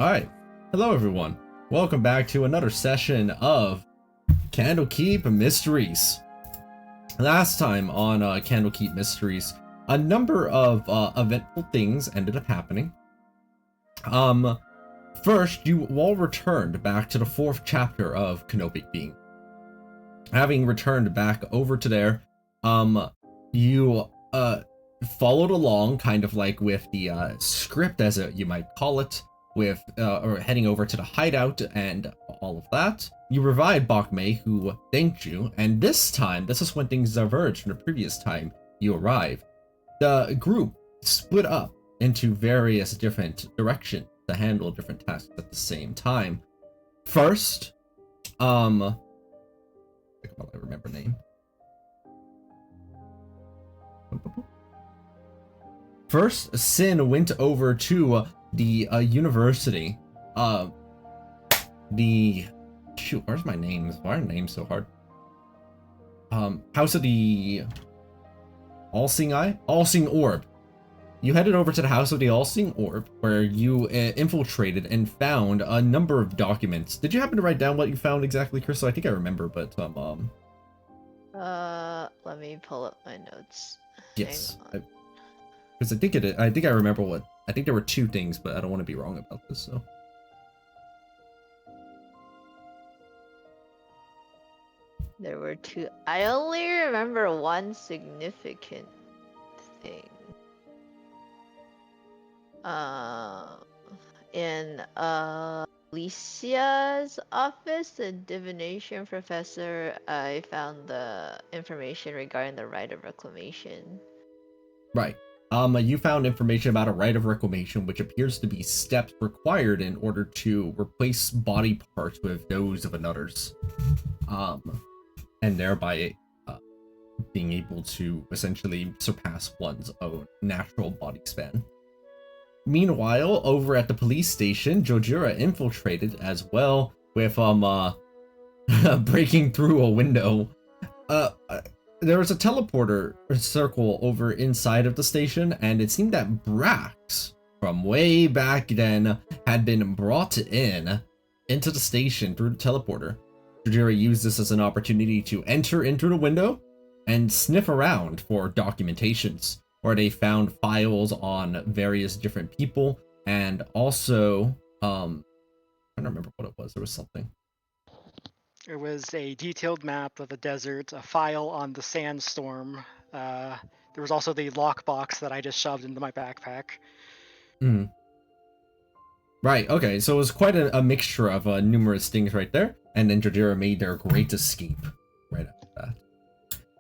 Alright, hello everyone. Welcome back to another session of Candlekeep Mysteries. Last time on Candlekeep Mysteries, a number of eventful things ended up happening. First, you all returned back to the 4th chapter of Candlekeep. Having returned back over to there, you followed along kind of like with the script, as you might call it, with or heading over to the hideout and all of that. You revived Bakme, who thanked you, and this time, this is when things diverged from the previous time you arrived. The group split up into various different directions to handle different tasks at the same time. First, I remember name. First, Sin went over to the university. Shoot, where's my names? Why are names so hard? House of the All-Seeing Eye? All-Seeing Orb. You headed over to the House of the All-Seeing Orb, where you infiltrated and found a number of documents. Did you happen to write down what you found exactly, Chris? So I think I remember, but let me pull up my notes. yes, because I think I remember what. I think there were two things, but I don't want to be wrong about this. So There were two. I only remember one significant thing. In Alicia's office, the divination professor, I found the information regarding the right of reclamation. right. You found information about a right of reclamation, which appears to be steps required in order to replace body parts with those of another's, and thereby being able to essentially surpass one's own natural body span. Meanwhile, over at the police station, Jojira infiltrated as well with breaking through a window. There was a teleporter circle over inside of the station, and it seemed that Brax, from way back then, had been brought into the station through the teleporter. Jojira used this as an opportunity to enter into the window and sniff around for documentations, where they found files on various different people, and also, I don't remember what it was. There was something. There was a detailed map of the desert, a file on the sandstorm. There was also the lockbox that I just shoved into my backpack. Mm. Right, okay, so it was quite a mixture of numerous things right there, and then Jojira made their great escape right after that.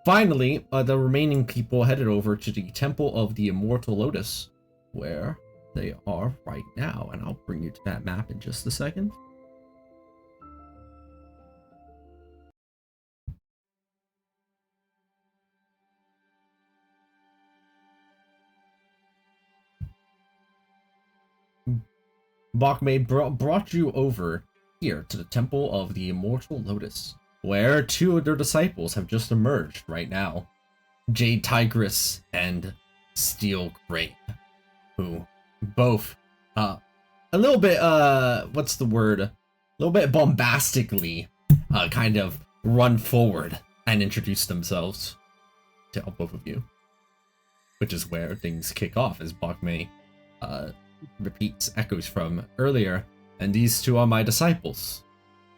Finally, the remaining people headed over to the Temple of the Immortal Lotus, where they are right now, and I'll bring you to that map in just a second. Bakme brought you over here to the Temple of the Immortal Lotus, where two of their disciples have just emerged right now. Jade Tigress and Steel Crane, who both, a little bit, what's the word? A little bit bombastically, kind of run forward and introduce themselves to both of you. Which is where things kick off, as Bakme, repeats echoes from earlier, and these two are my disciples.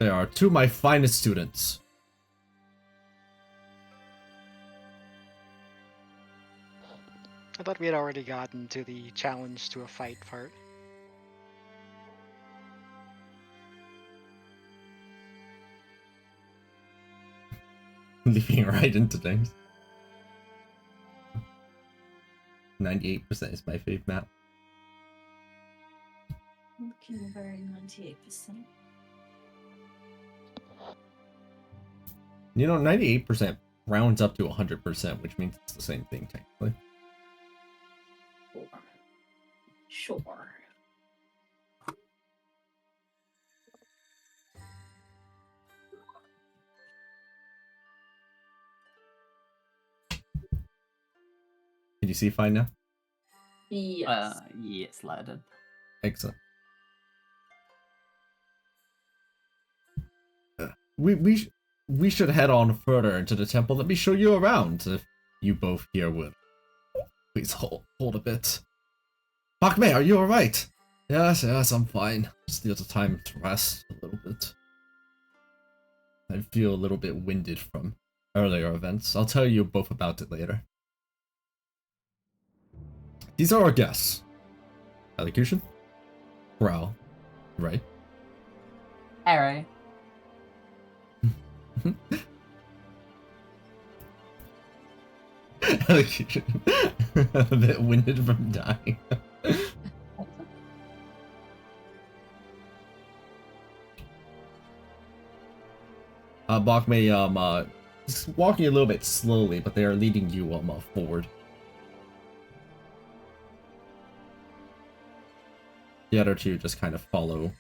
They are two of my finest students. I thought we had already gotten to the challenge to a fight part. Leaping right into things. 98% is my fave map. Looking very 98%. You know, 98% rounds up to 100%, which means it's the same thing technically. Sure. Can you see fine now? Yes. Yes, I did. Excellent. we should head on further into the temple. Let me show you around. If you both here would please hold a bit. Bakme, are you alright? Yes, I'm fine. Just need the time to rest a little bit. I feel a little bit winded from earlier events. I'll tell you both about it later. These are our guests. Elocution? Growl. Right? Arrow. Elocution. A bit winded from dying. Bakme, is walking a little bit slowly, but they are leading you, forward. The other two just kind of follow,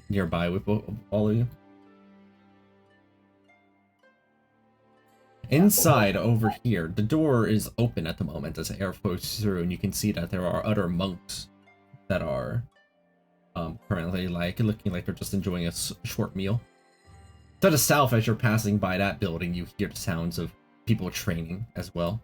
nearby with all of you. Inside, over here, the door is open at the moment as air flows through, and you can see that there are other monks that are, currently, looking like they're just enjoying a short meal. To the south, as you're passing by that building, you hear the sounds of people training as well.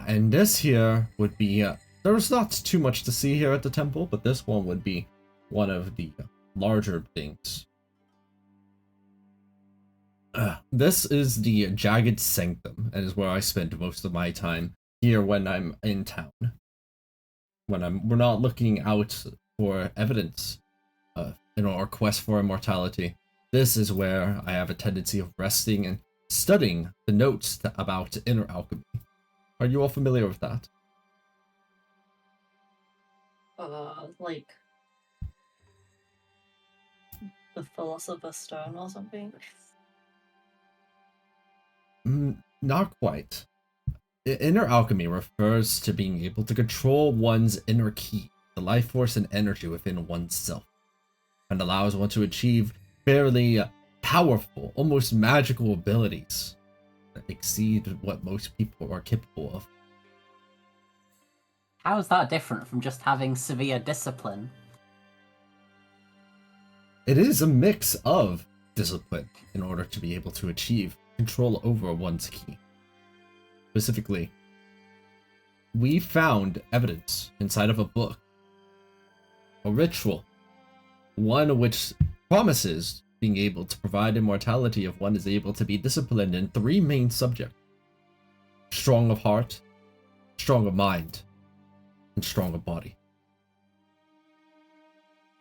And this here would be, there's not too much to see here at the temple, but this one would be one of the larger things. This is the Jagged Sanctum, and is where I spend most of my time here when I'm in town. When we're not looking out for evidence in our quest for immortality. This is where I have a tendency of resting and studying the notes about inner alchemy. Are you all familiar with that? Like the Philosopher's Stone or something? Not quite. Inner alchemy refers to being able to control one's inner key, the life force and energy within oneself, and allows one to achieve fairly powerful, almost magical abilities that exceed what most people are capable of. How is that different from just having severe discipline? It is a mix of discipline in order to be able to achieve control over one's key. Specifically, we found evidence inside of a book, a ritual, one which promises being able to provide immortality if one is able to be disciplined in 3 main subjects: strong of heart, strong of mind, and strong of body.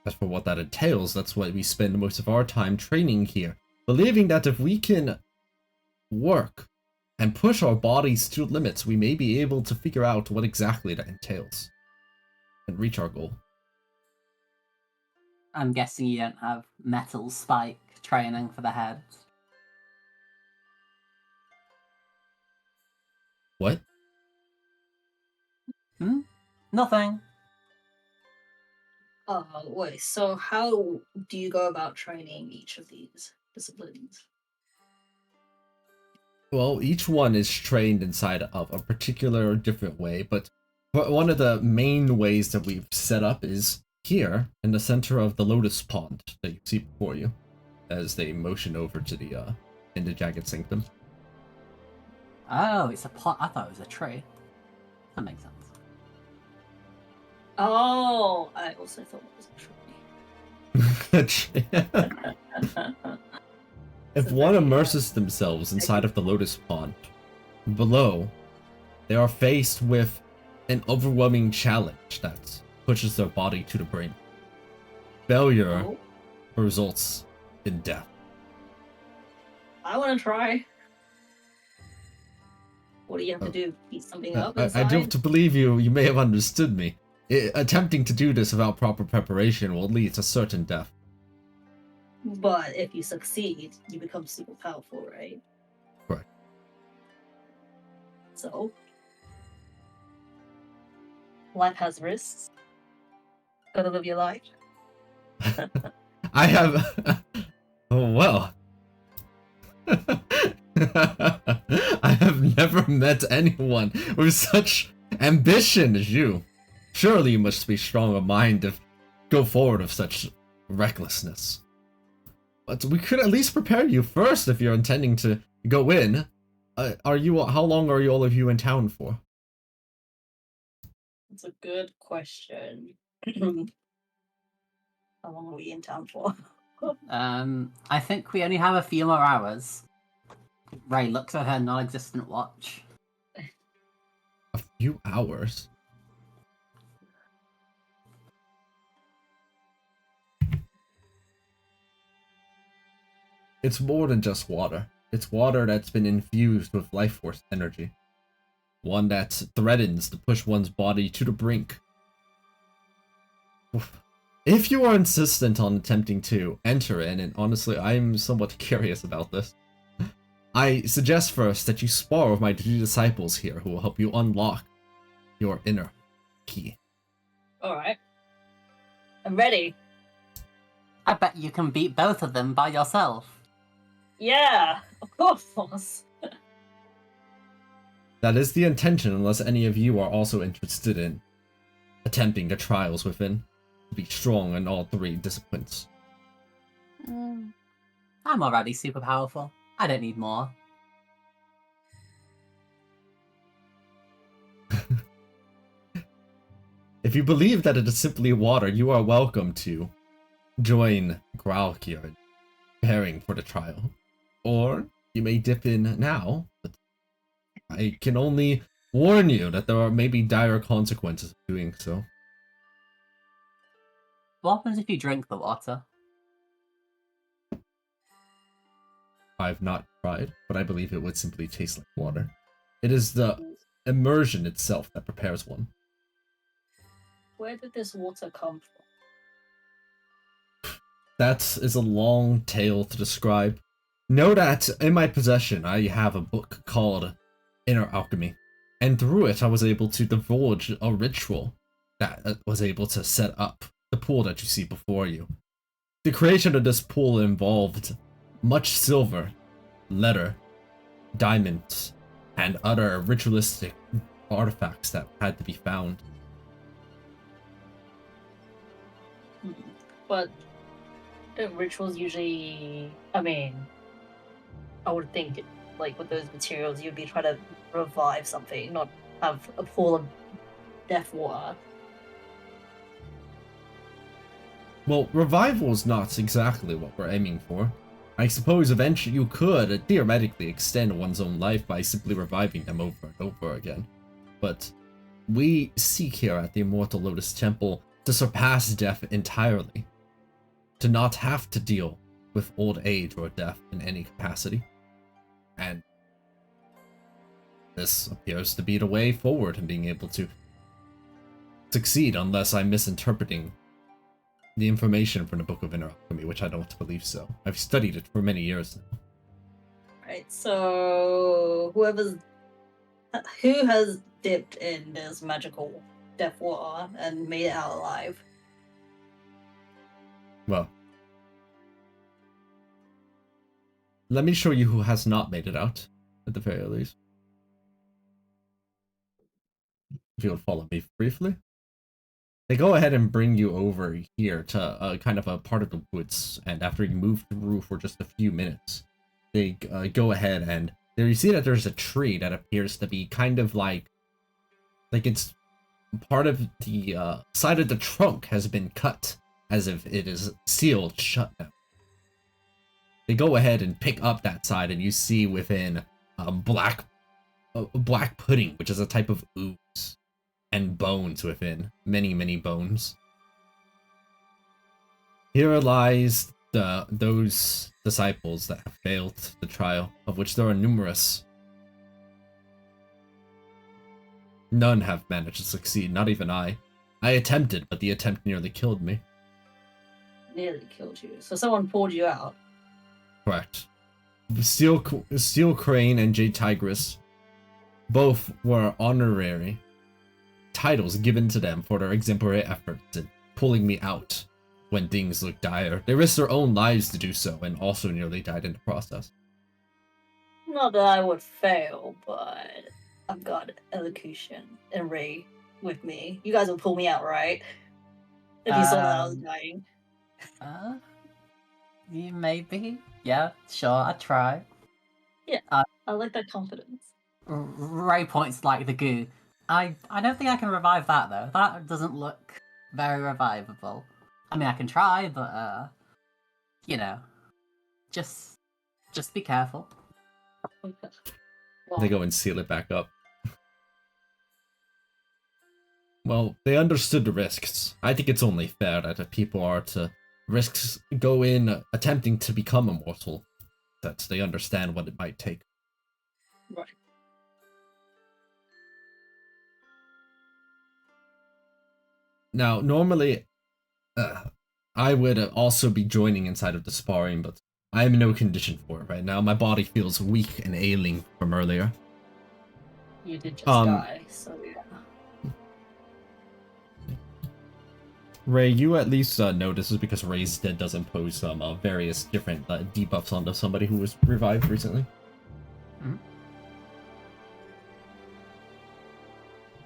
As for what that entails, that's why we spend most of our time training here, believing that if we can work and push our bodies to limits, we may be able to figure out what exactly that entails and reach our goal. I'm guessing you don't have metal spike training for the head. What? Nothing. Wait, so how do you go about training each of these disciplines? Well, each one is trained inside of a particular different way, but one of the main ways that we've set up is here in the center of the lotus pond that you see before you as they motion over to the into Jagged Sanctum. Oh, it's a pot. I thought it was a tree. That makes sense. Oh, I also thought it was a tree. If one immerses themselves inside of the lotus pond, below, they are faced with an overwhelming challenge that pushes their body to the brink. Failure results in death. I want to try. What do you have to do? Beat something up I inside? do have to believe you may have understood me. Attempting to do this without proper preparation will lead to certain death. But if you succeed, you become super powerful, right? Correct. So, life has risks. Gotta live your life. I have... oh, well. I have never never met anyone with such ambition as you. Surely you must be strong of mind to go forward with such recklessness. But we could at least prepare you first if you're intending to go in. How long are you all of you in town for? That's a good question. How long are we in town for? I think we only have a few more hours. Ray looks at her non-existent watch. A few hours? It's more than just water. It's water that's been infused with life force energy. One that threatens to push one's body to the brink. If you are insistent on attempting to enter in, and honestly I'm somewhat curious about this, I suggest first that you spar with my 2 disciples here who will help you unlock your inner key. Alright. I'm ready. I bet you can beat both of them by yourself. Yeah, of course. That is the intention, unless any of you are also interested in attempting the trials within. To be strong in all 3 disciplines. I'm already super powerful. I don't need more. If you believe that it is simply water, you are welcome to join Gralkir in preparing for the trial. Or you may dip in now, but I can only warn you that there are maybe dire consequences of doing so. What happens if you drink the water? I've not tried, but I believe it would simply taste like water. It is the immersion itself that prepares one. Where did this water come from? That is a long tale to describe. Know that in my possession I have a book called Inner Alchemy, and through it I was able to divulge a ritual that was able to set up the pool that you see before you. The creation of this pool involved much silver, leather, diamonds, and other ritualistic artifacts that had to be found. But don't rituals usually, I mean, I would think, like, with those materials, you'd be trying to revive something, not have a pool of death water. Well, revival is not exactly what we're aiming for. I suppose eventually you could theoretically extend one's own life by simply reviving them over and over again. But we seek here at the Immortal Lotus Temple to surpass death entirely. To not have to deal with old age or death in any capacity. And this appears to be the way forward in being able to succeed, unless I'm misinterpreting the information from the Book of Inner Alchemy, which I don't believe so. I've studied it for many years now. Right, so who has dipped in this magical death water and made it out alive? Well, let me show you who has not made it out, at the very least. If you would follow me briefly. They go ahead and bring you over here to kind of a part of the woods, and after you move through for just a few minutes, they go ahead and there you see that there's a tree that appears to be kind of like it's part of the side of the trunk has been cut as if it is sealed shut now. They go ahead and pick up that side, and you see within black pudding, which is a type of ooze, and bones within, many bones. Here lies those disciples that have failed the trial, of which there are numerous. None have managed to succeed, not even I. I attempted, but the attempt nearly killed me. Nearly killed you. So someone pulled you out. Correct. Steel Crane and Jade Tigress both were honorary titles given to them for their exemplary efforts in pulling me out when things looked dire. They risked their own lives to do so and also nearly died in the process. Not that I would fail, but I've got elocution and Ray with me. You guys will pull me out, right? If you saw that I was dying. You maybe? Yeah, sure, I'd try. I like that confidence. Ray points like the goo. I don't think I can revive that though. That doesn't look very revivable. I mean, I can try, but you know, just be careful. They go and seal it back up. Well, they understood the risks. I think it's only fair that if people are to go in attempting to become immortal, that they understand what it might take. Right. Now, normally, I would also be joining inside of the sparring, but I am in no condition for it right now. My body feels weak and ailing from earlier. You did just die, so yeah. Ray, you at least know this is because Ray's dead does impose some various different debuffs onto somebody who was revived recently. Mm-hmm.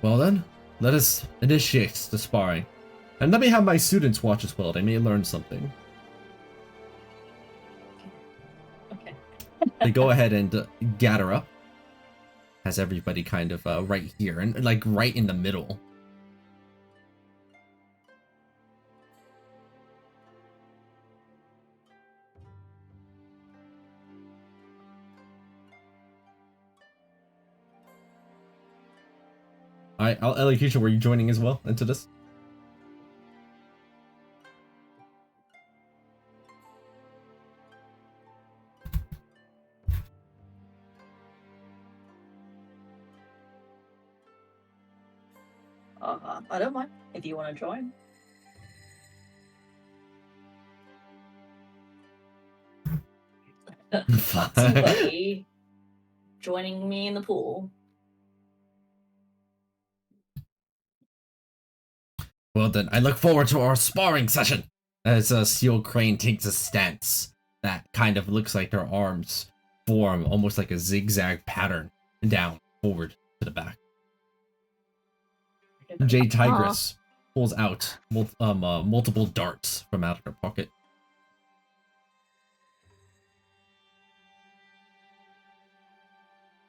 Well then, let us initiate the sparring. And let me have my students watch as well, they may learn something. Okay. They go ahead and gather up. Has everybody kind of right here, and like right in the middle. Alright, Elocution, were you joining as well into this? I don't mind if you want to join. Somebody joining me in the pool. Well then, I look forward to our sparring session! As Steel Crane takes a stance that kind of looks like their arms form almost like a zigzag pattern down, forward, to the back. Jade Tigress pulls out multiple darts from out of her pocket.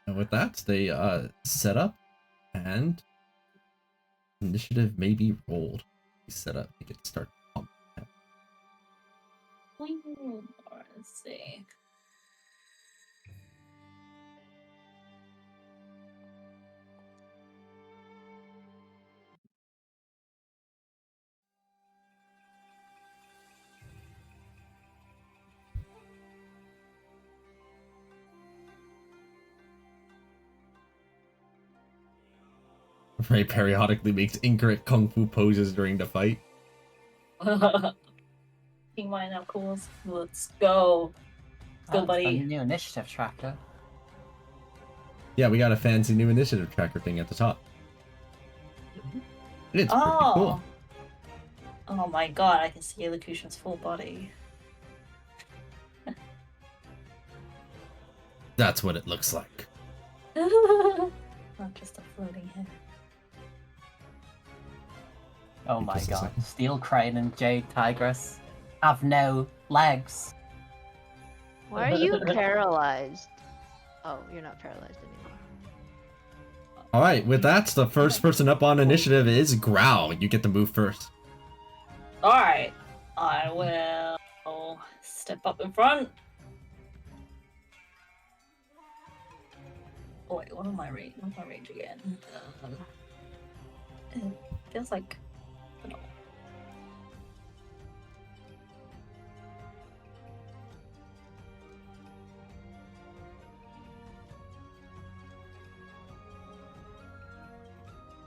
And with that, they set up, and initiative may be rolled. Set up to get started. Let's see. Ray periodically makes incorrect kung fu poses during the fight. King my knuckles. Let's go. Go, That's buddy. the new initiative tracker. Yeah, we got a fancy new initiative tracker thing at the top. It's pretty cool. Oh my god, I can see Elocution's full body. That's what it looks like. Not just a floating head. Oh my Just a god. second. Steel Crane and Jade Tigress have no legs. Why are you paralyzed? Oh, you're not paralyzed anymore. Alright, with that, the first person up on initiative is Growl. You get to move first. Alright. I will step up in front. Oh, wait, what am my range? What's my range again? It feels like. No.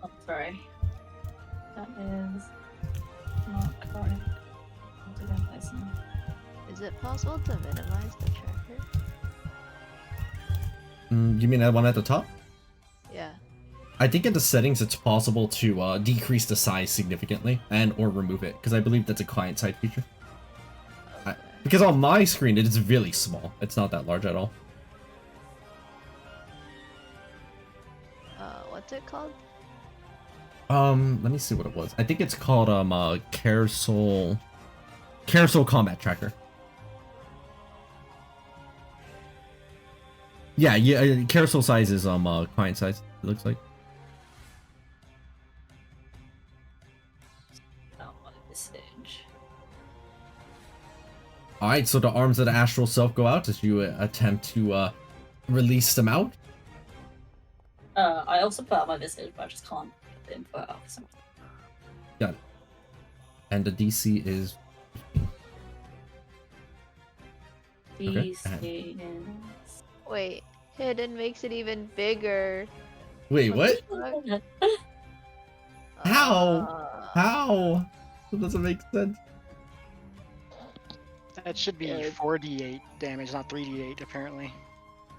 Oh, sorry. That is not correct. What did I place now? Is it possible to minimize the tracker? You mean that one at the top? Yeah. I think in the settings it's possible to decrease the size significantly and or remove it, because I believe that's a client-side feature. Okay. Because on my screen it is really small. It's not that large at all. What's it called? Let me see what it was. I think it's called Carousel Combat Tracker. Yeah, carousel size is client size, it looks like. Oh, what a message. Alright, so the arms of the astral self go out as you attempt to release them out. I also put out my message, but I just can't get the info out for some reason. Got it. And the DC is 15. Okay, DC is... Wait, hidden makes it even bigger. Wait, what? the How? How? That doesn't make sense. That should be Yeah. 4d8 damage, not 3d8 apparently.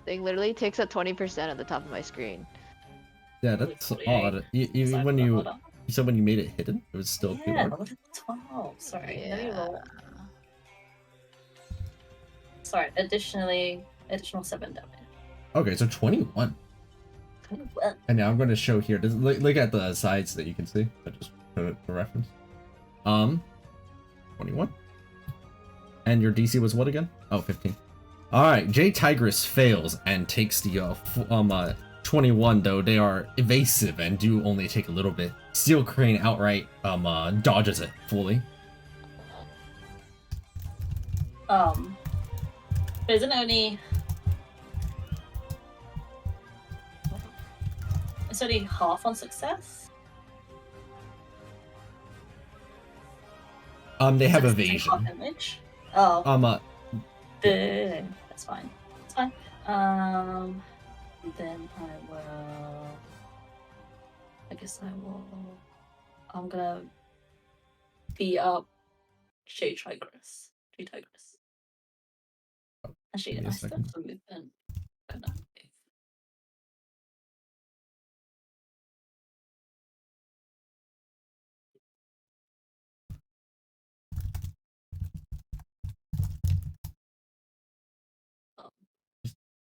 Thing literally takes up 20% of the top of my screen. Yeah, that's 48. odd. Even when you said when you made it hidden, it was still too Yeah, large. look at 12. Sorry, let me Yeah. roll. Sorry, additional 7 damage. Okay, so 21. Well, And now I'm going to show here. Look at the sides that you can see. I just put it for reference. 21. And your DC was what again? Oh, 15. All right, J Tigress fails and takes the 21. Though they are evasive and do only take a little bit. Steel Crane outright dodges it fully. isn't it only... It's only half on success? They have So it's only evasion. half damage? Oh, that's fine. That's fine. Then I will... I guess I will... I'm gonna beat up J Tigress. Actually, Give me a I still second. have some movement. Gonna move.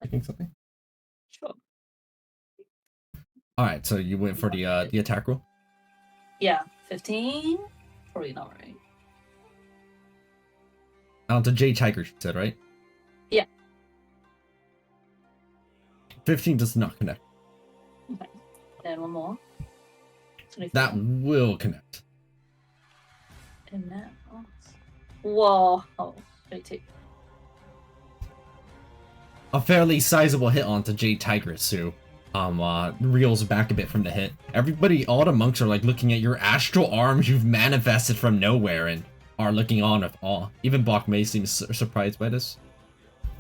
Thinking something. Sure. All right, so you went for the attack roll. Yeah, 15? Probably not right. To J Tigress, you said, right? Yeah. 15 does not connect. Okay. Then one more. 24. That will connect. And now. Whoa. Oh, 22. A fairly sizable hit onto J Tigress, who reels back a bit from the hit. All the monks are like looking at your astral arms you've manifested from nowhere and are looking on with awe. Even Bok May seems surprised by this.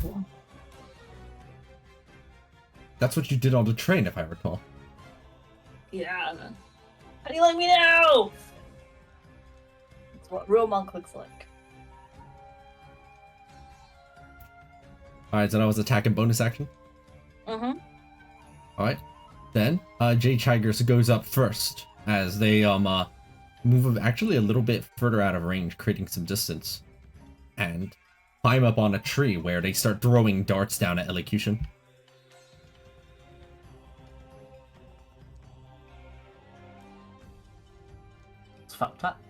Cool. That's what you did on the train, if I recall. Yeah. How do you like me now? That's what real monk looks like. Alright, so that was attack and bonus action. Mm-hmm. Alright. Then, J Tigress goes up first as they move actually a little bit further out of range, creating some distance. And climb up on a tree where they start throwing darts down at Elocution. It's fucked up.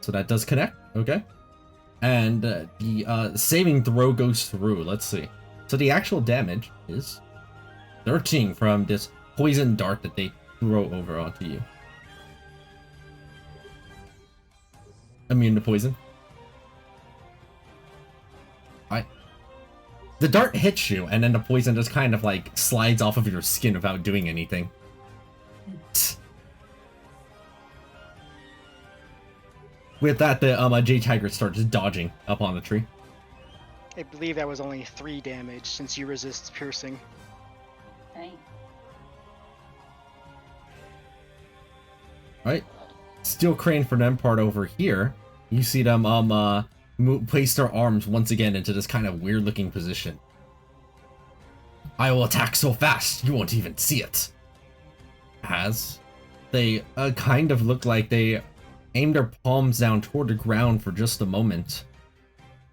So that does connect, okay. And the saving throw goes through, let's see. So the actual damage is 13 from this poison dart that they throw over onto you. Immune to poison. Alright. The dart hits you, and then the poison just kind of like slides off of your skin without doing anything. With that, the J Tigress starts dodging up on the tree. I believe that was only 3 damage since you resist piercing. Dang. Right? Steel Crane for them part over here. You see them place their arms once again into this kind of weird looking position. I will attack so fast you won't even see it. As they kind of look like they aim their palms down toward the ground for just a moment.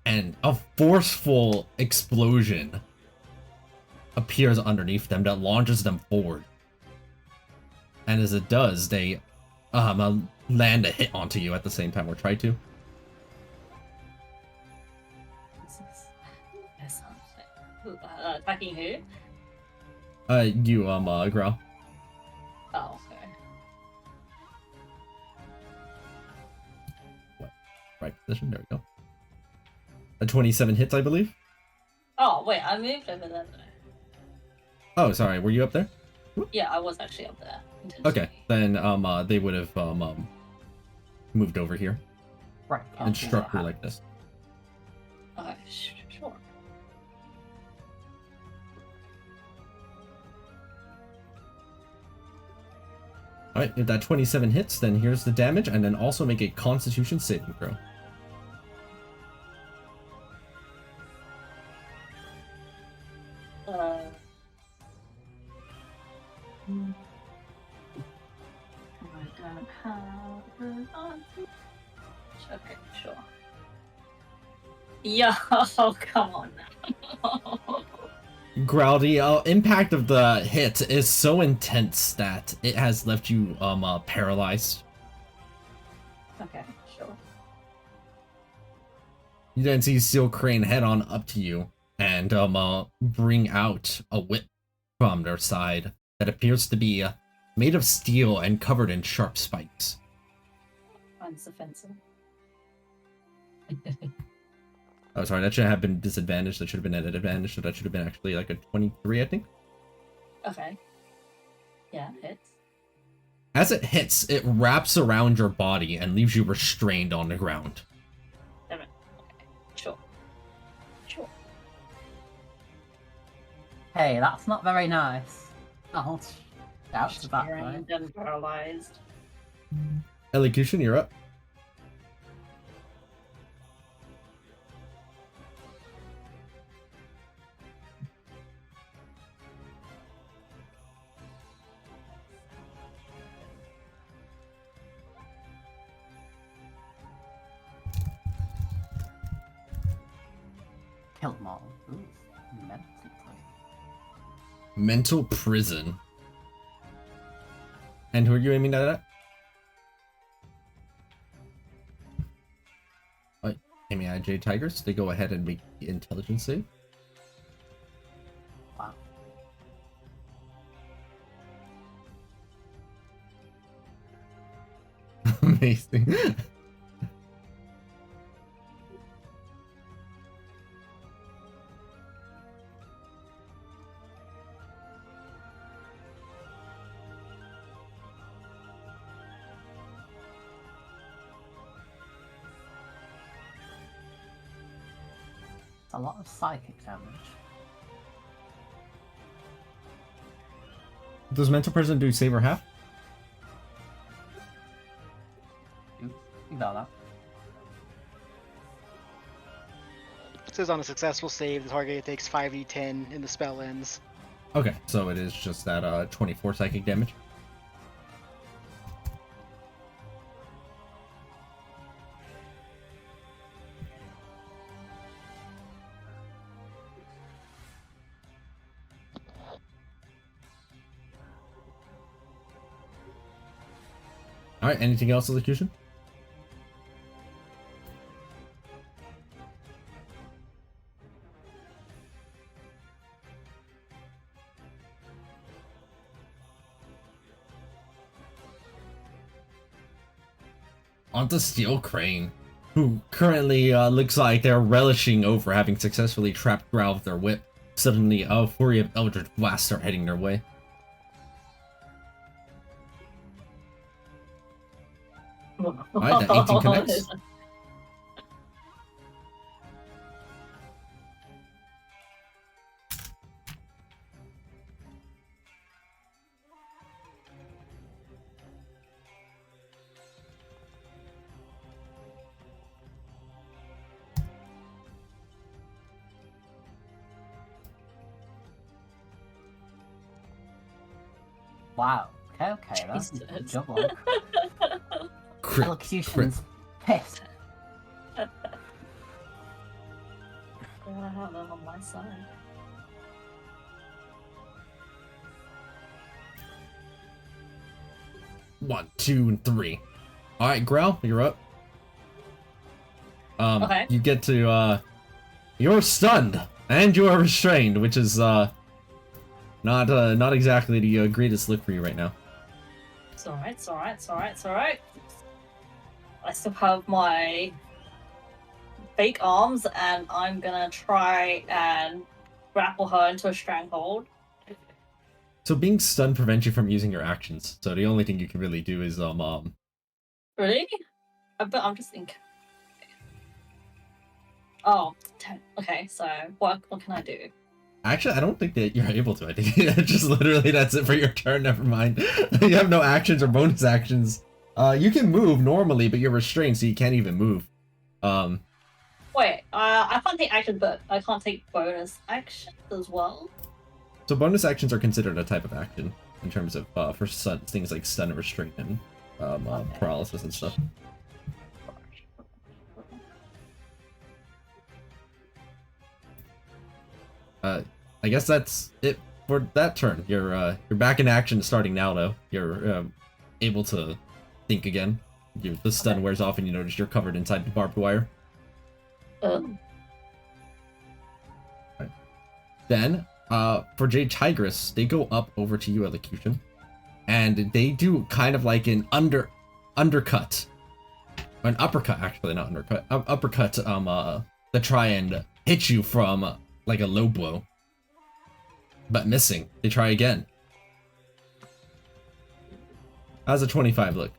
and a forceful explosion appears underneath them that launches them forward. And as it does, they land a hit onto you at the same time, or try to. Attacking who? You, Growl. Oh, okay. Right position, there we go. A 27 hits, I believe. Oh, wait, I moved over there. Oh, sorry, were you up there? Yeah, I was actually up there. Okay, then, they would have, moved over here Right. and struck her like this. Okay, sure. Alright, if that 27 hits, then here's the damage, and then also make a Constitution saving throw. I don't have an answer. Okay, sure. Yo, come on now. Growl, the impact of the hit is so intense that it has left you paralyzed. Okay, sure. You then see Steel Crane head on up to you and bring out a whip from their side that appears to be made of steel and covered in sharp spikes. Mine's offensive. Oh, sorry, that shouldn't have been disadvantaged. That should have been at an advantage, so that should have been actually like a 23, I think. Okay. Yeah, hits. As it hits, it wraps around your body and leaves you restrained on the ground. Damn it. Okay, sure. Sure. Hey, that's not very nice. I'll shout to that guy. Restrained and paralyzed. Elocution, you're up. Kill them all. Ooh, mental prison. Mental prison. And who are you aiming at? Aiming at Jade Tigers. They go ahead and make the intelligence save. Wow. Amazing. It's a lot of psychic damage. Does mental prison do save or half? Oops, ignore that. It says on a successful save, the target takes 5d10 and the spell ends. Okay, so it is just that 24 psychic damage. Alright, anything else, Elocution? Onto Steel Crane, who currently looks like they're relishing over having successfully trapped Growl with their whip. Suddenly, a flurry of Eldritch Blasts start heading their way. Alright, that 18 connects. Wow. Okay, that's Jesus. a job on. Crit. Elocution's pissed. inside. One, two, and three. All right, Growl, you're up. Okay. You get to you're stunned and you are restrained, which is not exactly the greatest look for you right now. It's alright, it's alright, it's alright, it's alright. I still have my fake arms, and I'm gonna try and grapple her into a stranglehold. So being stunned prevents you from using your actions. So the only thing you can really do is Really? But I'm just thinking. Oh, 10. Okay, so what can I do? Actually, I don't think that you're able to. I think just literally that's it for your turn. Never mind. You have no actions or bonus actions. You can move normally, but you're restrained, so you can't even move. Wait, I can't take action, but I can't take bonus actions as well. So bonus actions are considered a type of action in terms of for things like stun, restraint, and paralysis and stuff. I guess that's it for that turn. You're back in action starting now, though. You're able to think again. The stun wears off, and you notice you're covered inside the barbed wire. Right. Then, for Jade Tigress, they go up over to you, Elocution, and they do kind of like an undercut, or an uppercut, actually, not undercut, uppercut. To try and hit you from like a low blow, but missing. They try again. How's a 25 look?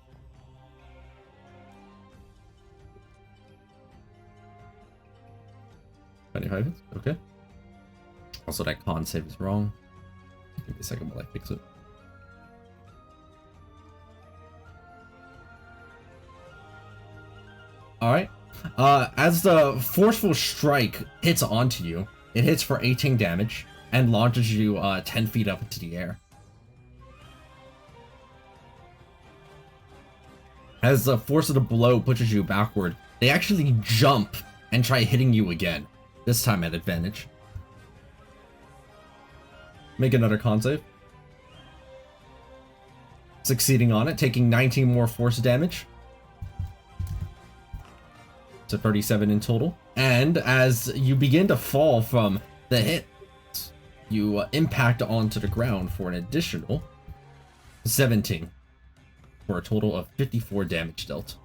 25 hits? Okay. Also, that con save is wrong. Give me a second while I fix it. Alright. As the forceful strike hits onto you, it hits for 18 damage and launches you 10 feet up into the air. As the force of the blow pushes you backward, they actually jump and try hitting you again, this time at advantage. Make another con save. Succeeding on it, taking 19 more force damage. So 37 in total. And as you begin to fall from the hit, you impact onto the ground for an additional 17. For a total of 54 damage dealt.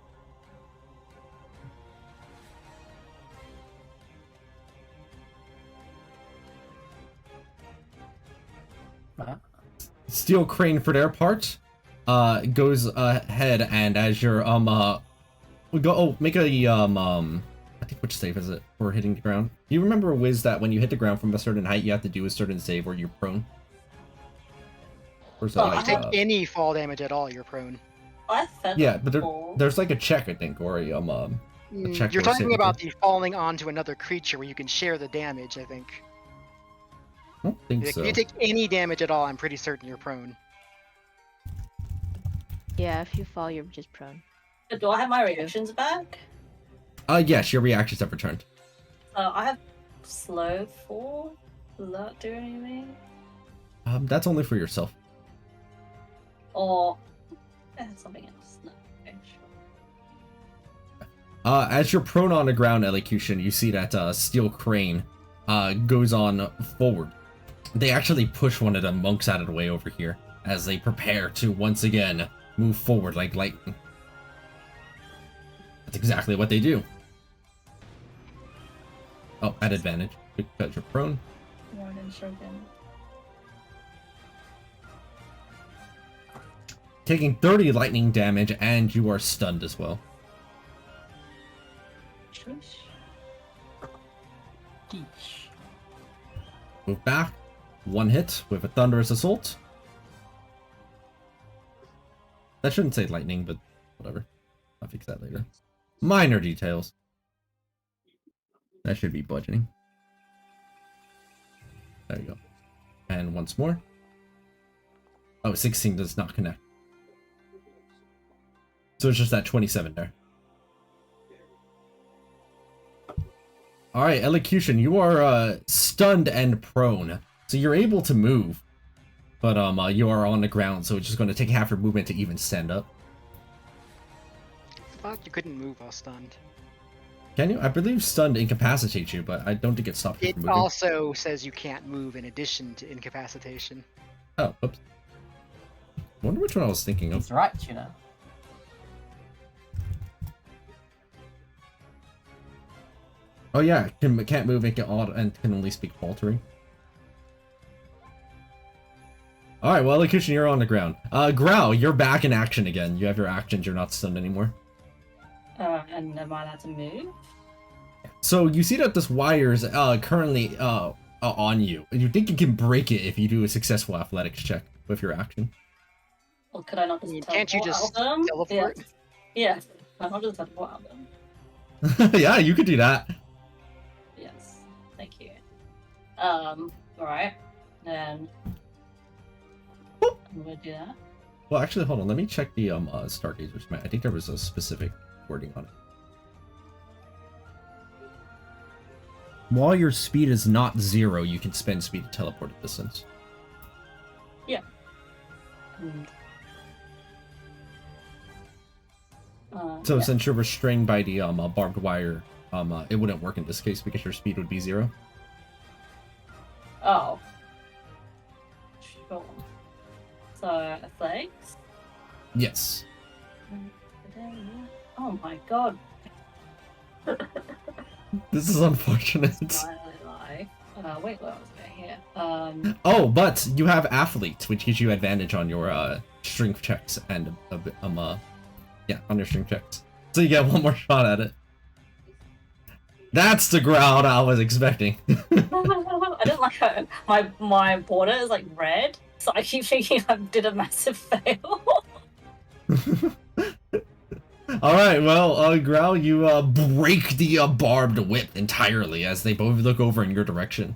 Steel Crane, for their part, goes ahead, and as you're make a I think, which save is it for hitting the ground? Do you remember, Wiz, that when you hit the ground from a certain height, you have to do a certain save or you're prone? Or is that If you take any fall damage at all, you're prone. Yeah, but there's like a check, I think, or a check. You're talking about the falling onto another creature where you can share the damage, I think. I don't think so. If you take any damage at all, I'm pretty certain you're prone. Yeah, if you fall, you're just prone. Do I have my reactions back? Yes, your reactions have returned. I have slow fall. Does that do anything? That's only for yourself. Or something else? No. Okay, sure. As you're prone on the ground, Elocution, you see that Steel Crane goes on forward. They actually push one of the monks out of the way over here as they prepare to once again move forward like lightning. That's exactly what they do. Oh, at advantage, because you're prone. Taking 30 lightning damage, and you are stunned as well. Move back. One hit with a thunderous assault. That shouldn't say lightning, but whatever. I'll fix that later. Minor details. That should be budgeting. There you go. And once more. Oh, 16 does not connect. So it's just that 27 there. All right, Elocution, you are stunned and prone, so you're able to move, but you are on the ground, so it's just going to take half your movement to even stand up. I thought you couldn't move while stunned. Can you? I believe stunned incapacitates you, but I don't think it stops you It from moving. also says you can't move in addition to incapacitation. Oh, oops. Wonder which one I was thinking of. He's right, you know. Oh yeah, can't move, make it odd, and can only speak faltering. Alright, well, Elocution, you're on the ground. Growl, you're back in action again. You have your actions, you're not stunned anymore. And am I allowed to move? So you see that this wire's currently on you. You think you can break it if you do a successful athletics check with your action. Or could I not just Can't you just teleport out of them? teleport? Yeah. Can I not just teleport out of them? Yeah, you could do that. Yes. Thank you. Alright. Then I'm gonna do that. Well, actually, hold on. Let me check the Stargazer map. I think there was a specific wording on it. While your speed is not 0, you can spend speed to teleport a distance. And, So yeah. since you're restrained by the barbed wire, it wouldn't work in this case because your speed would be 0. Oh. Sure. So, athletics? Yes. Oh my god. This is unfortunate. Finally, like, wait, what was I here? Oh, but you have athlete, which gives you advantage on your strength checks and yeah, on your strength checks. So you get one more shot at it. That's the growl I was expecting. I didn't like how my border is like red, so I keep thinking I did a massive fail. Alright, well, Growl, you break the barbed whip entirely as they both look over in your direction.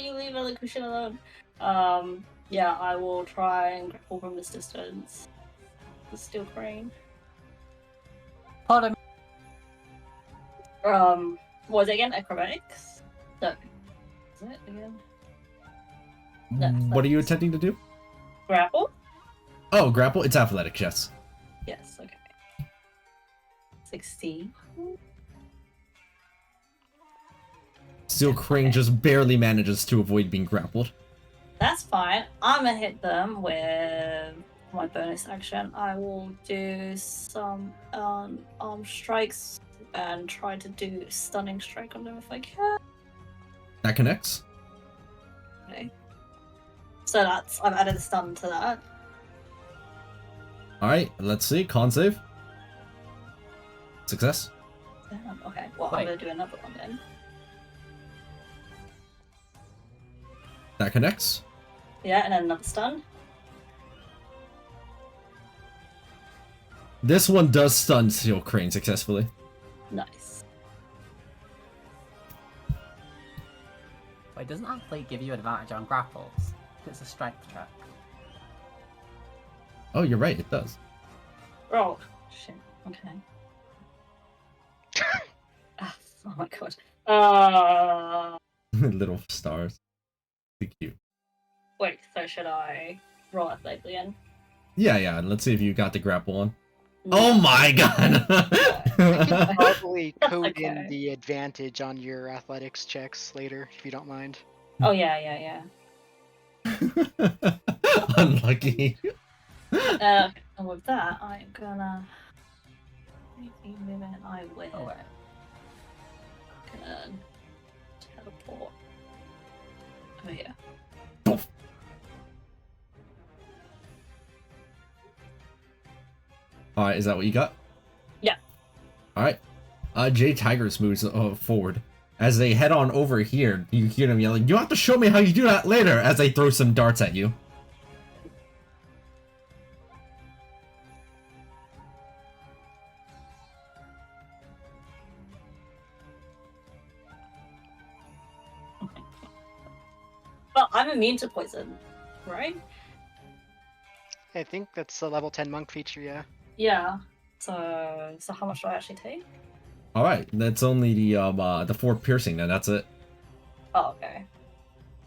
You leave the cushion alone. Yeah, I will try and grapple from this distance. The steel crane. Pardon me. What was it again? Acrobatics? No. Is it again? No, What are you athletics. attempting to do? Grapple? Oh, grapple? It's athletics, yes. Yes, okay. 16. Steel Crane just barely manages to avoid being grappled. That's fine. I'm gonna hit them with my bonus action. I will do some arm strikes and try to do stunning strike on them if I can. That connects. Okay. So I've added a stun to that. Alright, let's see. Con save. Success. Damn, okay. Well, Wait. I'm gonna do another one then. That connects. Yeah, and then another stun. This one does stun Steel Crane successfully. Nice. Wait, doesn't athlete give you advantage on grapples? It's a strength check. Oh, you're right, it does. Oh, shit. Okay. Oh my god. Little stars. Be cute. Wait, so should I roll athletically again? Yeah, yeah, and let's see if you got the grapple on. No. Oh my god! I can probably code Okay. in the advantage on your athletics checks later, if you don't mind. Oh, yeah. Unlucky. And with that, I'm gonna. I will. Oh, wait. Gonna teleport. Oh, yeah. Alright, is that what you got? Yeah. Alright. Jay Tigers moves forward. As they head on over here, you hear them yelling, "You have to show me how you do that later," as they throw some darts at you. Well, I'm immune to poison, right? I think that's a level 10 monk feature, yeah. Yeah. So how much do I actually take? All right, that's only the 4 piercing. Then that's it. Oh, okay.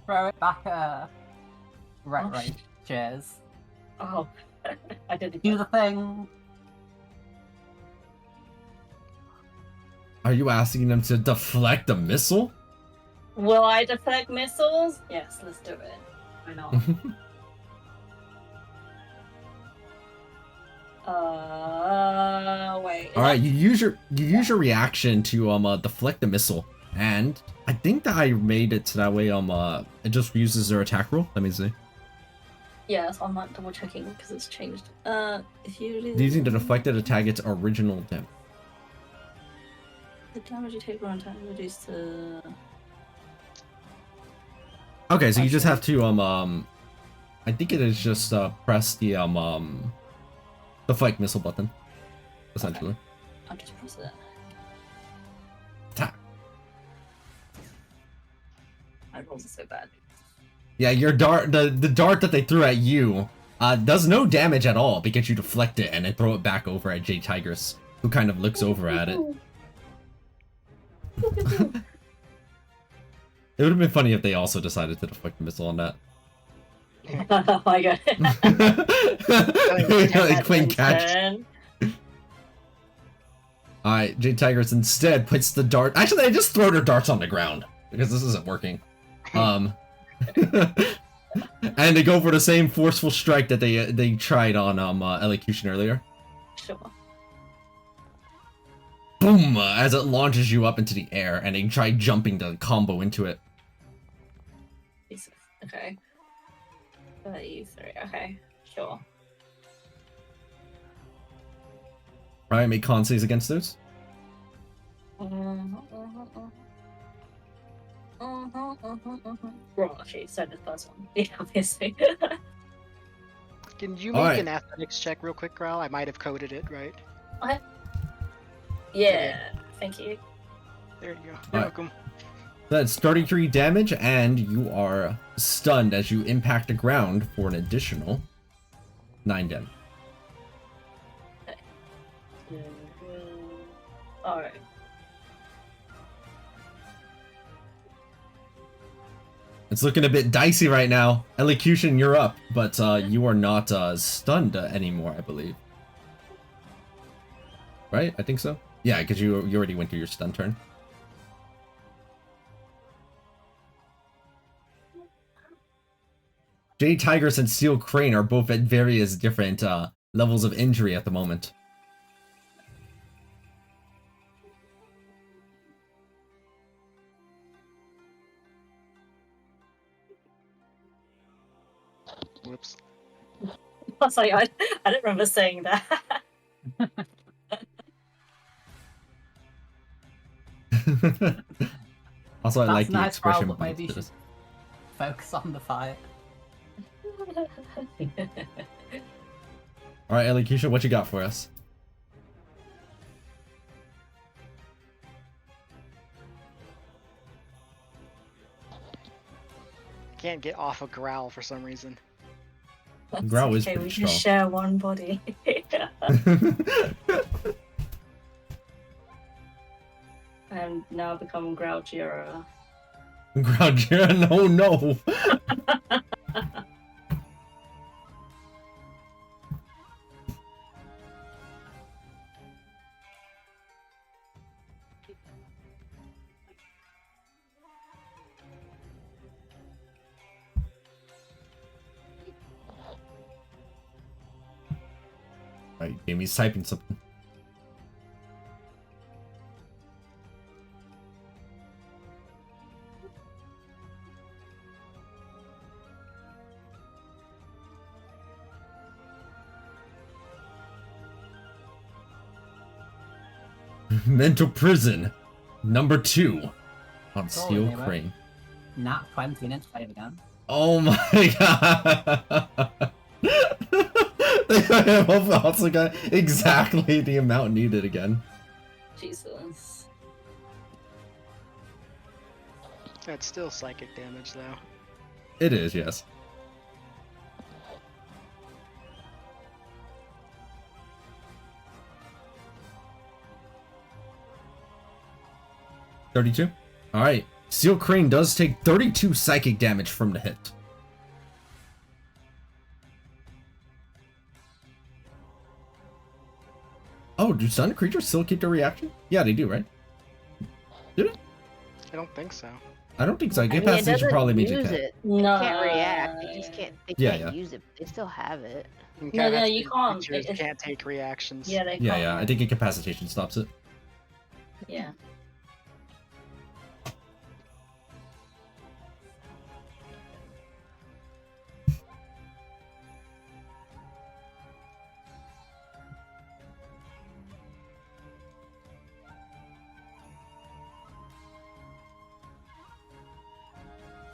Throw it back. Right, Oh, right. Cheers. Oh, I didn't. Do the thing. Are you asking them to deflect a missile? Will I deflect missiles? Yes, let's do it. Why not? Wait. All right, you use your reaction to deflect the missile, and I think that I made it so that way it just uses their attack roll. Let me see. Yeah, so I'm not double checking because it's changed. If you Using the deflected attack its original damage. the damage you take on time reduced to. Okay, so you just have to I think it is just press the deflect missile button, essentially. Okay. I'll just press it. Attack. My rolls are so bad. Yeah, your dart, the dart that they threw at you, does no damage at all because you deflect it and then throw it back over at Jade Tigress, who kind of looks over at it. It would have been funny if they also decided to deflect the missile on that. Oh my god. Like playing catch. Alright, Jade Tigress instead puts the dart. Actually, they just throw their darts on the ground because this isn't working. And they go for the same forceful strike that they tried on Elocution earlier. Sure. Boom! As it launches you up into the air, and they try jumping to combo into it. Jesus. Okay. 33. Okay. Sure. Right, make con saves against those. Well, actually, so did the first one. Yeah, obviously. Can you make Alright. an athletics check real quick, Growl? I might have coded it, right? Yeah. Thank you. There you go. You're Alright. welcome. That's 33 damage, and you are stunned as you impact the ground for an additional 9 damage. Alright. It's looking a bit dicey right now. Elocution, you're up, but you are not stunned anymore, I believe. Right? I think so. Yeah, because you already went through your stun turn. Jade Tigress and Steel Crane are both at various different levels of injury at the moment. Whoops. I was like, I don't remember saying that. Also, I That's like the nice, Growl, expression but points maybe to you this. focus on the fire. Alright, Elocution, what you got for us? Can't get off a Growl for some reason. That's Growl is okay, pretty we can strong. share one body. And now become Grouchier. Grouchier, no. Alright, Jamie's typing something. Mental prison, number 2 on Sorry, Steel neighbor. Crane. Nat 20 and it's played again. Oh my god! They also got exactly the amount needed again. Jesus. That's still psychic damage, though. It is, yes. 32? Alright. Steel Crane does take 32 psychic damage from the hit. Oh, do stunned creatures still keep their reaction? Yeah, they do, right? Do they? I don't think so. I don't think so. I mean, it Incapacitation doesn't probably means use you can. it. No. It can't react. They just can't. They Yeah, can't yeah. use it. But they still have it. No, you Incapacitated can't. creatures It- can't take reactions. Yeah, they Yeah, can't. yeah. I think incapacitation stops it. Yeah.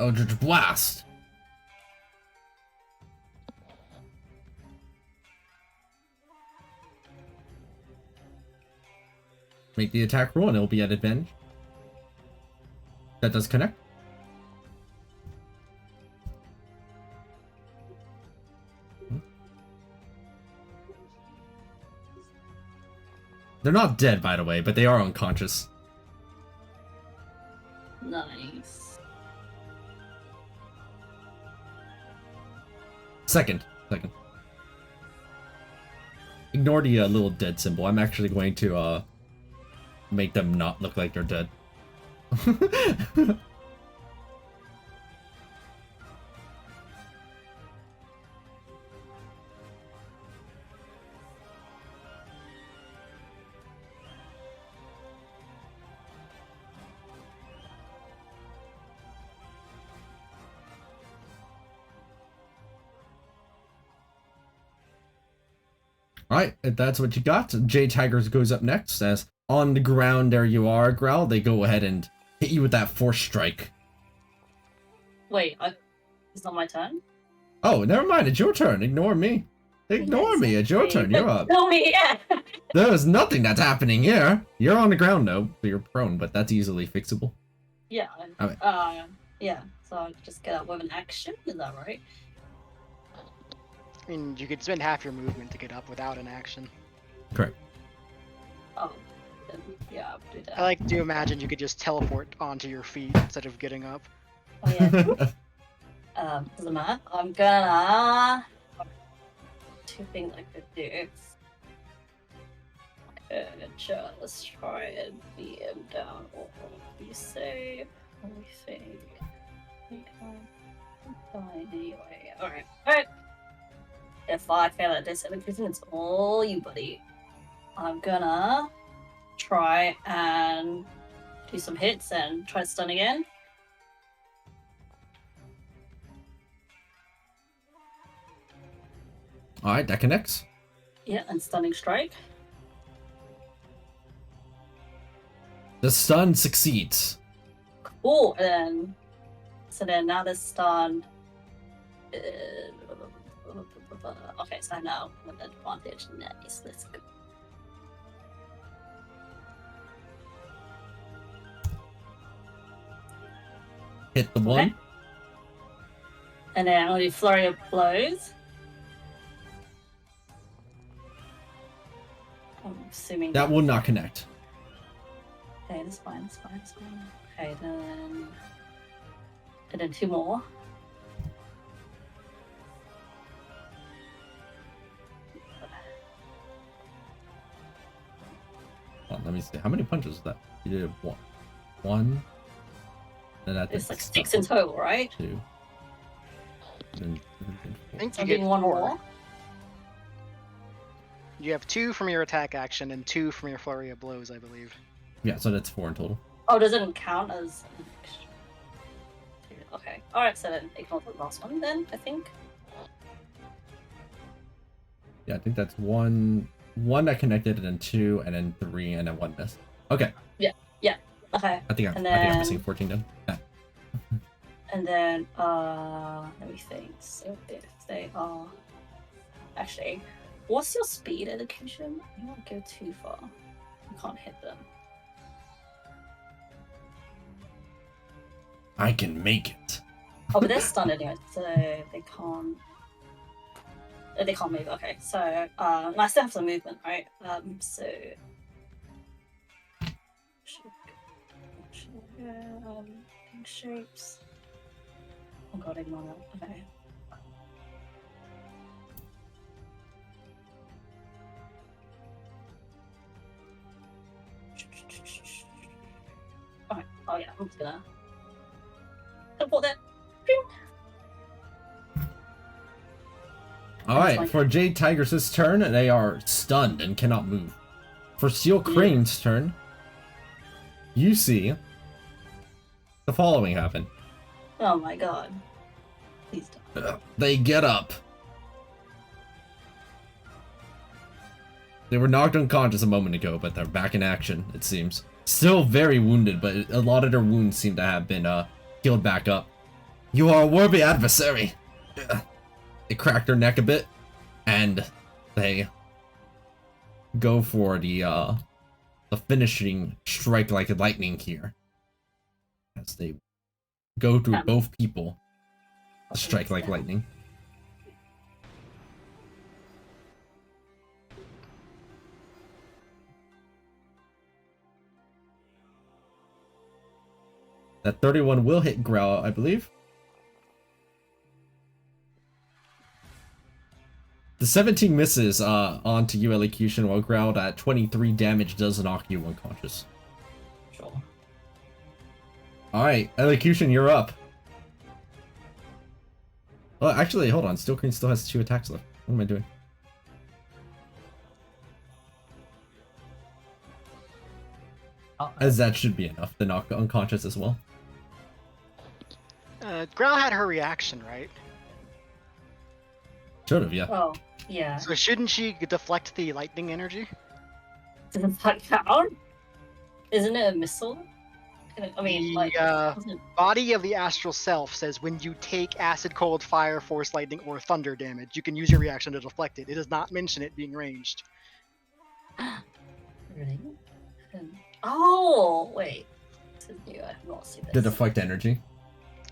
Eldritch Blast! Make the attack roll and it'll be at advantage. That does connect. They're not dead, by the way, but they are unconscious. Nice. Second. Ignore the little dead symbol. I'm actually going to make them not look like they're dead. Alright, if that's what you got, Jay Tigers goes up next, as on the ground there you are, Growl. They go ahead and hit you with that force strike. Wait, it's not my turn? Oh, never mind, it's your turn. Ignore me. Ignore me, it's your turn. You're up. Tell me, yeah. There's nothing that's happening here. You're on the ground, though, so you're prone, but that's easily fixable. Yeah. Okay. Yeah. So I just get up with an action. Is that right? I mean, you could spend half your movement to get up without an action. Correct. Oh. Then, yeah, I'll do that. I like to imagine you could just teleport onto your feet instead of getting up. Oh yeah. Doesn't matter. I'm gonna. Two things I could do. I could just try and beat him down or be safe. Let me think. I can't die anyway. Alright. If I fail at this, it's all you, buddy. I'm gonna try and do some hits and try to stun again. Alright, that connects. Yeah, and stunning strike. The stun succeeds. Cool. So then now this stun. Okay, so now with advantage. Nice. Let's go. Hit the one. Okay. And then I'll do flurry of blows. I'm assuming That will not connect. Okay, that's fine. Okay, then two more. Oh, let me see. How many punches was that? You did one. One. Then that It's like 6 in total, right? Two. Then I think So you I'm get getting one 4. more. You have 2 from your attack action and 2 from your flurry of blows, I believe. yeah, so that's 4 in total. Oh, does it count as? Okay. All right. So then ignore the last one. Then I think. Yeah, I think that's one that connected, and then 2, and then 3, and then 1 missed. Okay. Okay. I think And I'm then- missing 14 then. Yeah. And then let me think. So if they are actually, what's your speed education? You won't go too far. You can't hit them. I can make it. Oh, but they're stunned anyway, so they can't. They can't move. Okay, so and I still have some movement, right? So. Shapes. Oh god, ignore that. Okay. Alright, oh yeah, I'm just gonna teleport there. Alright, for Jade Tigress's turn, they are stunned and cannot move. For Steel Crane's turn, you see the following happen. Oh my god. Please don't. They get up. They were knocked unconscious a moment ago, but they're back in action, it seems. Still very wounded, but a lot of their wounds seem to have been healed back up. You are a worthy adversary. They crack their neck a bit, and they go for the finishing strike like lightning here. As they go through both people. Strike like lightning. That 31 will hit Growl, I believe. The 17 misses onto you, Elocution, while Growl at 23 damage does knock you unconscious. Sure. Alright, Elocution, you're up. Well, actually, hold on. Steel Crane still has 2 attacks left. What am I doing? As that should be enough to knock unconscious as well. Growl had her reaction, right? Should have, yeah. Oh, yeah. So shouldn't she deflect the lightning energy? Doesn't that count? Isn't it a missile? I mean, The, like, Body of the astral self says when you take acid, cold, fire, force, lightning, or thunder damage, you can use your reaction to deflect it. It does not mention it being ranged. really? Oh, wait. This is new. I have not seen this. The deflect energy.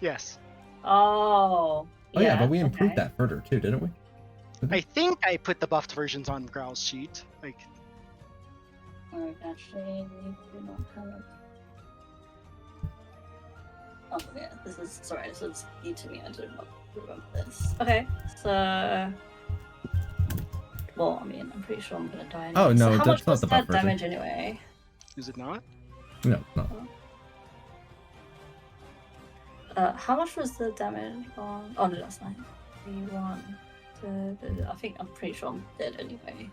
Yes. Oh. Oh yeah, but we improved that further too, didn't we? I think I put the buffed versions on Growl's sheet. Like, Actually, we do not have it. Oh yeah, this is sorry. This is new to me. I did not remember this. Okay, so well, I mean, I'm pretty sure I'm gonna die. Anyway. Oh, no, so how that's much not was the that buff version. damage anyway? is it not? No, no. How much was the damage on? Oh no, that's 9. 3, 1, 2, I think I'm pretty sure I'm dead anyway.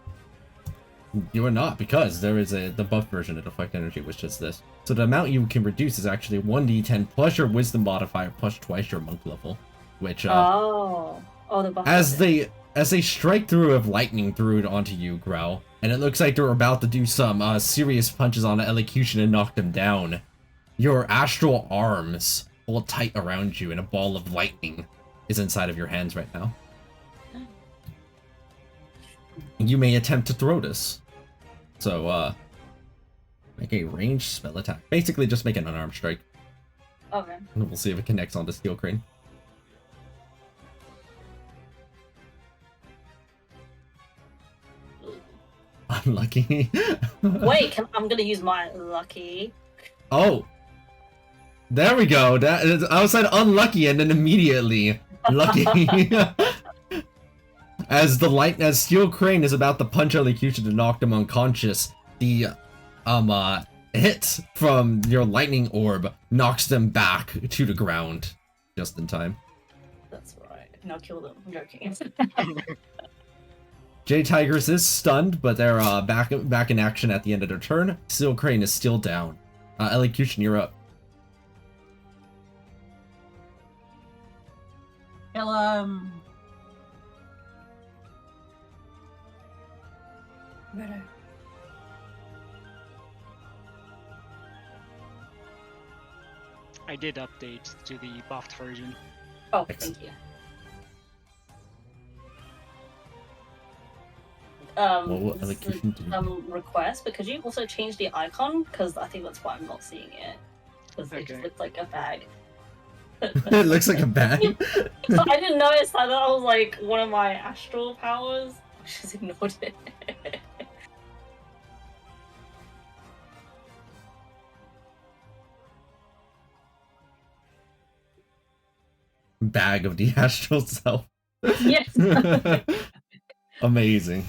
You are not, because there is the buff version of deflect energy, which is this. So the amount you can reduce is actually 1d10 plus your wisdom modifier plus twice your monk level, which oh, the buff. as they strike through of lightning through it onto you, Growl, and it looks like they're about to do some serious punches on Elocution and knock them down. Your astral arms hold tight around you, and a ball of lightning is inside of your hands right now. You may attempt to throw this. So, make a ranged spell attack. Basically, just make an unarmed strike. Okay. And we'll see if it connects onto Steel Crane. Unlucky. Wait, I'm gonna use my lucky. Oh! There we go! I said unlucky and then immediately lucky. As Steel Crane is about to punch Elocution to knock them unconscious, the hit from your lightning orb knocks them back to the ground just in time. That's right. No, kill them. I'm joking. Jade Tigress is stunned, but they're back in action at the end of their turn. Steel Crane is still down. Elocution, you're up. Kill Better. I did update to the buffed version. Oh, Excellent. thank you. What will Elocution do? Request, but could you also change the icon? Because I think that's why I'm not seeing it. Because it just Okay. looks like a bag. It looks like a bag. I didn't notice that. That was like one of my astral powers. I just ignored it. bag of the astral self. Yes. Amazing.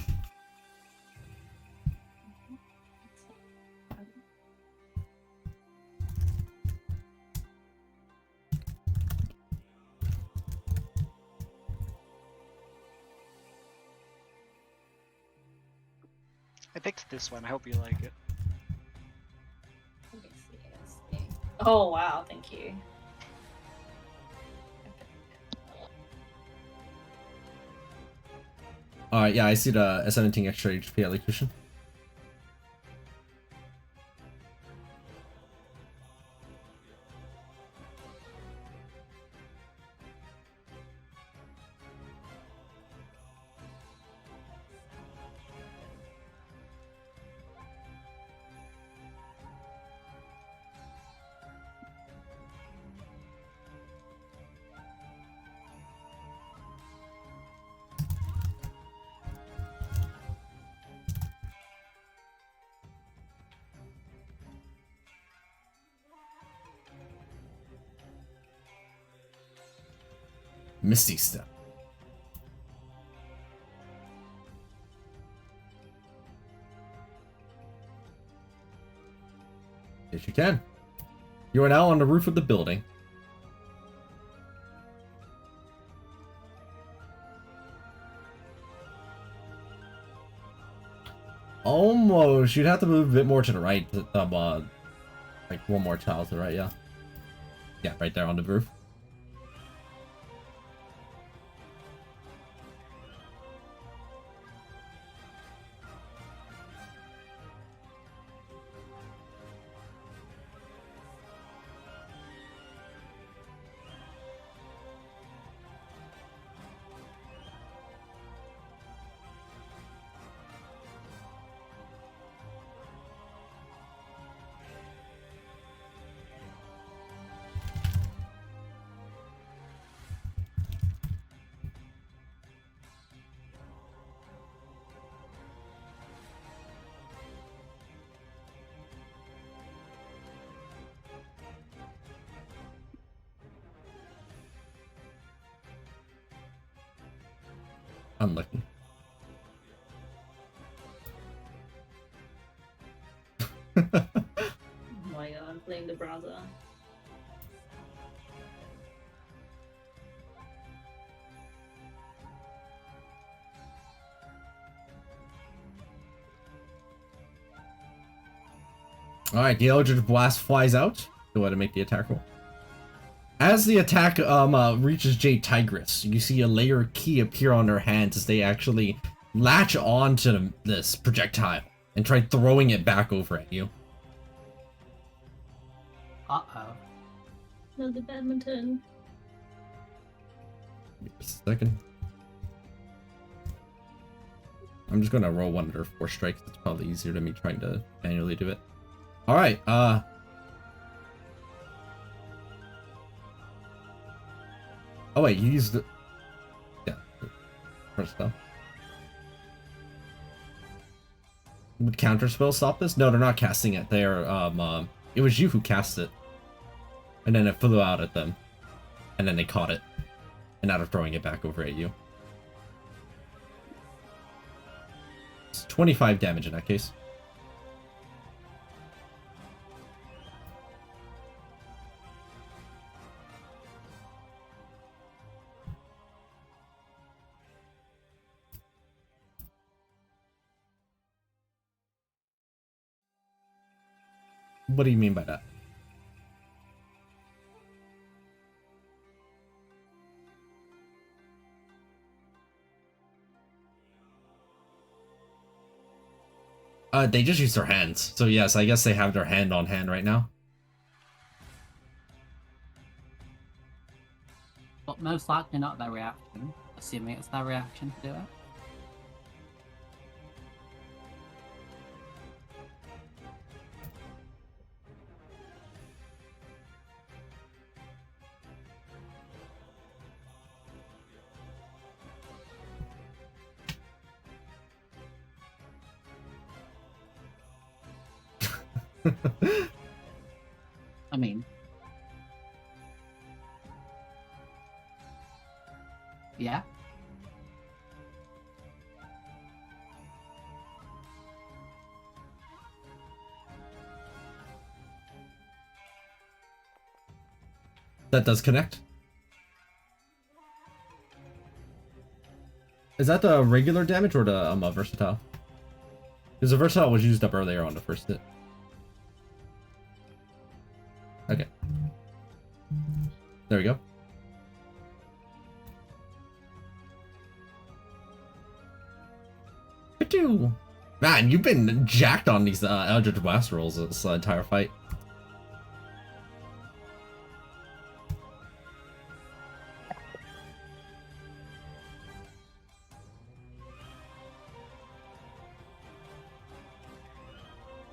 I picked this one. I hope you like it. Let me see, let's see. Oh wow, thank you. Alright, yeah, I see the S17 extra HP allocation. Misty Step. Yes, you can. You are now on the roof of the building. Almost. You'd have to move a bit more to the right. Like one more tile to the right, yeah. Yeah, right there on the roof. Unlucky. Oh my god, I'm playing the browser. Alright, the Eldritch Blast flies out. Go ahead and make the attack roll. As the attack reaches Jade Tigress, you see a layer key appear on her hands as they actually latch onto this projectile and try throwing it back over at you. Uh-oh. Another badminton. Give me just a second. I'm just gonna roll one of their 4 strikes. It's probably easier than me trying to manually do it. Alright, oh wait, you used the... Yeah. First spell. Would counter spell stop this? No, they're not casting it. They're, it was you who cast it. And then it flew out at them. And then they caught it. And now they're throwing it back over at you. It's 25 damage in that case. What do you mean by that? They just use their hands. So yes, I guess they have their hand on hand right now. But most likely not their reaction, assuming it's their reaction to do it. I mean, Yeah. That does connect. Is that the regular damage or the versatile? Because the versatile was used up earlier on the first hit. Okay. There we go. Man, you've been jacked on these Eldritch Blast rolls this entire fight.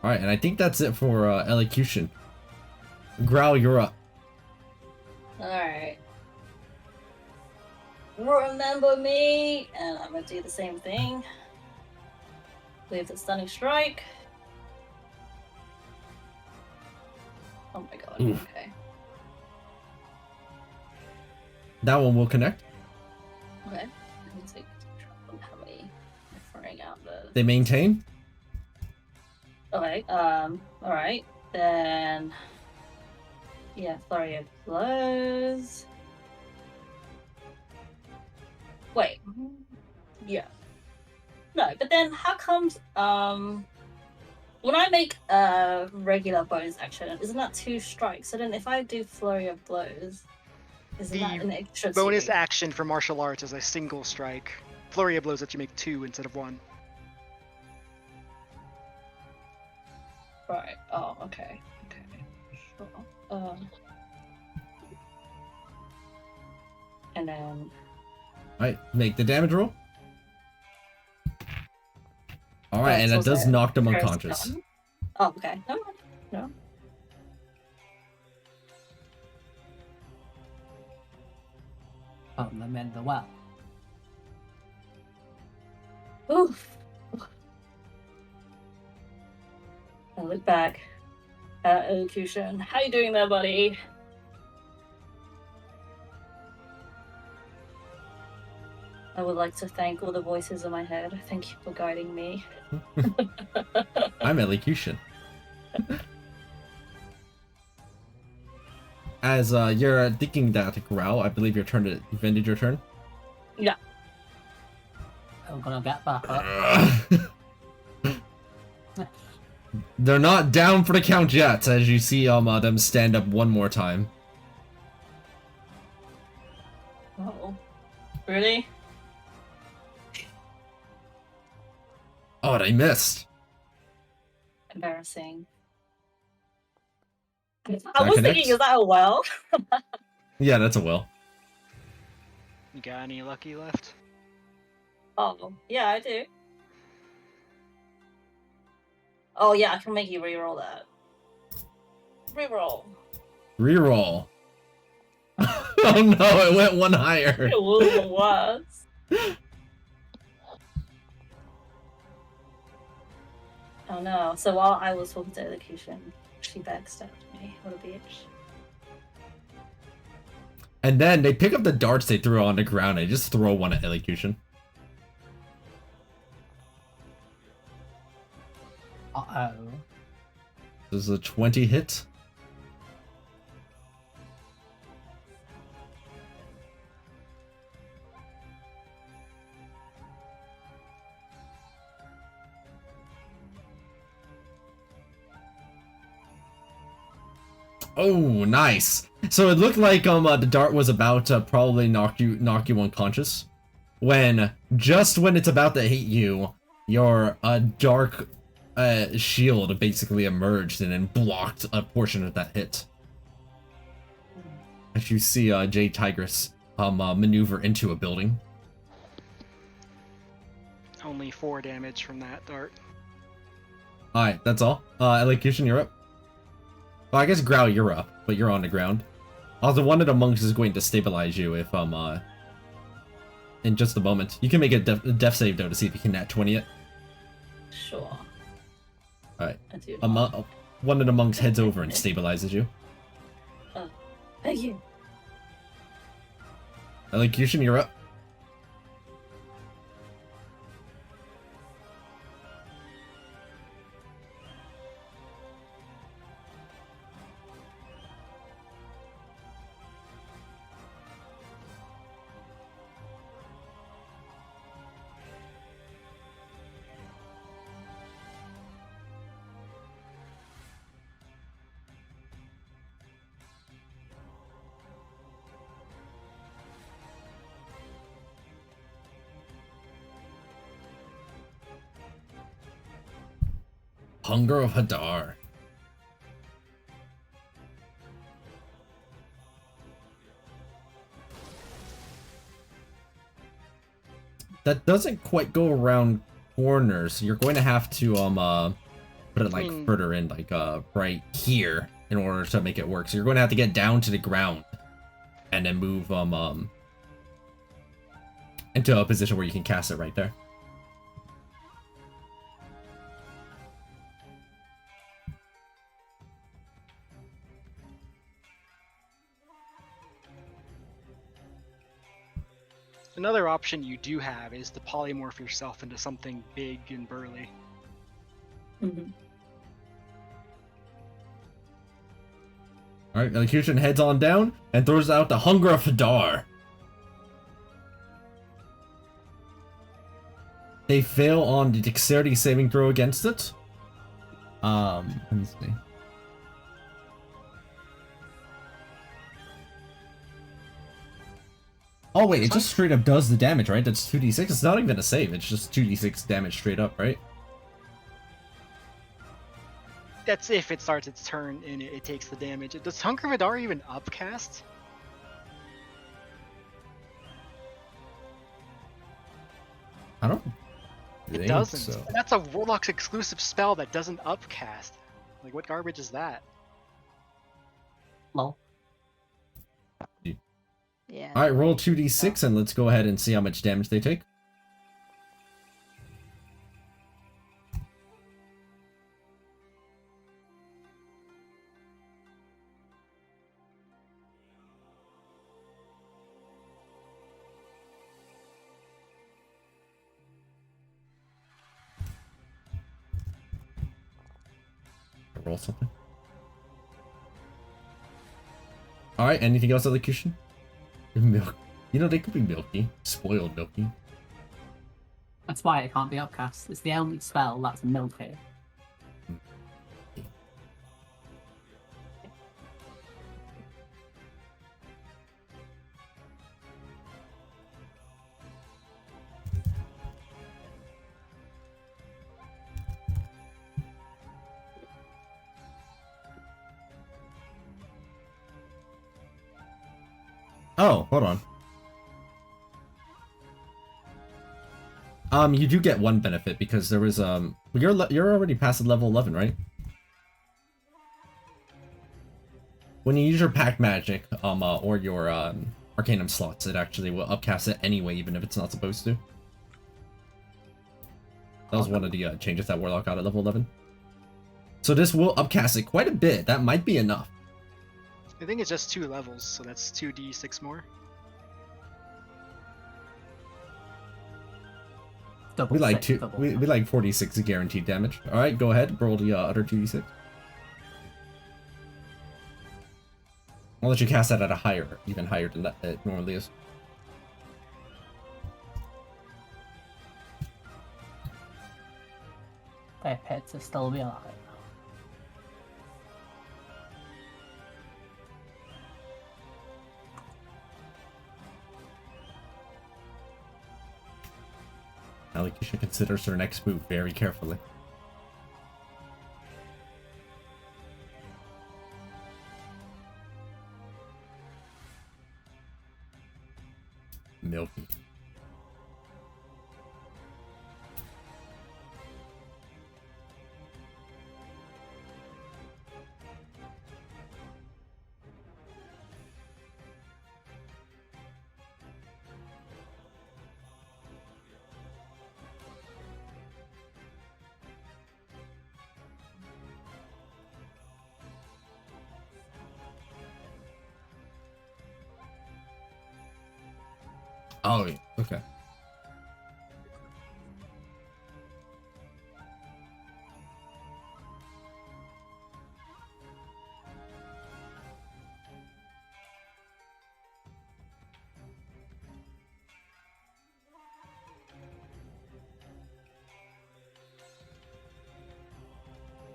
Alright, and I think that's it for elocution. Growl, you're up. Alright. Remember me, and I'm gonna do the same thing. Leave the stunning strike. Oh my god, Oof. okay. That one will connect. Okay. Let me take how many I'm throwing out the. They maintain. Okay, alright. Then yeah, flurry of blows. Wait. Yeah. No, but then how comes when I make a regular bonus action, isn't that 2 strikes? So then if I do flurry of blows, isn't that an extra Bonus 2? action for martial arts is a single strike. Flurry of blows that you make 2 instead of 1. Right. Oh, okay. Okay. Sure. And then Alright, make the damage roll. Alright, and that does knock them unconscious. Oh, okay. No. Put them in the well. Oof. I look back at elocution. How you doing there, buddy? I would like to thank all the voices in my head. Thank you for guiding me. I'm elocution. As you're thinking that, Growl, I believe you've ended your turn. Yeah. I'm gonna get back up. They're not down for the count yet, as you see them stand up one more time. Oh. Really? Oh, they missed. Embarrassing. That I was connects? thinking, is that a well? Yeah, that's a will. You got any lucky left? Oh, yeah, I do. Oh, yeah, I can make you reroll that. Reroll. Reroll. Oh no, it went one higher. It was. Oh no. So while I was talking to elocution, she backstabbed me. What a bitch. And then they pick up the darts they threw on the ground and just throw one at elocution. Uh-oh. This is a 20 hit. Oh, nice. So it looked like the dart was about to probably knock you unconscious. When just when it's about to hit you, your dark shield basically emerged and then blocked a portion of that hit. As you see Jade Tigress maneuver into a building. Only 4 damage from that dart. Alright, that's all. Elocution, you're up. Well, I guess Growl, you're up, but you're on the ground. Also, one of the monks is going to stabilize you if in just a moment. You can make a death save though to see if you can nat 20 it. Sure. Alright. I do. One of the monks heads over and stabilizes you. Thank you. Elocution, you're up. Hunger of Hadar. That doesn't quite go around corners. You're going to have to put it like further in, like right here, in order to make it work. So you're going to have to get down to the ground and then move into a position where you can cast it right there. Another option you do have is to polymorph yourself into something big and burly. Mm-hmm. Alright, Elocution heads on down and throws out the Hunger of Hadar. They fail on the dexterity saving throw against it. Let me see. Oh wait, it just straight up does the damage, right? That's 2d6. It's not even a save, it's just 2d6 damage straight up, right? That's if it starts its turn and it takes the damage. Does Hunger of Hadar even upcast? I don't It think doesn't. so. That's a Warlock's exclusive spell that doesn't upcast. Like, what garbage is that? Lol. Yeah. Alright, roll 2d6 and let's go ahead and see how much damage they take. Roll something. Alright, anything else, Elocution? Milk. You know, they could be milky. Spoiled milky. That's why it can't be upcast. It's the only spell that's milky. Oh, hold on. You do get one benefit because there was you're already past level 11, right? When you use your pack magic, or your Arcanum slots, it actually will upcast it anyway, even if it's not supposed to. That was one of the changes that Warlock got at level 11. So this will upcast it quite a bit. That might be enough. I think it's just 2 levels, so that's 2d6 more. Double We like six, two. double We like 46 guaranteed damage. All right, go ahead. Roll the other 2d6. I'll let you cast that at a higher, even higher than that it normally is. They appear to still be alive. I think you should consider her next move very carefully. Milky. Oh, yeah. Okay.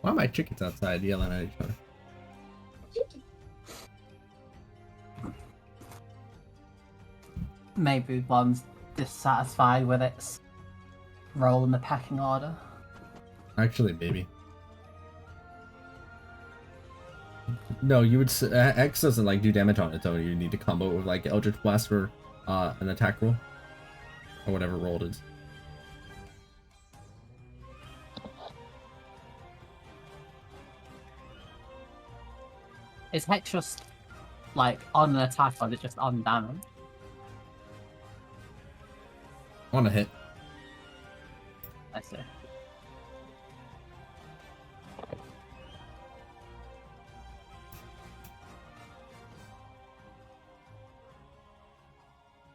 Why are my chickens outside yelling at each other? Maybe one's dissatisfied with its role in the pecking order. Actually, maybe. No, you would. X doesn't like do damage on its own. You need to combo it with like Eldritch Blast or an attack roll, or whatever roll it is. Is Hex just like on an attack or is it just on damage? On a hit. I see.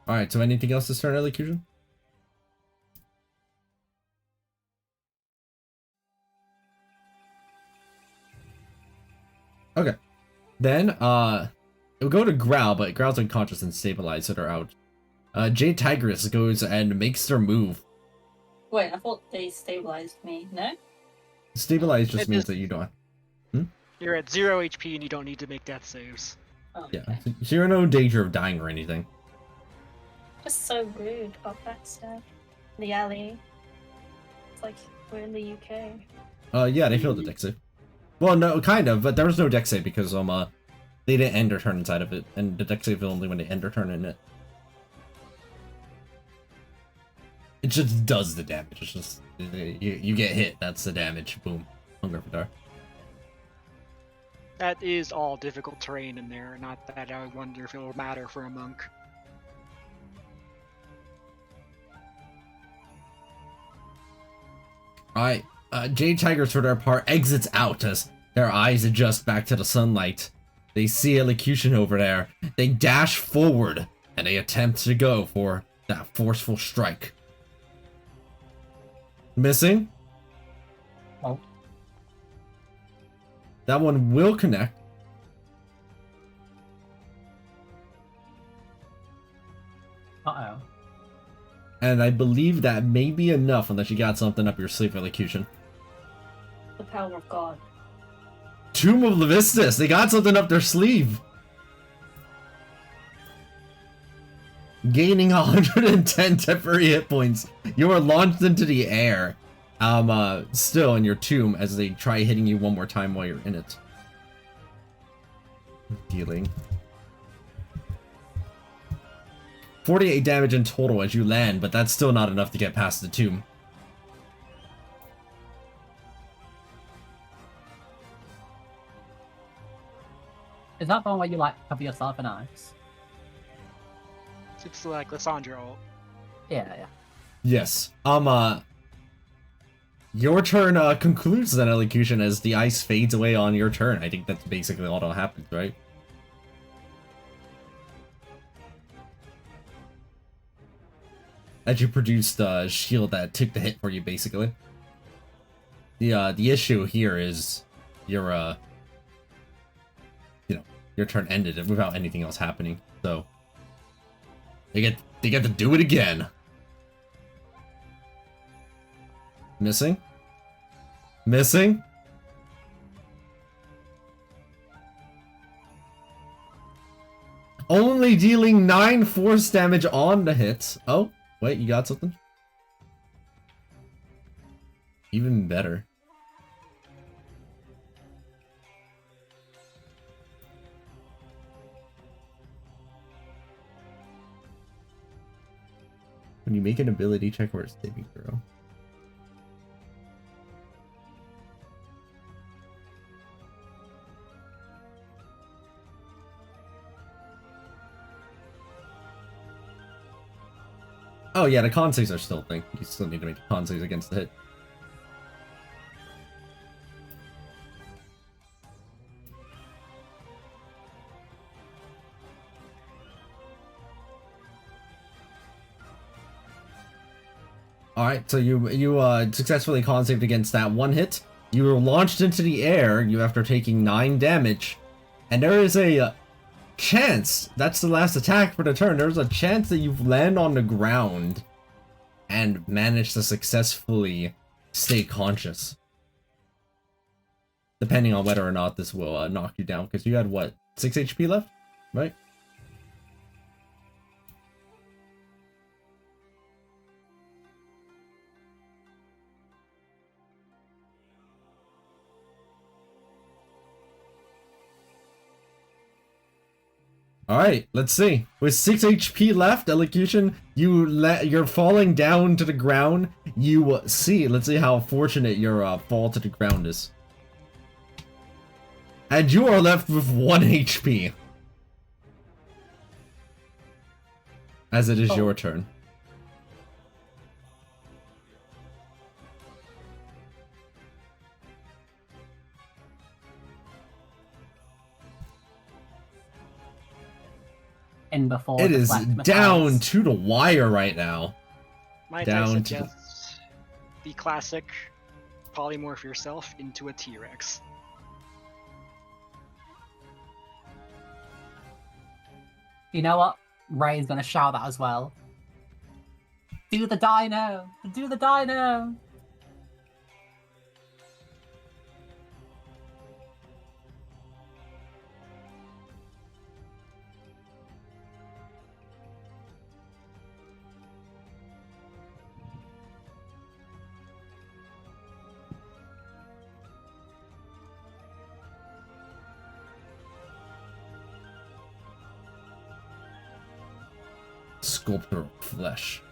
All right. So anything else to start elocution? Okay. Then it'll go to Growl, but Growl's unconscious and stabilized, so they're out. Jade Tigress goes and makes their move. Wait, I thought they stabilized me. No. Stabilize just It means is- that you don't. You're at 0 HP and you don't need to make death saves. Oh, Yeah, okay. so you're in no danger of dying or anything. Just so rude. Got backstab. The alley. It's like we're in the UK. Yeah, they failed the dex save. Well, no, kind of, but there was no dex save because they didn't end their turn inside of it, and the dex save is only when they end their turn in it. It just does the damage. It's just you get hit. That's the damage. Boom. On Gryffindor. That is all difficult terrain in there, not that I wonder if it will matter for a monk. Alright, Jade Tigers for their part exits out as their eyes adjust back to the sunlight. They see elocution over there. They dash forward and they attempt to go for that forceful strike. Missing. Oh. That one will connect. Uh-oh. And I believe that may be enough unless you got something up your sleeve, elocution. The power of God. Tomb of Levistus, they got something up their sleeve. Gaining 110 temporary hit points. You are launched into the air. Still in your tomb as they try hitting you one more time while you're in it. Dealing 48 damage in total as you land, but that's still not enough to get past the tomb. Is that the one where you like cover yourself in ice? It's like Lysandra ult. Yeah. Yes. Your turn concludes that elocution as the ice fades away on your turn. I think that's basically all that happens, right? As you produced a shield that took the hit for you, basically. The issue here is your your turn ended without anything else happening. So they get to do it again. Missing? Missing? Only dealing 9 force damage on the hits. Oh, wait, you got something? Even better. When you make an ability check or a saving throw. Oh yeah, the con saves are still a thing. You still need to make the con saves against the hit. Alright, so you successfully con saved against that one hit. You were launched into the air, after taking 9 damage. And there is a chance, that's the last attack for the turn, there's a chance that you land on the ground and manage to successfully stay conscious. Depending on whether or not this will knock you down, because you had, what, 6 HP left? Right? Alright, let's see. With 6 HP left, Elocution, you're falling down to the ground. You see, let's see how fortunate your fall to the ground is. And you are left with 1 HP. As it is your turn. In before It the is black down metallics. to the wire right now. Might I Down to suggest the classic polymorph yourself into a T-Rex. You know what? Ray's gonna shout that as well. Do the dino! Do the dino! Sculptor of flesh.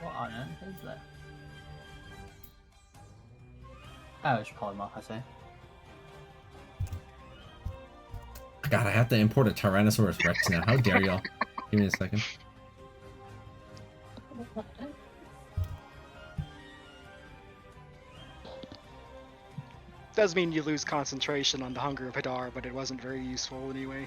What on earth is that? Oh, it's polymorph, I see. God, I have to import a Tyrannosaurus Rex now. How dare y'all? Give me a second. Does mean you lose concentration on the Hunger of Hadar, but it wasn't very useful anyway.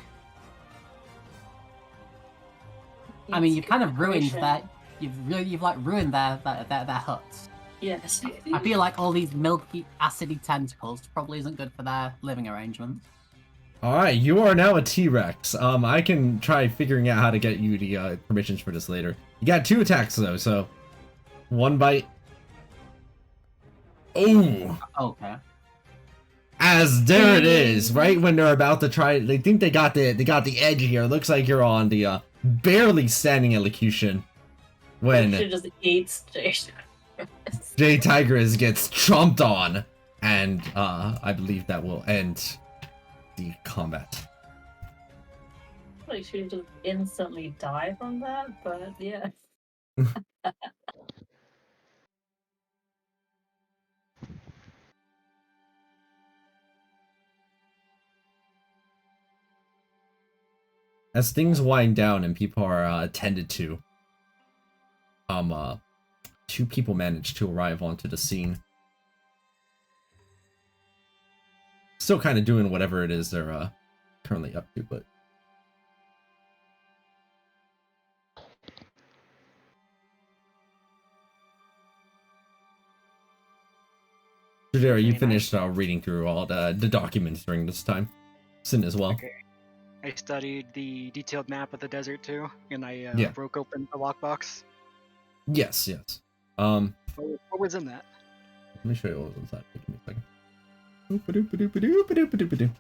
I mean, you've kind of ruined Concentration. that. You've like ruined their huts. Yes. I feel like all these milky, acidy tentacles probably isn't good for their living arrangements. Alright, you are now a T-Rex. I can try figuring out how to get you the permissions for this later. You got 2 attacks though, so 1 bite. Oh! Okay. As there it is, right when they're about to try, they think they got the edge here. Looks like you're on the barely standing elocution when She just eats Jason. J Tigris gets chomped on, and I believe that will end the combat. Like she would just instantly die from that, but yeah. As things wind down and people are attended to, 2 people manage to arrive onto the scene. Still kind of doing whatever it is they're currently up to, but Jadera, you finished reading through all the documents during this time. Sin as well. Okay. I studied the detailed map of the desert too, and I Yeah. broke open the lockbox. Yes. What was in that? Let me show you what was inside. Give me a second. Oop-a-doop-a-doop-a-doop-a-doop-a-doop.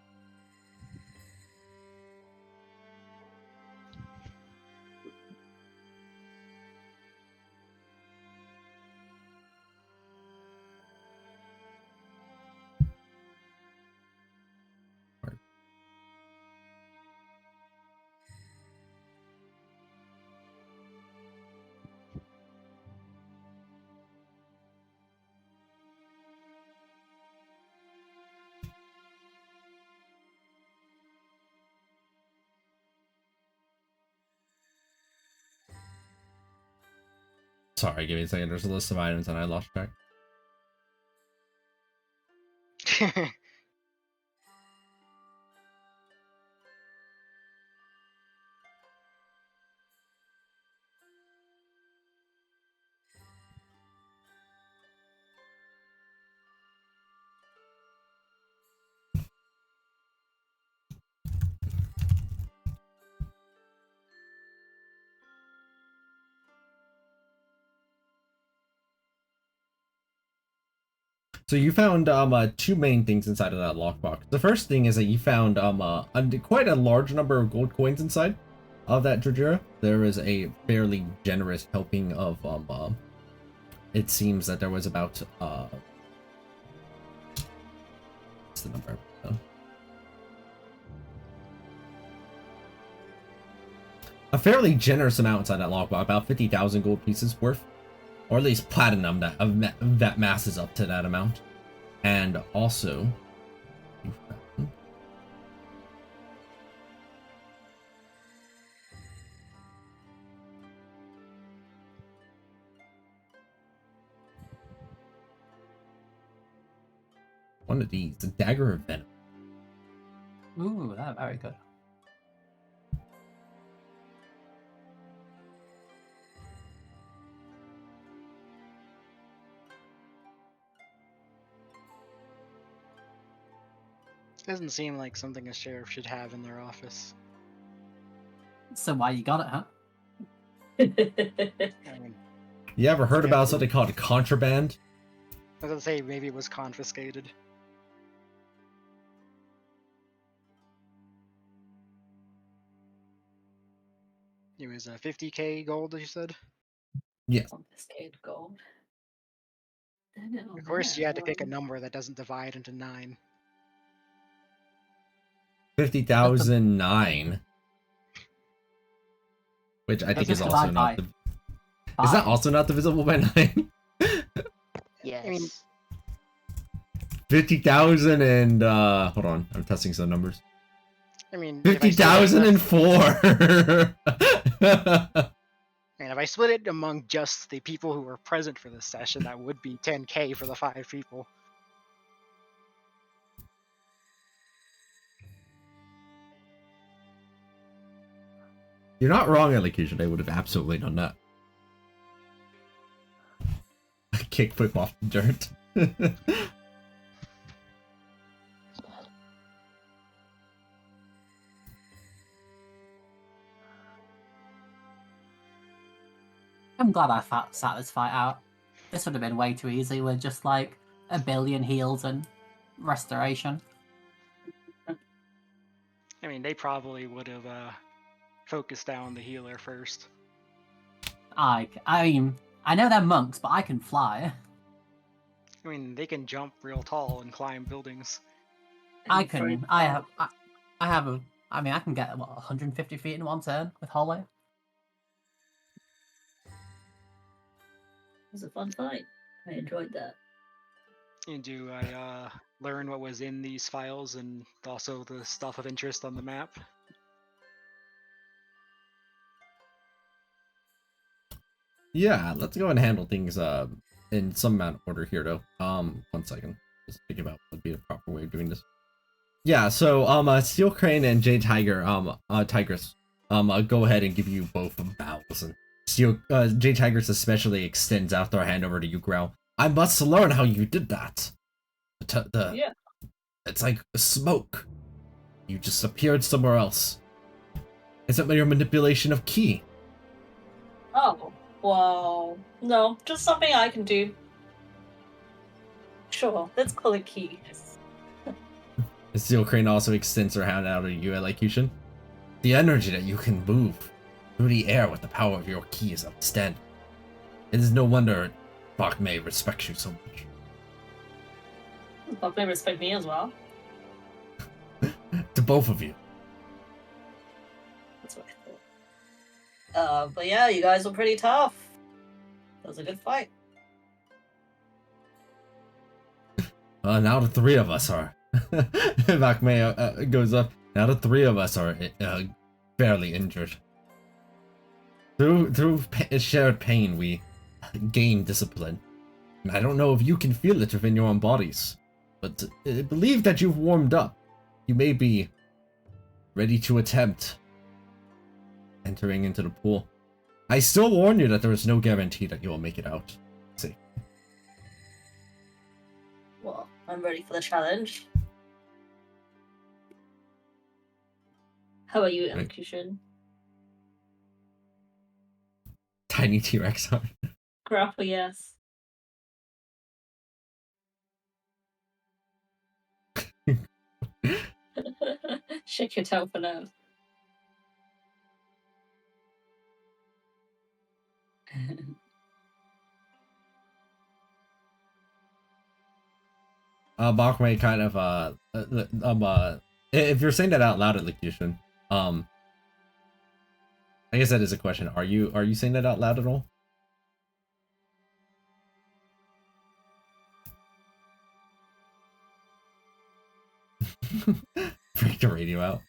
Sorry, give me a second. There's a list of items and I lost track. So you found 2 main things inside of that lockbox. The first thing is that you found quite a large number of gold coins inside of that Drajira. There is a fairly generous helping of it seems that there was about what's the number? a fairly generous amount inside that lockbox, about 50,000 gold pieces worth, or at least platinum that masses up to that amount. And also, one of these, the Dagger of Venom. Ooh, that's very good. Doesn't seem like something a sheriff should have in their office. So why you got it, huh? I mean, You ever heard Yeah. about something called contraband? I was gonna say maybe it was confiscated. It was 50k gold, as you said. Yes. Confiscated gold. Of course, you had to pick a number that doesn't divide into 9. 50,009. Which I think is Just also divide not by is that 5. also not divisible by 9? Yes. I mean, 50,000 and hold on, I'm testing some numbers. I mean, if I split it- 50,004. And if I split it among just the people who were present for this session, that would be 10k for the 5 people. You're not wrong, Elocution. I would have absolutely done that. Kickflip off the dirt. I'm glad I sat this fight out. This would have been way too easy with just like a billion heals and restoration. I mean, they probably would have focused down the healer first. I mean, I know they're monks, but I can fly. I mean, they can jump real tall and climb buildings. I can. I mean, I can get what 150 feet in one turn with Holloway. It was a fun fight. I enjoyed that. And do I learn what was in these files and also the stuff of interest on the map? Yeah, let's go and handle things in some amount of order here though. 1 second. Just think about what would be the proper way of doing this. Yeah, so Steel Crane and Jade Tiger, Tigress, go ahead and give you both bows, and Jade Tigress especially extends out their hand over to you, Growl. I must learn how you did that. Yeah. It's like smoke. You just appeared somewhere else. Is it your manipulation of ki? Oh, well, no, just something I can do. Sure, let's call it key. Steel Crane also extends her hand out to you, Elocution. The energy that you can move through the air with the power of your ki is outstanding. It is no wonder Bach May respects you so much. But they respect me as well. To both of you. That's what I thought. But yeah, you guys were pretty tough. That was a good fight. Now the 3 of us are. Bach May goes up. Now the 3 of us are barely injured. Through shared pain, we gain discipline. And I don't know if you can feel it within your own bodies, but I believe that you've warmed up. You may be ready to attempt entering into the pool. I still warn you that there is no guarantee that you will make it out. See. Well, I'm ready for the challenge. How about you, Elocution? Tiny T-Rex arm. Grapple, yes. Shake your tail for now. Bach May kind of if you're saying that out loud, Elocution, I guess that is a question. Are you saying that out loud at all? Break the radio out.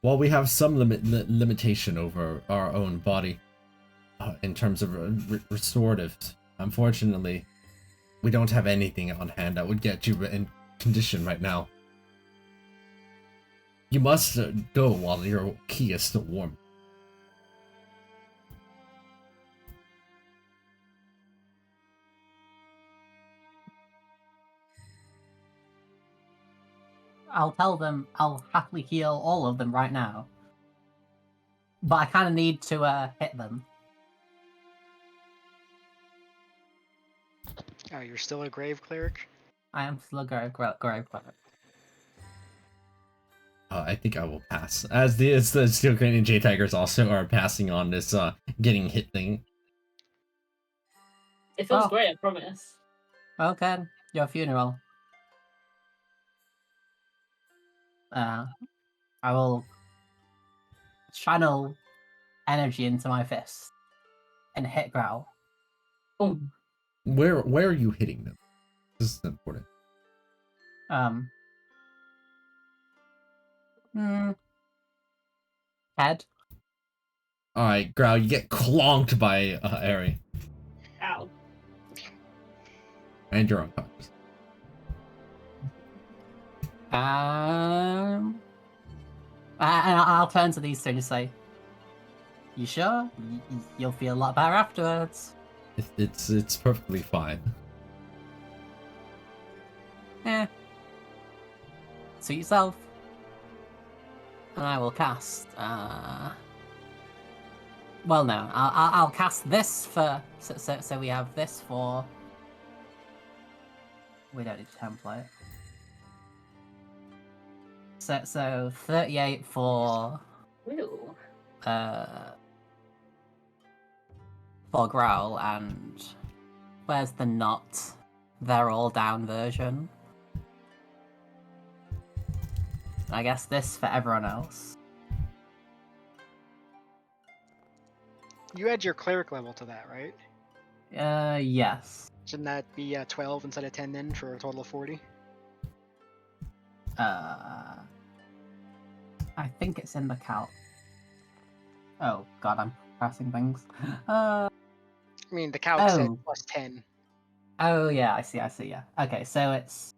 While we have some limitation over our own body in terms of restoratives, unfortunately, we don't have anything on hand that would get you in condition right now. You must go while your key is still warm. I'll tell them I'll happily heal all of them right now. But I kind of need to hit them. Oh, you're still a grave cleric? I am still a grave cleric. I think I will pass. As the Steel Crane and J Tigers also are passing on this getting hit thing. It feels Oh. great, I promise. Okay, your funeral. I will channel energy into my fist and hit Growl. Boom. Where are you hitting them? This is important. Head. Alright, Growl, you get clonked by Ari. Ow. And you're unconscious. And I'll turn to these two and say, "You sure? You'll feel a lot better afterwards." It's perfectly fine. Suit yourself. And I will cast. Well, no, I'll cast this for. So we have this for. We don't need a template. So 38 for Ew. Growl, and where's the not? They're all down version. I guess this for everyone else. You add your cleric level to that, right? Yes. Shouldn't that be 12 instead of 10 then for a total of 40? I think it's in the calc. Oh god, I'm pressing things. I mean, the calc said Oh. plus 10. Oh yeah, I see, yeah. Okay, so it's...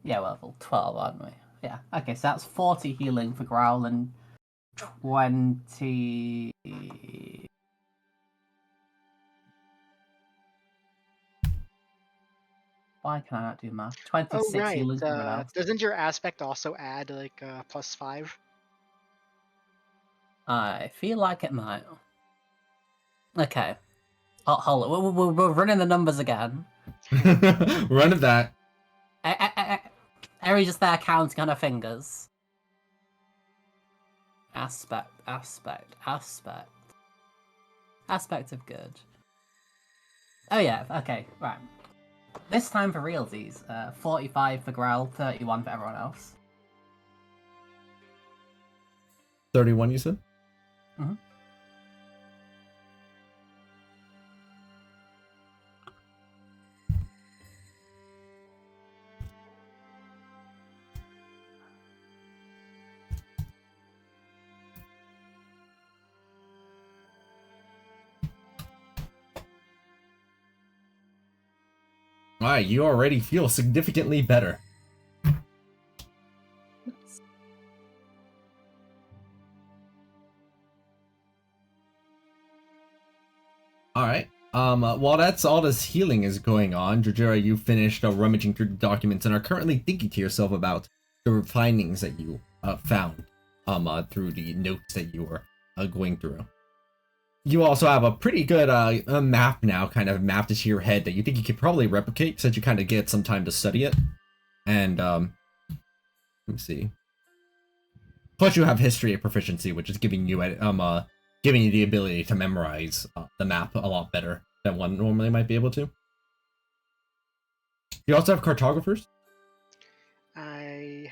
Yeah, we're level 12, aren't we? Yeah, okay, so that's 40 healing for Growl and 20... Why can I not do math? 26 Oh, right. healing for everyone else. Doesn't your aspect also add, like, plus 5? I feel like it might. Okay. Oh, hold on, we're running the numbers again. Run it back. Eri just there counting on her fingers. Aspect of good. Oh yeah, okay, right. This time for realsies, 45 for Growl, 31 for everyone else. 31, you said? Mhm. Alright, you already feel significantly better. Alright. While that's all this healing is going on, Jojira, you finished rummaging through the documents and are currently thinking to yourself about the findings that you found through the notes that you were going through. You also have a pretty good a map now, kind of mapped into your head that you think you could probably replicate, so that you kind of get some time to study it. And let me see. Plus, you have history of proficiency, which is giving you giving you the ability to memorize the map a lot better than one normally might be able to. You also have cartographers? I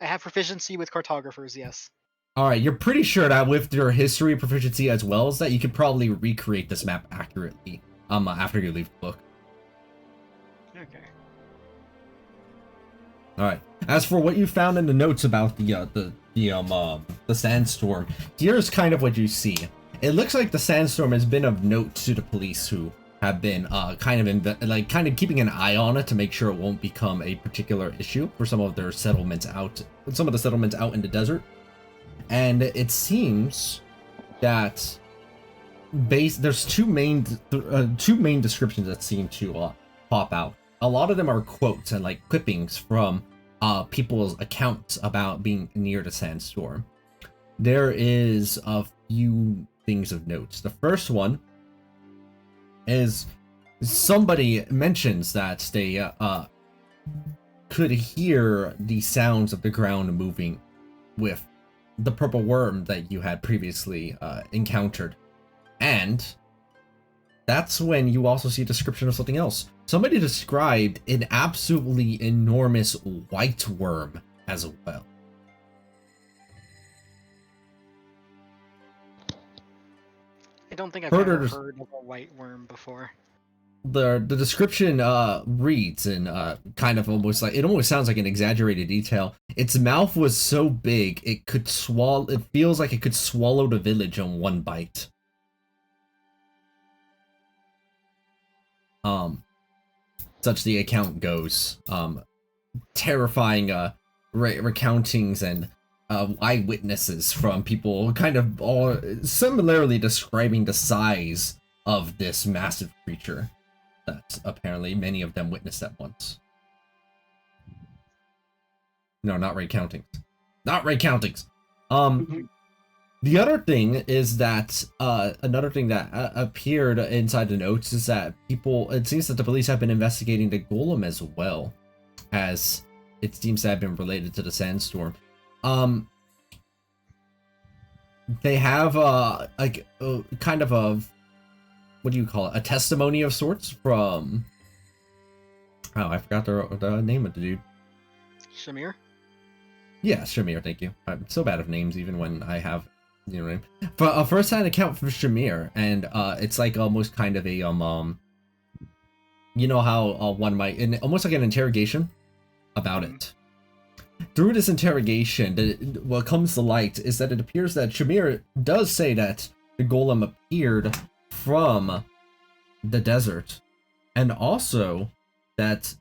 have proficiency with cartographers, yes. Alright, you're pretty sure that with your history proficiency as well as that, you could probably recreate this map accurately after you leave the book. Okay. Alright. As for what you found in the notes about the sandstorm, here's kind of what you see. It looks like the sandstorm has been of note to the police, who have been kind of keeping an eye on it to make sure it won't become a particular issue for some of the settlements out in the desert. And it seems that there's two main descriptions that seem to pop out. A lot of them are quotes and like clippings from people's accounts about being near the sandstorm. There is a few things of note. The first one is somebody mentions that they could hear the sounds of the ground moving with the purple worm that you had previously encountered. And that's when you also see a description of something else. Somebody described an absolutely enormous white worm as well. I don't think I've Further ever des- heard of a white worm before. The description reads in kind of almost like, it almost sounds like an exaggerated detail. Its mouth was so big it could swallow. It feels like it could swallow the village in one bite. Such the account goes. Terrifying recountings and eyewitnesses from people kind of all similarly describing the size of this massive creature that apparently many of them witnessed at once. No, not recountings. Not recountings. The other thing is that another thing that appeared inside the notes is that it seems that the police have been investigating the golem as well, as it seems to have been related to the sandstorm. They have kind of a, what do you call it? A testimony of sorts from, oh, I forgot the name of the dude. Shamir? Yeah, Shamir, thank you. I'm so bad at names even when I have, you know what I mean? For a first-hand account from Shamir, and it's like almost kind of a you know how one might, almost like an interrogation about it. Through this interrogation, what comes to light is that it appears that Shamir does say that the golem appeared from the desert, and also that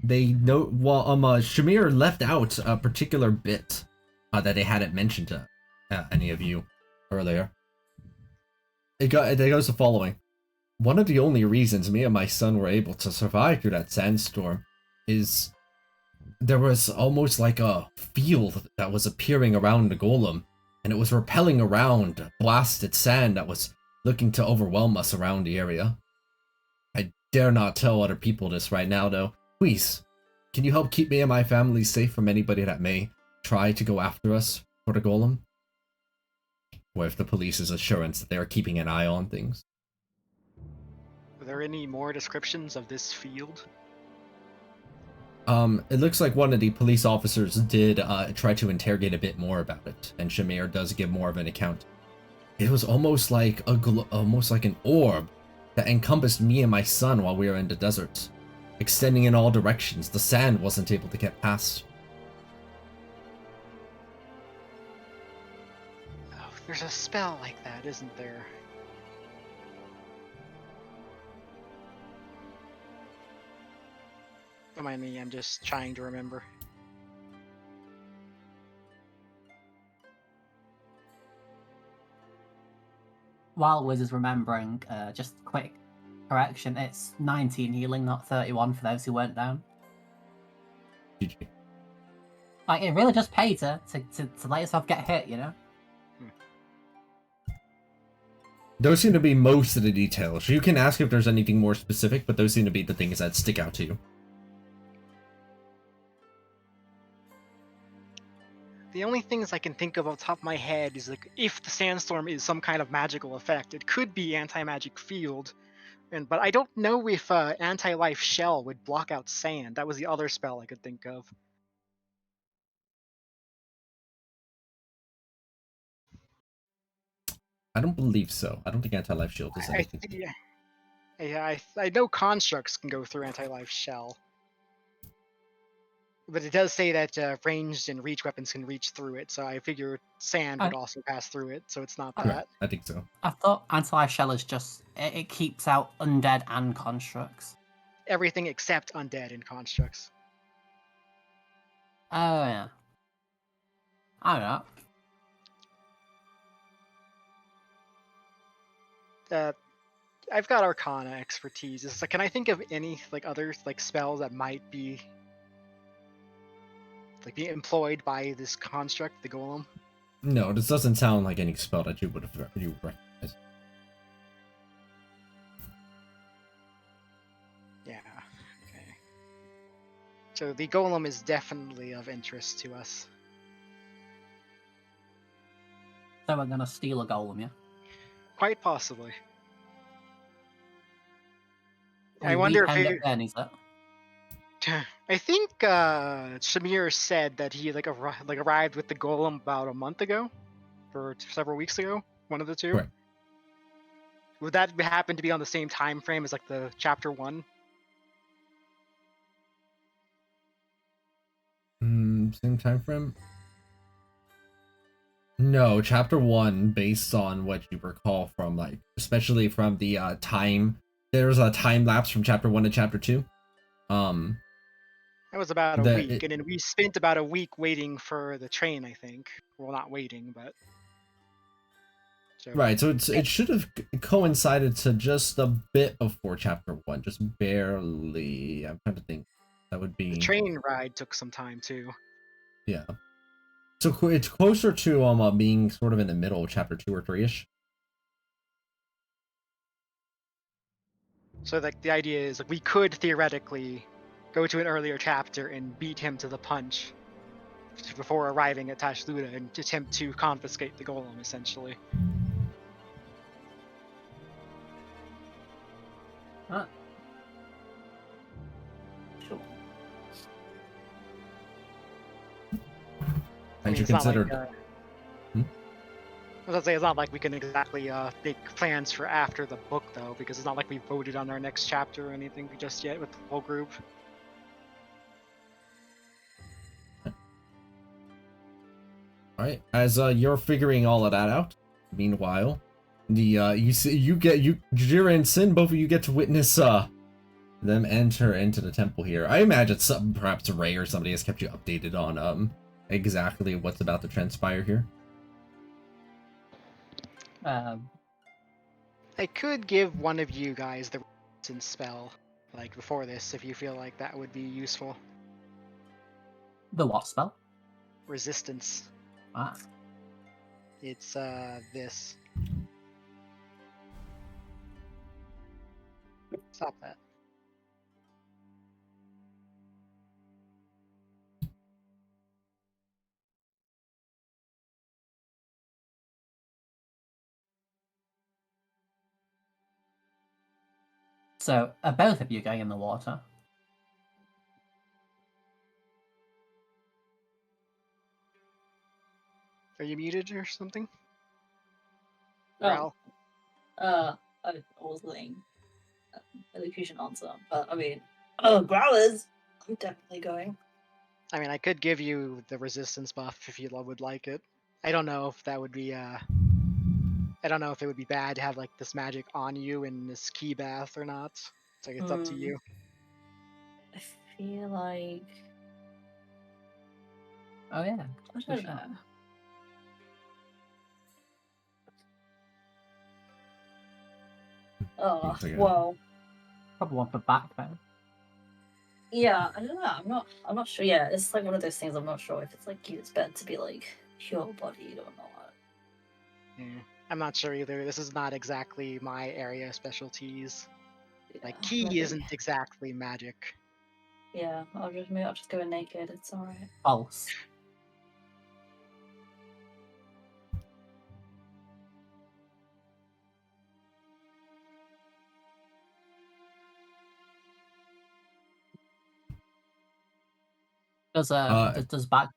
they know. Well, Shamir left out a particular bit that they hadn't mentioned to any of you earlier. It goes the following: one of the only reasons me and my son were able to survive through that sandstorm is there was almost like a field that was appearing around the golem, and it was repelling around blasted sand that was looking to overwhelm us around the area. I dare not tell other people this right now, though. Please, can you help keep me and my family safe from anybody that may try to go after us for the golem? With the police's assurance that they are keeping an eye on things. Are there any more descriptions of this field? It looks like one of the police officers did try to interrogate a bit more about it, and Shamir does give more of an account. It was almost like almost like an orb that encompassed me and my son while we were in the desert, extending in all directions. The sand wasn't able to get past. Oh, there's a spell like that, isn't there? Don't mind me, I'm just trying to remember. While Wiz is remembering, just a quick correction, it's 19 healing, not 31 for those who weren't down. GG. Like, it really just paid to let yourself get hit, you know? Those seem to be most of the details. You can ask if there's anything more specific, but those seem to be the things that stick out to you. The only things I can think of off the top of my head is like if the sandstorm is some kind of magical effect, it could be anti-magic field, But I don't know if anti-life shell would block out sand. That was the other spell I could think of. I don't believe so. I don't think anti-life shield does I, anything. I know constructs can go through anti-life shell, but it does say that ranged and reach weapons can reach through it. So I figure sand would also pass through it. So it's not Okay. that. Right, I think so. I thought anti-life shell is just it keeps out undead and constructs. Everything except undead and constructs. Oh yeah. I don't know. I've got Arcana expertise. It's like, can I think of any like other like spells that might be like be employed by this construct, the golem? No, this doesn't sound like any spell that you would recognize. Yeah. Okay. So the golem is definitely of interest to us. So we're gonna steal a golem, yeah? Quite possibly. I We wonder if weekend it, at Bernie's, though. I think Shamir said that he arrived with the golem about a month ago, or several weeks ago. One of the two. Correct. Would that happen to be on the same time frame as like the chapter 1? Same time frame? No, chapter 1, based on what you recall from, like, especially from the time, there's a time lapse from chapter 1 to chapter 2. That was about a The- week, it- and then we spent about a week waiting for the train. I think. Well, not waiting, but. So, Right, so it should have coincided to just a bit before chapter 1, just barely. I'm trying to think. That would be... the train ride took some time too. Yeah. So it's closer to being sort of in the middle of chapter 2 or 3-ish. So like the idea is like we could theoretically go to an earlier chapter and beat him to the punch before arriving at Tashluda and attempt to confiscate the golem, essentially. Sure. Had you it's not like, considered... I was gonna say it's not like we can exactly make plans for after the book though, because it's not like we voted on our next chapter or anything just yet with the whole group. Alright, as you're figuring all of that out, meanwhile, the Jira and Sin, both of you get to witness them enter into the temple here. I imagine perhaps Ray or somebody has kept you updated on exactly what's about to transpire here. I could give one of you guys the resistance spell, like before this, if you feel like that would be useful. The what spell? Resistance. Ah. It's this. Stop that. So, are both of you going in the water? Are you muted or something? Oh. Ral? I was letting elocution answer, but I mean, growlers. I'm definitely going. I mean, I could give you the resistance buff if you would like it. I don't know if that would be I don't know if it would be bad to have like this magic on you in this key bath or not. It's like it's up to you. I feel like Oh yeah. I don't know. Oh Looks like a- well, Probably one for back then. yeah. I don't know. I'm not sure. Yeah, it's like one of those things. I'm not sure if it's like it's better to be like pure bodied or not. Yeah. I'm not sure either. This is not exactly my area of specialties. Like Yeah, key maybe. isn't exactly magic. Yeah, I'll just go in naked. It's alright. False. Does back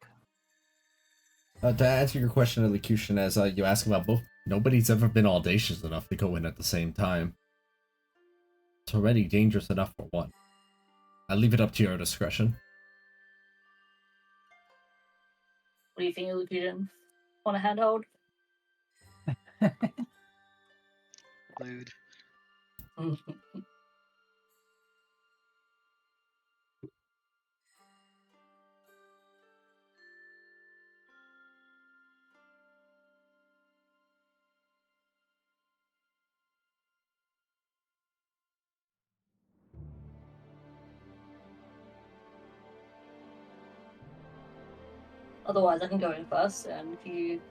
To answer your question, Elocution, as you ask about both, nobody's ever been audacious enough to go in at the same time. It's already dangerous enough for one. I leave it up to your discretion. What do you think, Illusion? Want a handhold? Lewd. Otherwise, I can go in first, and if you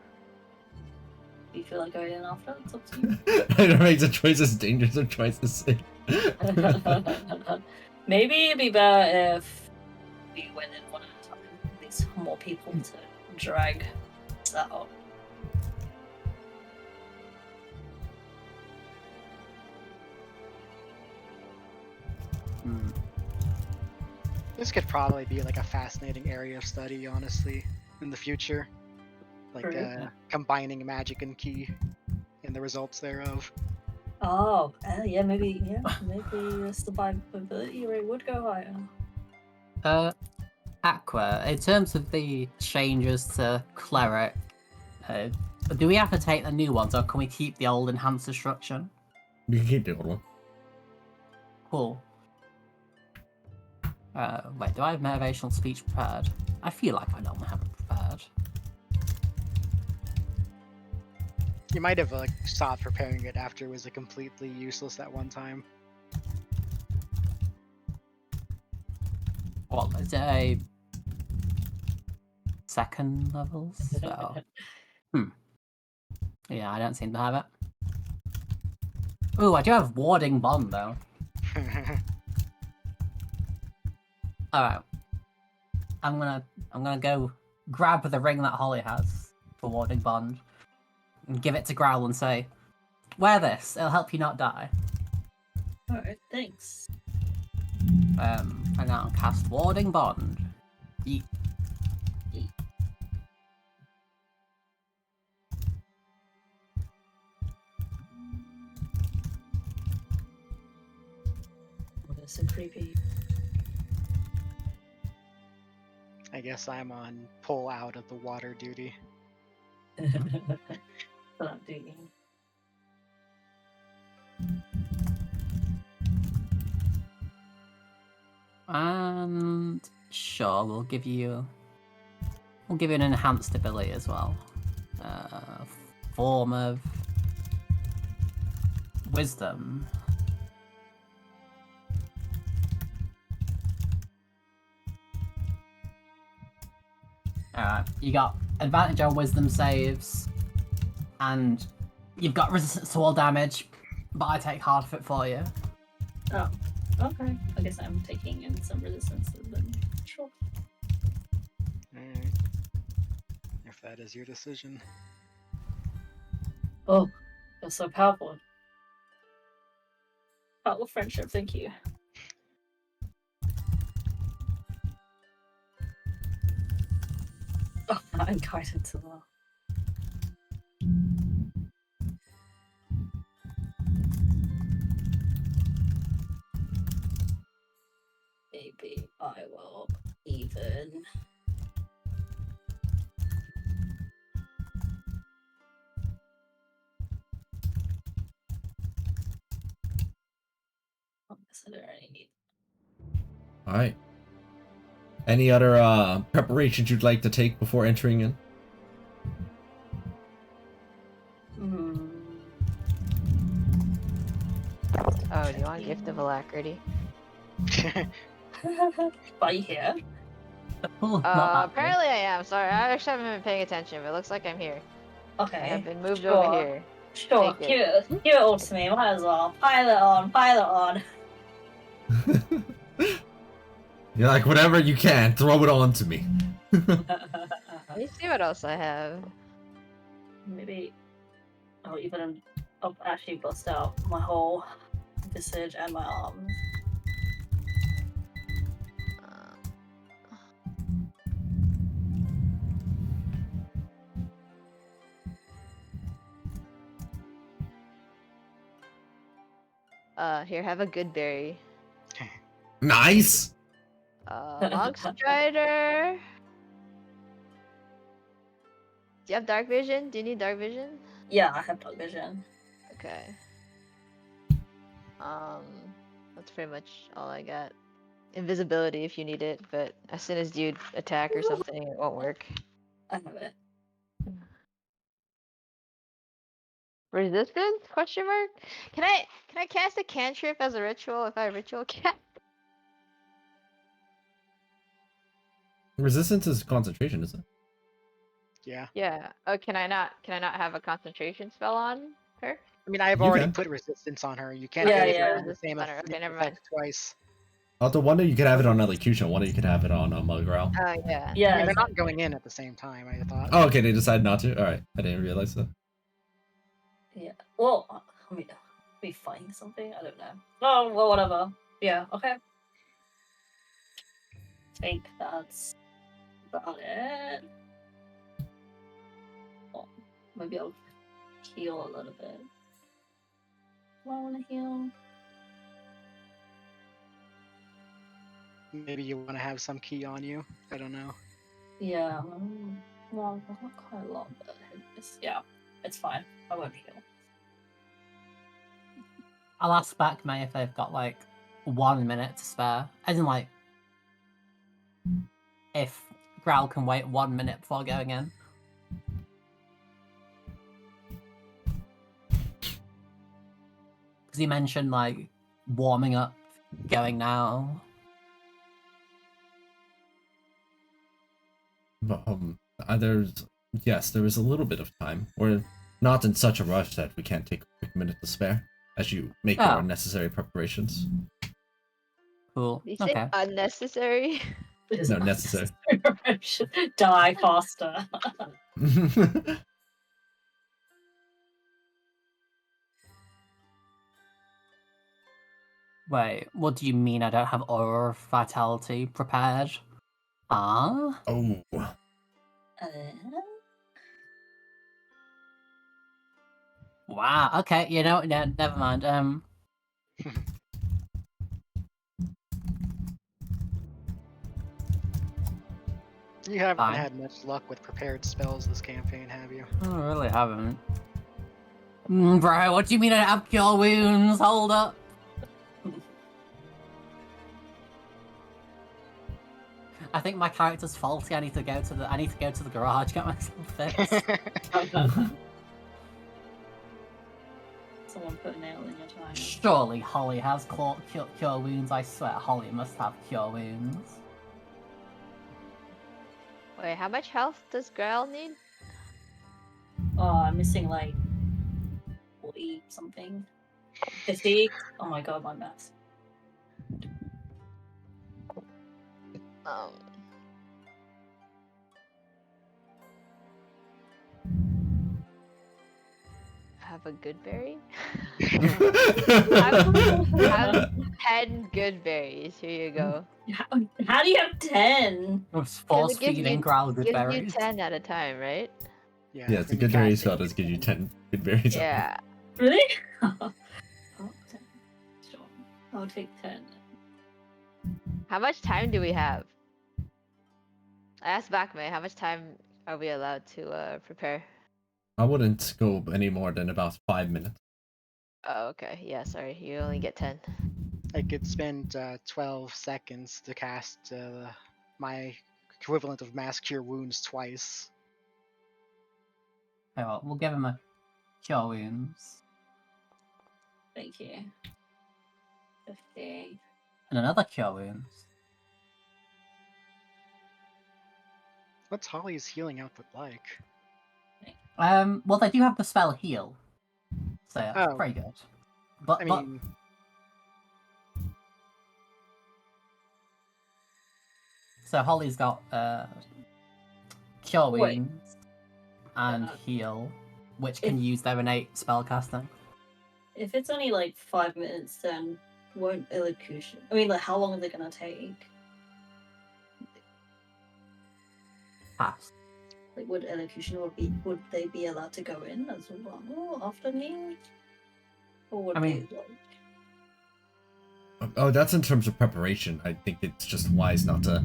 feel like going in after, it's up to you. It makes a choice as dangerous or twice the same. Maybe it'd be better if we went in one at a time. At least more people to drag that out. This could probably be like a fascinating area of study, honestly, in the future. Like True. combining magic and key and the results thereof. Oh, yeah, maybe the survivability rate would go higher. Aqua, in terms of the changes to cleric, do we have to take the new ones, or can we keep the old enhanced destruction? You can keep the old one. Cool. Wait, do I have motivational speech prepared? I feel like I don't have it prepared. You might have like stopped preparing it after it was like, completely useless that one time. What is it? A second level? So, yeah, I don't seem to have it. Ooh, I do have warding bond though. All right, I'm gonna go grab the ring that Holly has for warding bond and give it to Growl and say, "Wear this. It'll help you not die." Alright, thanks. I now cast warding bond. Yeet. Oh, that's so creepy. I guess I'm on pull out of the water duty. For that duty. And sure, we'll give you an enhanced ability as well. Form of wisdom. Alright, you got advantage on wisdom saves, and you've got resistance to all damage, but I take half of it for you. Oh, okay. I guess I'm taking in some resistance then. Sure. Alright. If that is your decision. Oh, that's so powerful. Powerful friendship, thank you. Oh, I'm guided to that. Maybe I will even. I guess I don't really need. All right. Any other preparations you'd like to take before entering in? Oh, do you want Gift of Alacrity? Are you here? Not that Apparently I am. Sorry, I actually haven't been paying attention, but it looks like I'm here. Okay. I've been moved Sure. over here. Sure, Take give it all to me, might as well. Pilot on. You're like, whatever you can, throw it on to me. Let me see what else I have. Maybe I'll actually bust out my whole visage and my arms. Here, have a good berry. Nice. Monk Strider. Do you have dark vision? Do you need dark vision? Yeah, I have dark vision. Okay. That's pretty much all I got. Invisibility if you need it, but as soon as you attack or something, it won't work. I have it. Resistance? Question mark? Can I cast a cantrip as a ritual if I ritual cast? Resistance is concentration, isn't it? Yeah. Yeah. Oh, can I not have a concentration spell on her? I mean, I've You already can. put resistance on her. You can't Yeah, give yeah. her the Resistance same on her. Okay, never effect mind. twice. Although one day you could have it on elocution, one day you could have it on Muggrowl. Oh yeah. I Yeah, mean, they're not exactly. going in at the same time, I thought. Oh, okay, they decided not to. All right, I didn't realize that. Yeah. Well, let me find something. I don't know. Oh, well, whatever. Yeah. Okay. I think that's about it. Oh, maybe I'll heal a little bit. Do I want to heal? Maybe you want to have some key on you. I don't know. Yeah. Well, not quite a lot, but yeah, it's fine. I won't heal. I'll ask back May if they've got like 1 minute to spare. As in, like, if Growl can wait 1 minute before going in. Because he mentioned like warming up, going now. But there's yes, there is a little bit of time. We're not in such a rush that we can't take a quick minute to spare as you make Oh. your necessary preparations. Cool. You say Okay. unnecessary? It is No, not necessary. necessary. Die faster. Wait, what do you mean I don't have Aura of Vitality prepared? Ah? Oh, Wow, okay, you know, no, never mind. You haven't Fine. had much luck with prepared spells this campaign, have you? I really haven't. Bro, what do you mean I don't have Cure Wounds? Hold up. I think my character's faulty. I need to go to the garage, get myself fixed. Someone put a nail in your time. Surely Holly has cure wounds. I swear Holly must have cure wounds. Wait, how much health does Grail need? Oh, I'm missing like 40 something. 50. Oh my god, my maths. Have a good berry? have 10 good berries. Here you go. How do you have 10? I was force it gives feeding you- Growl good Gives you berries. 10 at a time, right? Yeah, yeah, it's a when you good berry cast spell it, does give you 10 good berries. Yeah. Really? Oh, 10. Sure. I'll take 10. How much time do we have? I asked Bakme, how much time are we allowed to prepare? I wouldn't go any more than about 5 minutes. Oh, okay. Yeah, sorry. You only get 10. I could spend 12 seconds to cast my equivalent of Mass Cure Wounds twice. Okay, well, we'll give him a cure wounds. Thank you. 50. And another cure wounds. What's Holly's healing output like? Well, they do have the spell heal, so that's Oh. pretty good. But I mean, so Holly's got cure Wait. wounds and heal, which can use their innate spellcasting. If it's only like 5 minutes, then won't elocution? I mean, like, how long are they gonna take? Pass. Like, would elocution would they be allowed to go in as well after me? Or would I mean- they, like... Oh, that's in terms of preparation. I think it's just wise not to.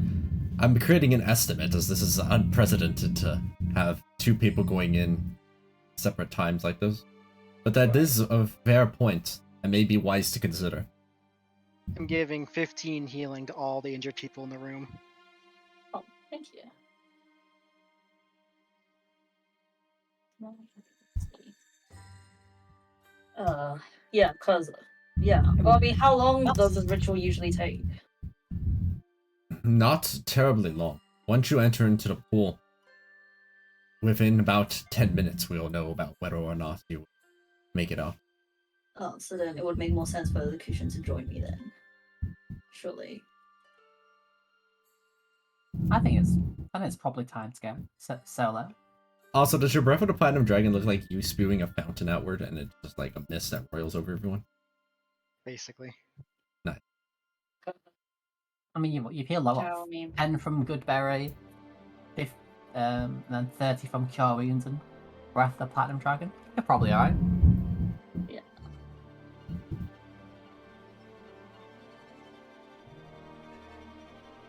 I'm creating an estimate, as this is unprecedented to have two people going in separate times like this. But that is a fair point, and may be wise to consider. I'm giving 15 healing to all the injured people in the room. Oh, thank you. Yeah, cause yeah. Well, I mean, how long does this ritual usually take? Not terribly long. Once you enter into the pool, within about 10 minutes, we'll know about whether or not you make it up. Oh, so then it would make more sense for the cushion to join me then. Surely. I think it's probably time to go solo. Also, does your Breath of the Platinum Dragon look like you spewing a fountain outward and it's just like a mist that roils over everyone? Basically. Nice. I mean, you heal low Shall off. we- 10 from Goodberry, and then 30 from Cure Wounds and Breath of the Platinum Dragon. You're probably alright. Yeah.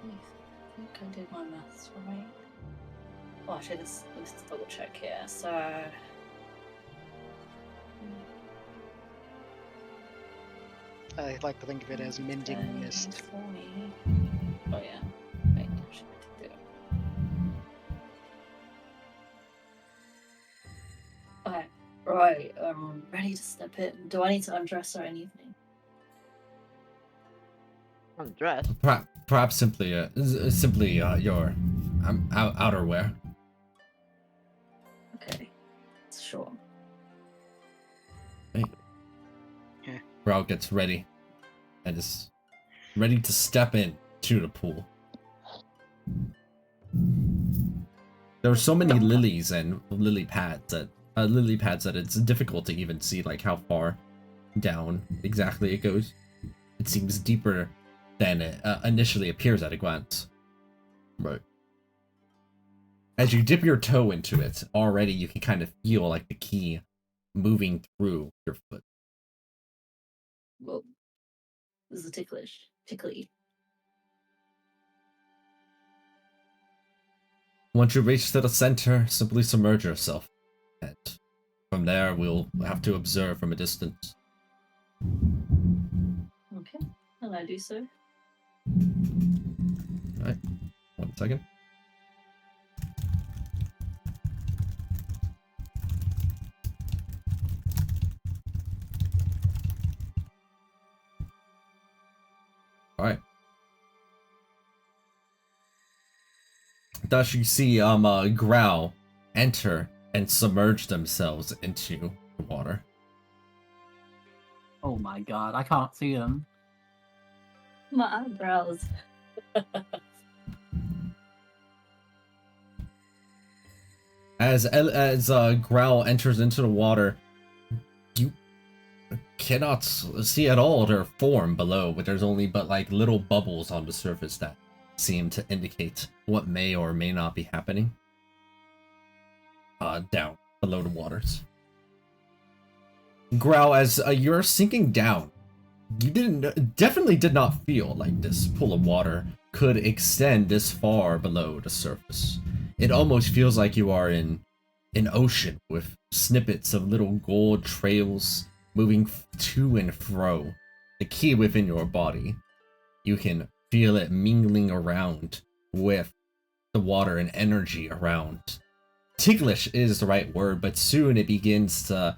I think I did my maths right. Oh, actually, let's double check here. So. I like to think of it as mending mist. 40. Oh, yeah. Wait, actually, I did do it. Okay, right. Ready to step in. Do I need to undress or anything? Undress. Perhaps simply your your outerwear. Okay, sure. Brow gets ready and is ready to step in to the pool. There are so many lilies and lily pads that it's difficult to even see like how far down exactly it goes. It seems deeper than it initially appears at a glance. Right. As you dip your toe into it, already you can kind of feel like the key moving through your foot. Well, this is tickly. Once you reach to the center, simply submerge yourself. And from there, we'll have to observe from a distance. Okay, and I do so. Alright, 1 second. Alright. Thus you see Growl enter and submerge themselves into the water. Oh my god, I can't see them. My eyebrows. As Growl enters into the water, you cannot see at all their form below, but there's only but like little bubbles on the surface that seem to indicate what may or may not be happening down below the waters. Growl, as you're sinking down, you definitely did not feel like this pool of water could extend this far below the surface. It almost feels like you are in an ocean with snippets of little gold trails moving to and fro. The key within your body, you can feel it mingling around with the water and energy around. Ticklish is the right word, but soon it begins to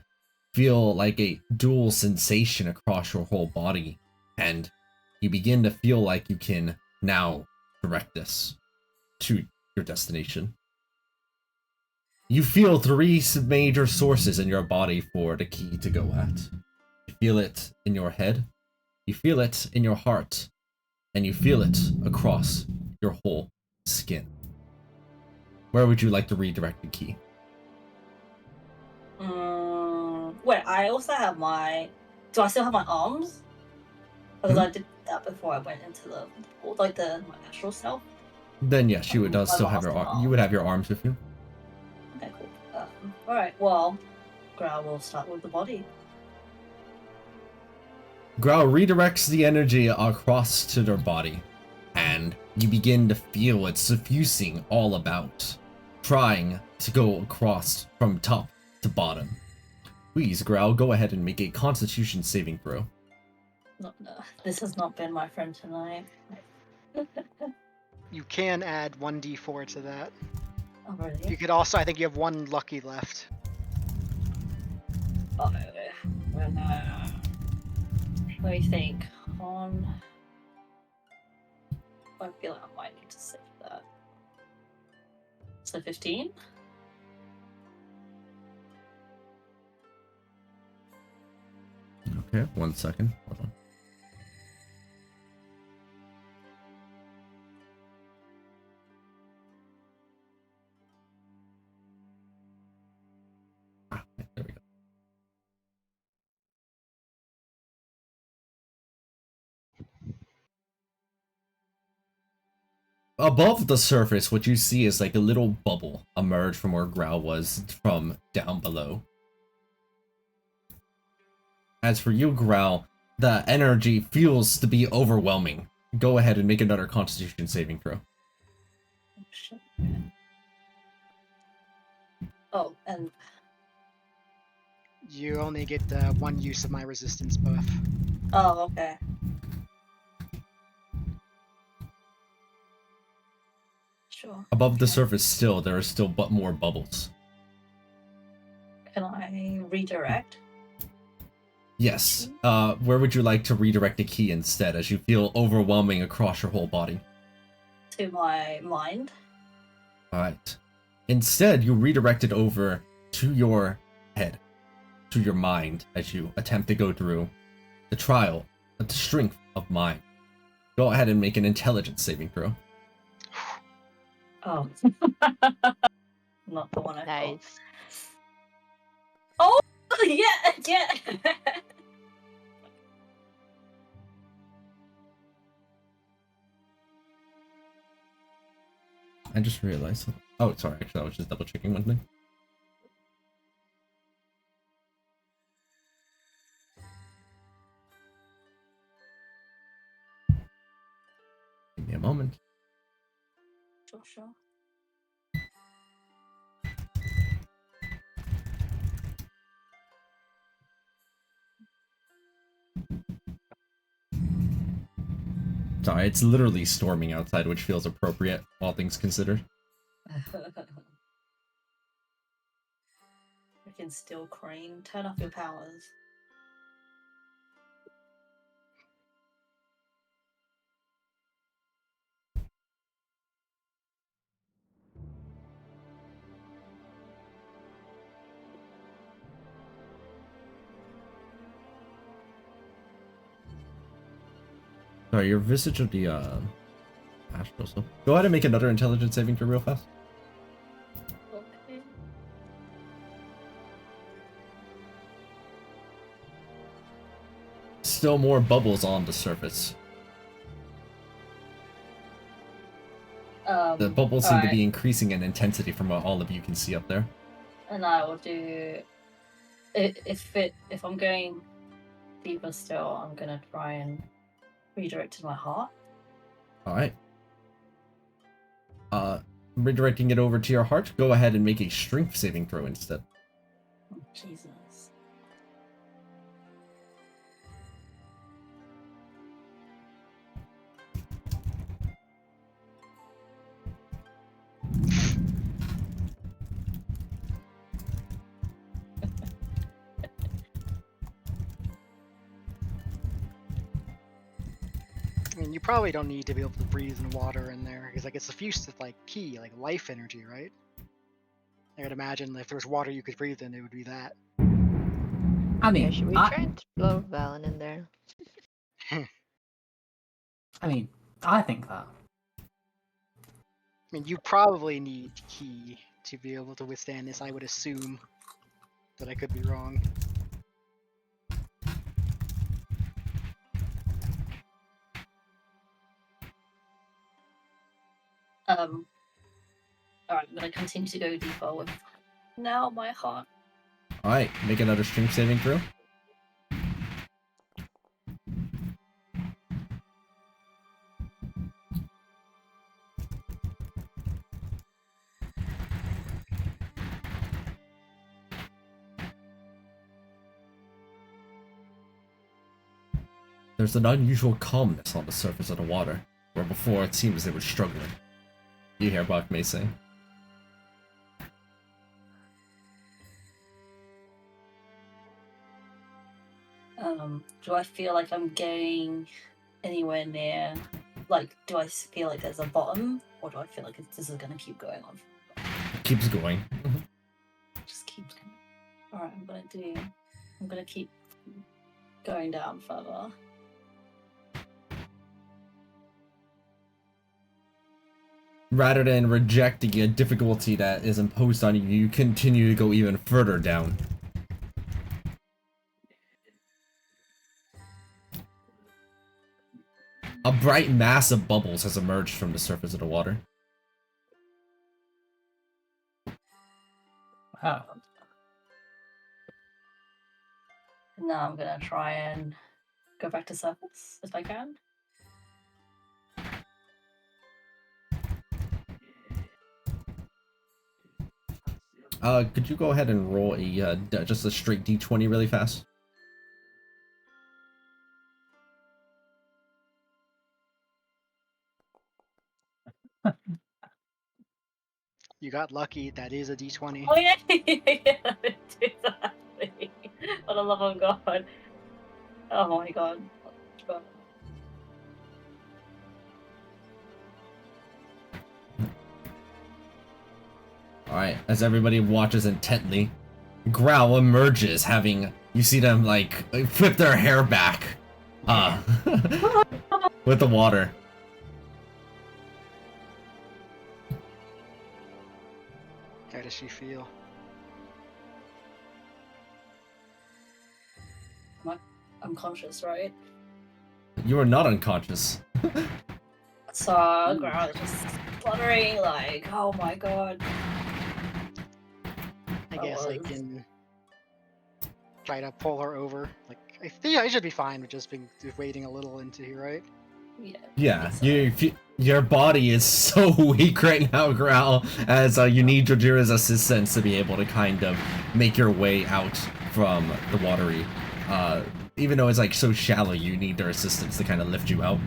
feel like a dual sensation across your whole body, and you begin to feel like you can now direct this to your destination. You feel 3 major sources in your body for the key to go at. You feel it in your head, you feel it in your heart, and you feel it across your whole skin. Where would you like to redirect the key? Wait, I also have my. Do I still have my arms? Because I did that before I went into the like my natural self. Then yes, you would My still have master you would have your arms with you. Okay, cool. All right. Well, Growl will start with the body. Growl redirects the energy across to their body, and you begin to feel it suffusing all about, trying to go across from top to bottom. Please, Growl, go ahead and make a Constitution saving throw. No, this has not been my friend tonight. You can add 1d4 to that. Oh, really? You could also, I think you have one lucky left. Oh, well, let me think. I feel like I might need to save that. So 15? Okay, 1 second. Hold on. There we go. Above the surface, what you see is like a little bubble emerge from where Growl was from down below. As for you, Growl, the energy feels to be overwhelming. Go ahead and make another Constitution saving throw. Oh, shit. Oh, and You only get one use of my resistance buff. oh, okay. Sure. Above the Okay. surface still, there are still but more bubbles. Can I redirect? Yes. Where would you like to redirect the key instead, as you feel overwhelming across your whole body? To my mind? Alright. Instead, you redirect it over to your head, to your mind, as you attempt to go through the trial of the strength of mind. Go ahead and make an intelligence saving throw. Oh. Not the one I thought. Nice. Oh, yeah. I just realized. Oh, sorry. Actually, I was just double checking one thing. Give me a moment. Sure. Sorry, it's literally storming outside, which feels appropriate, all things considered. Freaking Steel Crane, turn off your powers. Sorry, your visage of the astral self. Go ahead and make another intelligence saving throw real fast. Okay. Still more bubbles on the surface. The bubbles seem to be increasing in intensity from what all of you can see up there. And I will do if I'm going deeper still, I'm gonna try and redirect to my heart. Alright. Redirecting it over to your heart, go ahead and make a strength saving throw instead. Oh, Jesus. I mean, you probably don't need to be able to breathe in water in there, because like it's suffused with like ki, like life energy, right? I would imagine if there was water you could breathe in, it would be that. I mean, Yeah, should we try and blow Valen in there? I think that. I mean, you probably need ki to be able to withstand this, I would assume. But I could be wrong. Alright, I'm gonna continue to go deeper with now my heart. Alright, make another strength saving throw. There's an unusual calmness on the surface of the water, where before it seems they were struggling. You hear Bachmei say. Do I feel like I'm getting anywhere near? Like, do I feel like there's a bottom, or do I feel like this is gonna keep going on? It keeps going. Just keeps going. All right, I'm gonna keep going down further. Rather than rejecting a difficulty that is imposed on you, you continue to go even further down. A bright mass of bubbles has emerged from the surface of the water. Oh. Now I'm gonna try and go back to surface if I can. Could you go ahead and roll a just a straight d20 really fast? You got lucky. That is a d20. Oh yeah, yeah, do that. For the love of God! Oh my God! Alright, as everybody watches intently, Growl emerges, you see them, like, flip their hair back, with the water. How does she feel? I'm conscious, right? You are not unconscious. So Growl is just fluttering, like, oh my God. I guess I can try to pull her over. Like, I think I should be fine with just waiting a little into here, right? Yeah. Yeah, So. your body is so weak right now, Growl, as you need Jojira's assistance to be able to kind of make your way out from the watery. Even though it's like so shallow, you need their assistance to kind of lift you out.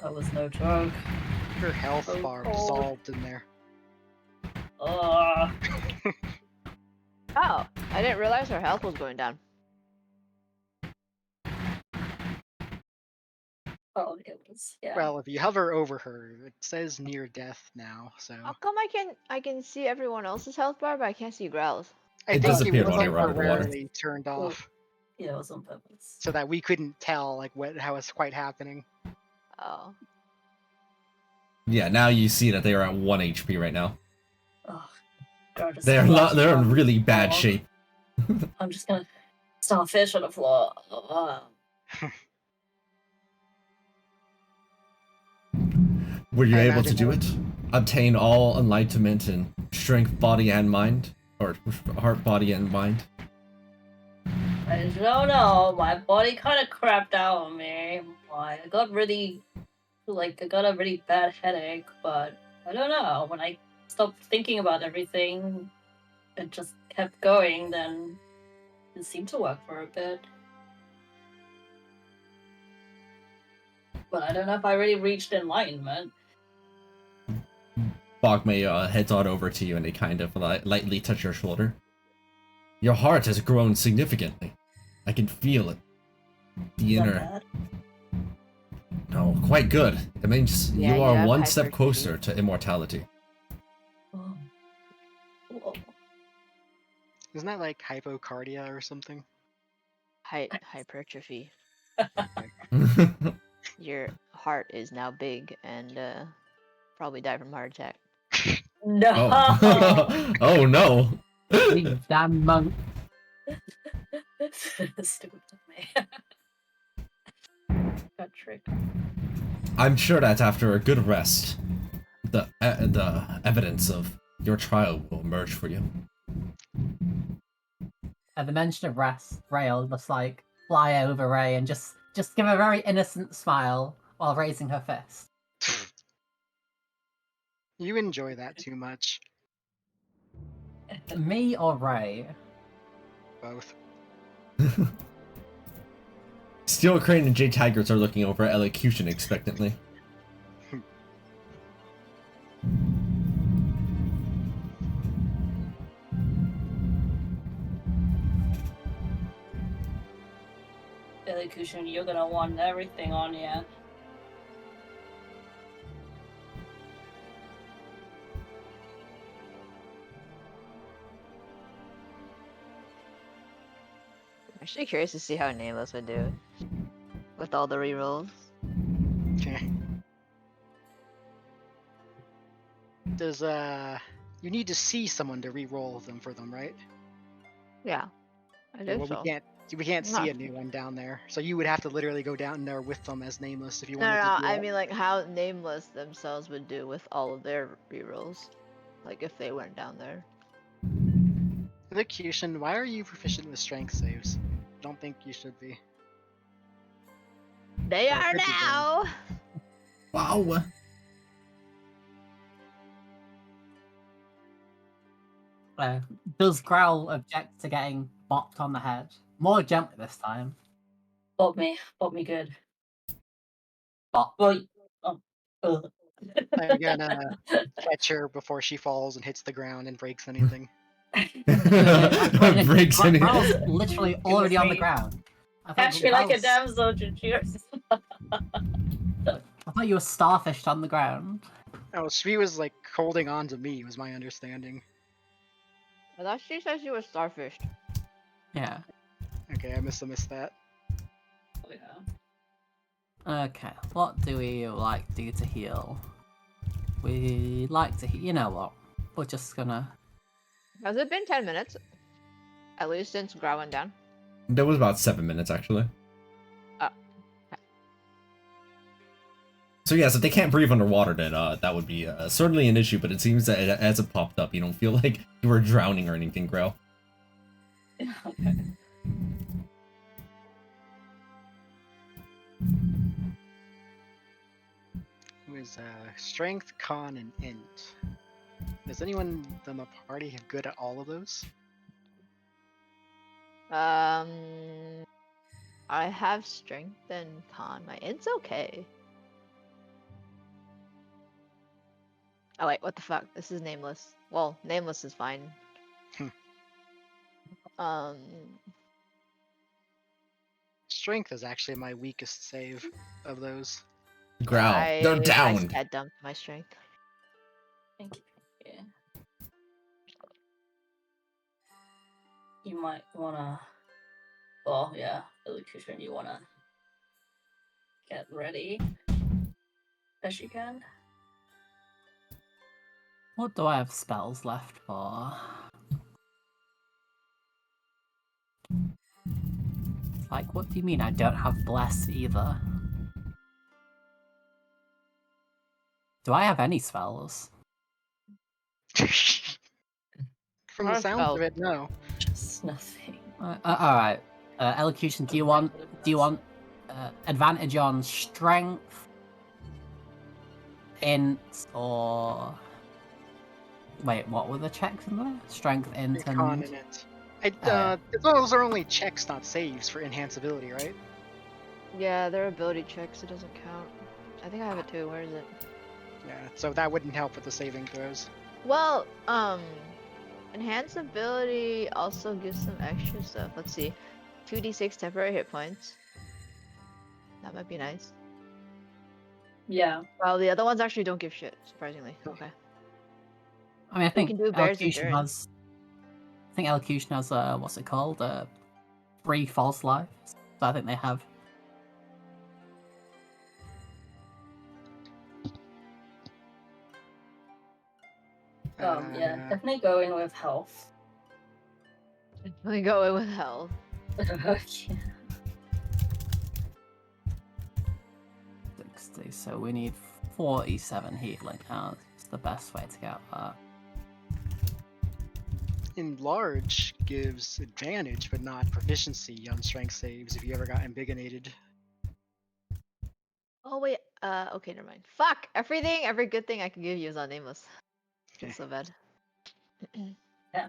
That was no joke. Her health So bar cold. dissolved in there. Oh, I didn't realize her health was going down. Oh, it was, yeah. Well, if you hover over her, it says near death now, so... How come I can see everyone else's health bar, but I can't see Growl's? I It think disappeared it was when you were under the water. temporarily turned off, Yeah, it was on purpose. so that we couldn't tell, like, how it's quite happening. Oh. Yeah, now you see that they are at 1 HP right now. Oh, God, They're in really bad shape. I'm just gonna starfish on the floor. Were you I able to imagine do it? Obtain all enlightenment in strength, body, and mind? Or heart, body, and mind? I don't know. My body kind of crapped out on me. I got really, I got a really bad headache, but I don't know. When I stopped thinking about everything, it just kept going, then it seemed to work for a bit. But I don't know if I really reached enlightenment. Bogmay heads on over to you and they kind of lightly touch your shoulder. Your heart has grown significantly. I can feel it. The Is that inner... bad? No, quite good. It means Yeah, you you are have one step hypertrophy. closer to immortality. Oh. Whoa. Isn't that like hypocardia or something? Hypertrophy. Your heart is now big and probably die from heart attack. No! Oh. Oh no! You damn monk. Stupid me. Got tricked. I'm sure that after a good rest, the evidence of your trial will emerge for you. At the mention of rest, Ray will just like fly over Ray and just give a very innocent smile while raising her fist. You enjoy that too much. Me or Ray? Both. Steel Crane and J Tigers are looking over at Elocution expectantly. Elocution, you're gonna want everything on you. Actually curious to see how Nameless would do with all the rerolls. Okay. Does you need to see someone to re-roll them for them, right? Yeah, I Okay, do well, so. we can't see Not- a new one down there, so you would have to literally go down there with them as Nameless if you No, wanted no, to do I that. mean like how Nameless themselves would do with all of their rerolls. Like if they went down there. Elocution, why are you proficient with strength saves? I don't think you should be. They Or it are could be done. now! Wow. Does Growl object to getting bopped on the head? More gently this time. Bop me good. Bop. Well, ugh. I'm gonna catch her before she falls and hits the ground and breaks anything. Breaks any. Growl's literally already on the face. ground. I thought Catch me like a Growl's- damsel, cheers. I thought you were starfished on the ground. Oh, she was like holding on to me, was my understanding. I thought she said she was starfished. Yeah. Okay, I must have missed that. Oh, yeah. Okay, what do we like do to heal? We like to you know what? We're just gonna... Has it been 10 minutes? At least since Growl went down? That was about 7 minutes, actually. Oh. So yes, if they can't breathe underwater, then that would be certainly an issue. But it seems that as it popped up, you don't feel like you were drowning or anything, Grail. Okay. It was strength, con, and int. Does anyone in the party have good at all of those? I have strength and con. My int's okay. Oh wait, what the fuck? This is nameless. Well, nameless is fine. Um, Strength is actually my weakest save of those. Growl. They're I downed. stat dumped my strength. Thank you. Yeah. You might wanna. Well, yeah, Elocution, you wanna get ready as you can. What do I have spells left for? Like, what do you mean I don't have Bless either? Do I have any spells? From the Our sounds spell. of it, no. Just nothing. Alright. Elocution, do you want advantage on strength, int, or... Wait, what were the checks in there? Strength, int, Con and... and int. yeah. Those are only checks, not saves for enhance ability, right? Yeah, they're ability checks. It doesn't count. I think I have it too. Where is it? Yeah, so that wouldn't help with the saving throws. Well, enhance ability also gives some extra stuff. Let's see, 2d6 temporary hit points. That might be nice. Yeah. Well, the other ones actually don't give shit, surprisingly. Okay. I mean, I We think can do Bear's Elocution Endurance. has... I think Elocution has, what's it called? 3 false lives. So I think they have... Yeah, definitely go in with health. Let me go in with health. Okay. 60, so we need 47 healing now. It's the best way to get that. Enlarge gives advantage, but not proficiency on strength saves if you ever got ambiguated. Oh wait, okay, never mind. Fuck! Every good thing I can give you is on nameless. Okay. It's so bad. Yeah.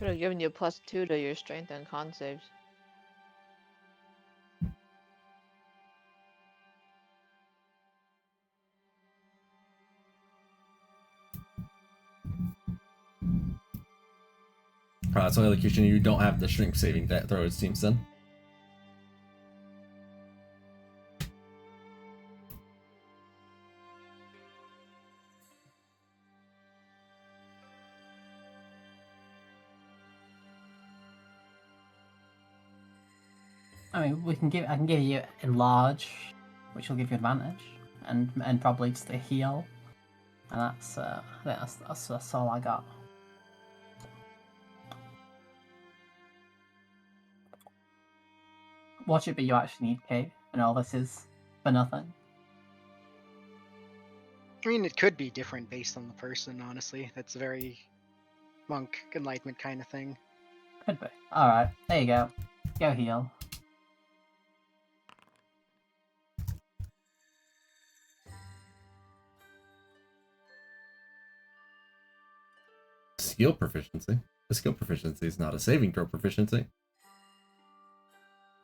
Should have given you a +2 to your strength and con saves. So elocution, you don't have the strength saving that throw, it seems then. I mean, I can give you enlarge, which will give you advantage, and probably just a heal, and that's I think that's all I got. Watch it, but you actually need cape, and all this is for nothing. I mean, it could be different based on the person, honestly. That's a very monk enlightenment kind of thing. Could be. All right, there you go. Go heal. Skill proficiency. The skill proficiency is not a saving throw proficiency.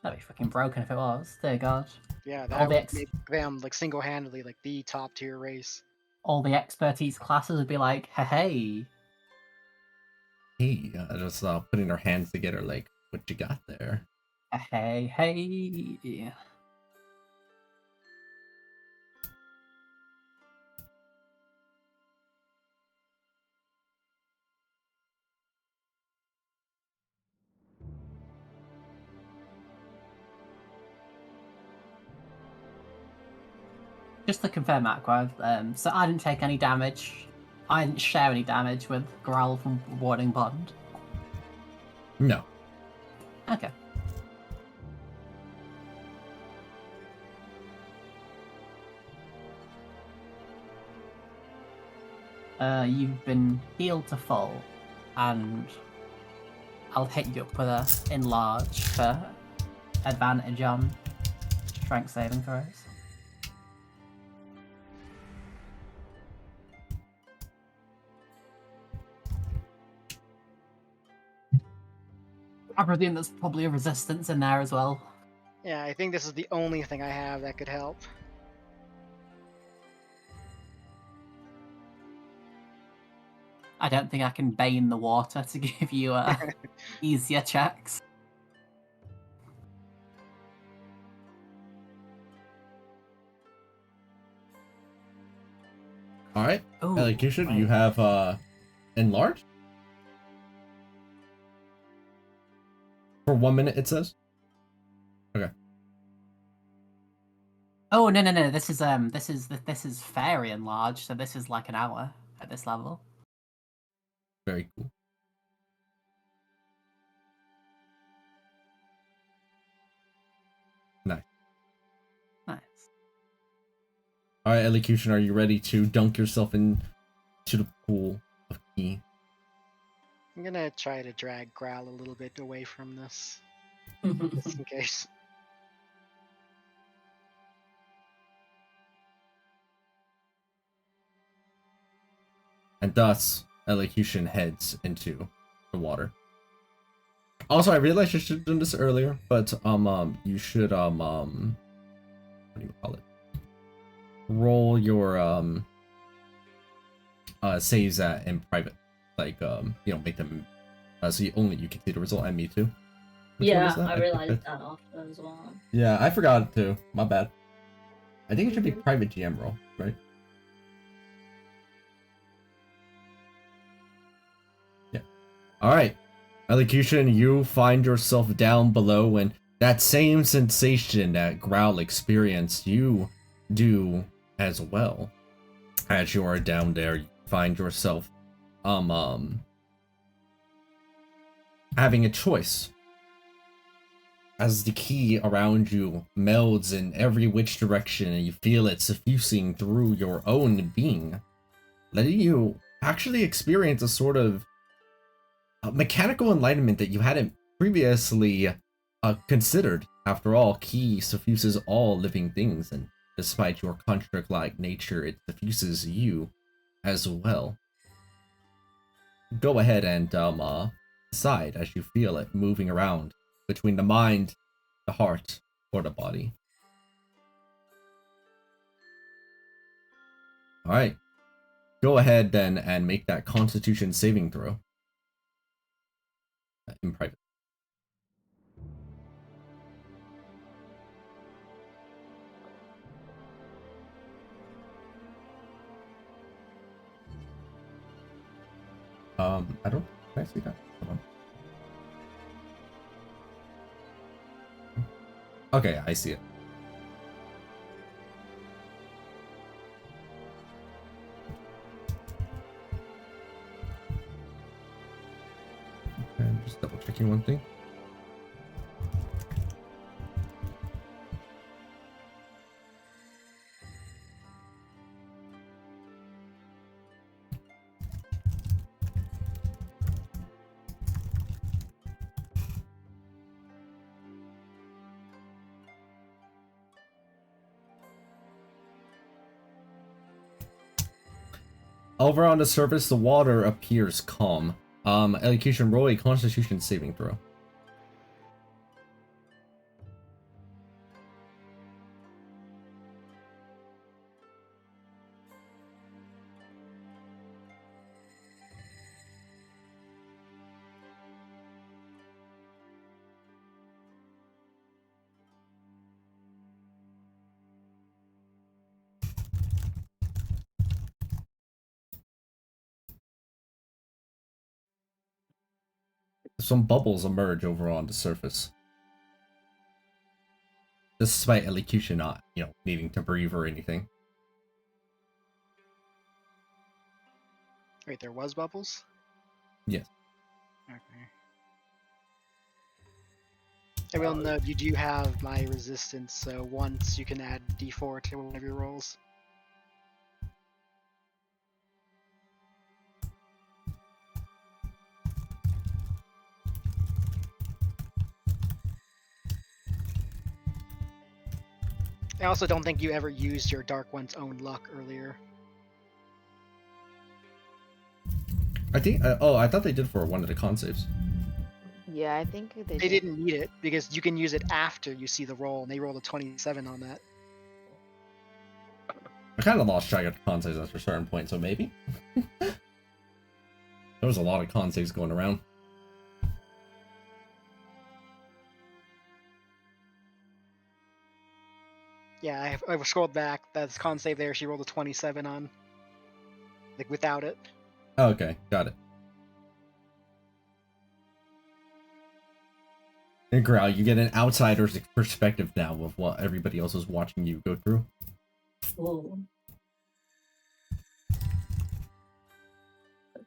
That'd be fucking broken if it was. Dear God. Yeah, All that the would make them like single-handedly like the top tier race. all the expertise classes would be like, hey. Hey, just putting our hands together like, what you got there? Hey. Just to confirm, Aqua, so I didn't take any damage. I didn't share any damage with Growl from Warding Bond. No. Okay. You've been healed to full, and I'll hit you up with a enlarge for advantage on strength saving throws. I presume there's probably a resistance in there as well. Yeah, I think this is the only thing I have that could help. I don't think I can bane the water to give you easier checks. Alright. Ooh, Elocution, wait. you have enlarged? For 1 minute, it says? Okay. Oh no. This is fairy enlarged, so this is like an hour at this level. Very cool. Nice. Nice. Alright, Elocution, are you ready to dunk yourself into the pool of ki? I'm gonna try to drag Growl a little bit away from this, just in case. And thus, Elocution heads into the water. Also, I realized I should have done this earlier, but you should what do you call it? Roll your saves in private, like make them so you can see the result, and me too. Which one Yeah, is that? I realized that after as well. Yeah, I forgot it too. My bad. I think it should be private GM roll, right? Yeah. All right. Elocution, you find yourself down below, and that same sensation that Growl experienced, you do as well. As you are down there, you find yourself having a choice. As the ki around you melds in every which direction, and you feel it suffusing through your own being, letting you actually experience a sort of mechanical enlightenment that you hadn't previously considered. After all, ki suffuses all living things, and despite your construct-like nature, it suffuses you as well. Go ahead and Decide as you feel it moving around between the mind, the heart, or the body. Alright. Go ahead then and make that Constitution saving throw. In private. I don't can I see that. Hold on. Okay, I see it. Okay, I'm just double checking one thing. Over on the surface, the water appears calm. Elocution, roll a Constitution saving throw. Some bubbles emerge over on the surface. Despite Elocution not, needing to breathe or anything. Wait, there was bubbles? Yes. Okay. I will note you do have my resistance, so once you can add d4 to one of your rolls. I also don't think you ever used your Dark One's own luck earlier. I think. I thought they did for one of the con saves. Yeah, I think they They did. didn't need it because you can use it after you see the roll, and they rolled a 27 on that. I kind of lost track of the con saves after a certain point, so maybe. There was a lot of con saves going around. Yeah, I scrolled back. That's con save there. She rolled a 27 on. Like, without it. Oh, okay, got it. And Growl, you get an outsider's perspective now of what everybody else is watching you go through. Whoa.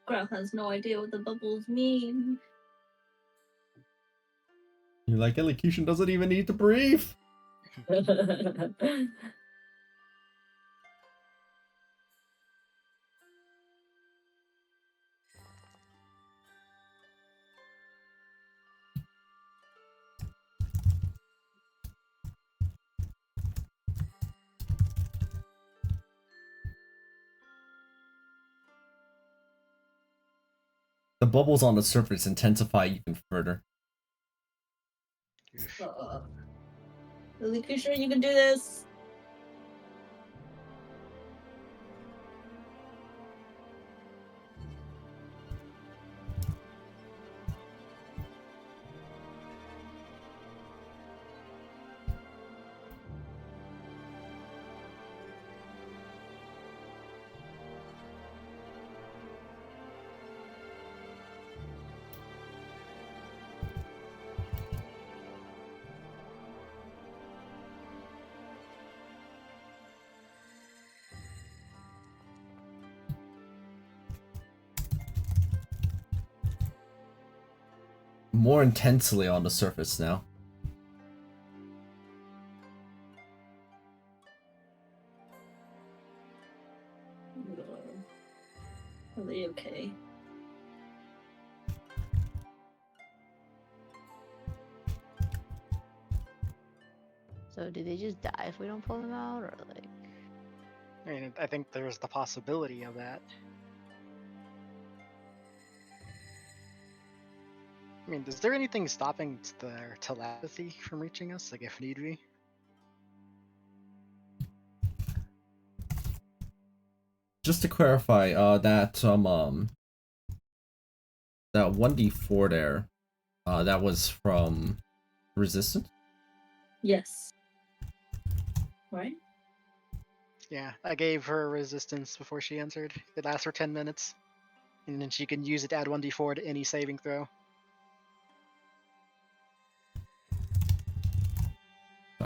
Graf has no idea what the bubbles mean. You're like, Elocution doesn't even need to breathe. The bubbles on the surface intensify even further. Really sure you can do this? More intensely on the surface now. Are they okay? So did they just die if we don't pull them out, or like? I mean, I think there's the possibility of that. I mean, is there anything stopping their telepathy from reaching us, like if need be? Just to clarify, that 1d4 there, that was from resistance. Yes. Right? Yeah, I gave her resistance before she answered. It lasts for 10 minutes. And then she can use it to add 1d4 to any saving throw.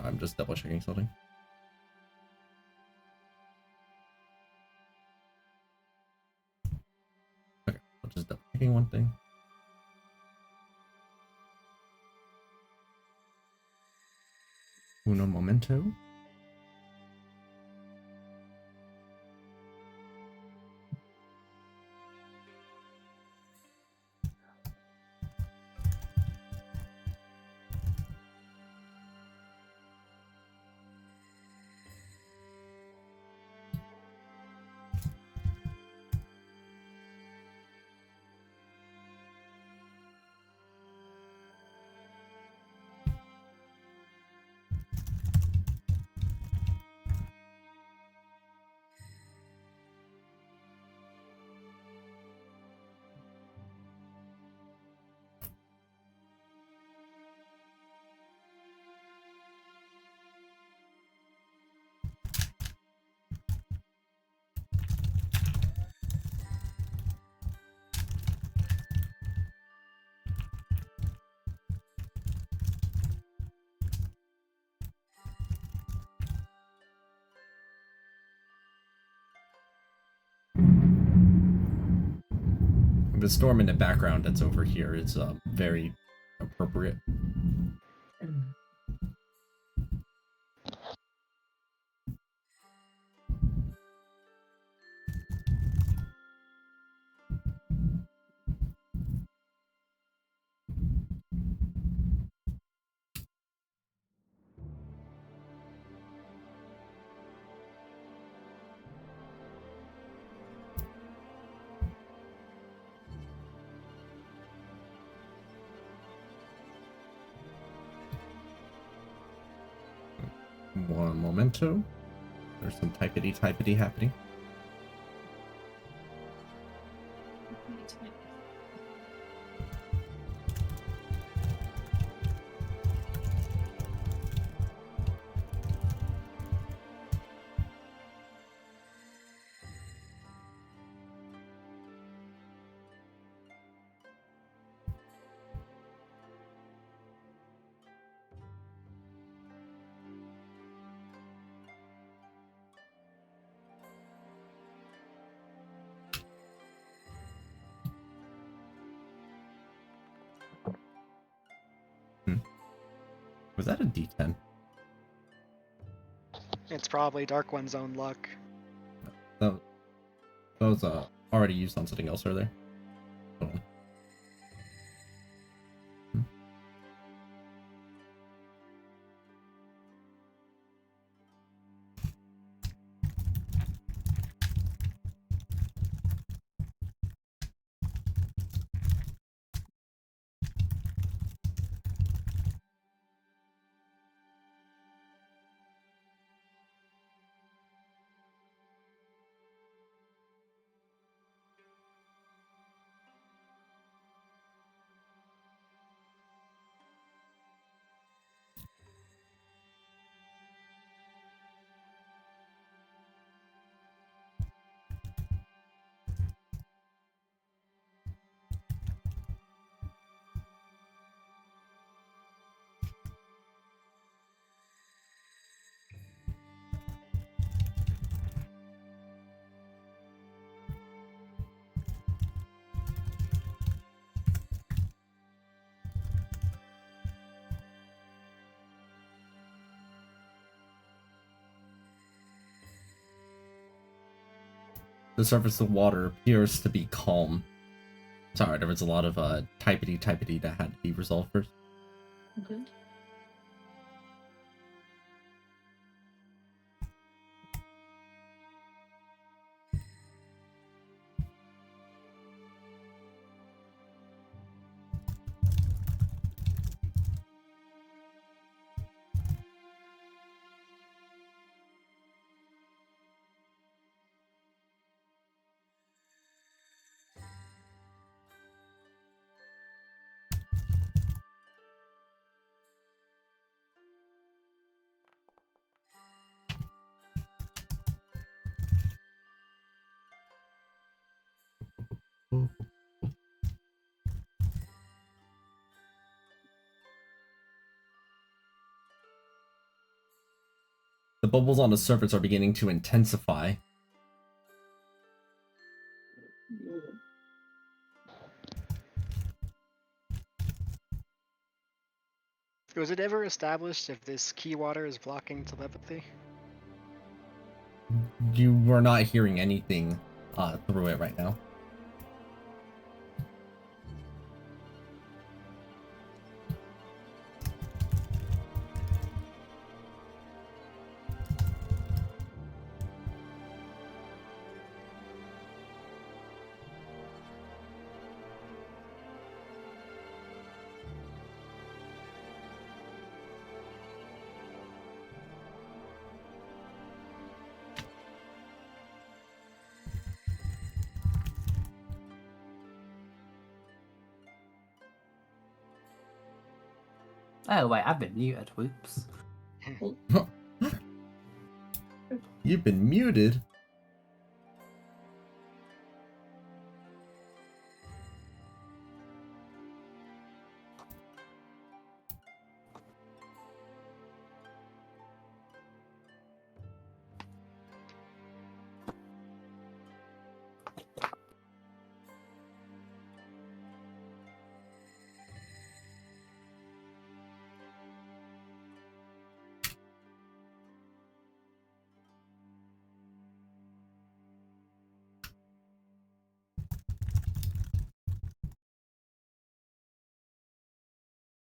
I'm just double checking something. Okay, I'm just double checking one thing. Uno momento. The storm in the background that's over here is very appropriate. Mm. One momento. There's some typity happening. Was that a D10? It's probably Dark One's own luck. That was already used on something else earlier. Hold on. The surface of the water appears to be calm. Sorry, there was a lot of typity that had to be resolved first. Okay. bubbles on the surface are beginning to intensify. Was it ever established if this key water is blocking telepathy? You are not hearing anything through it right now. Oh wait, I've been muted. Whoops. You've been muted.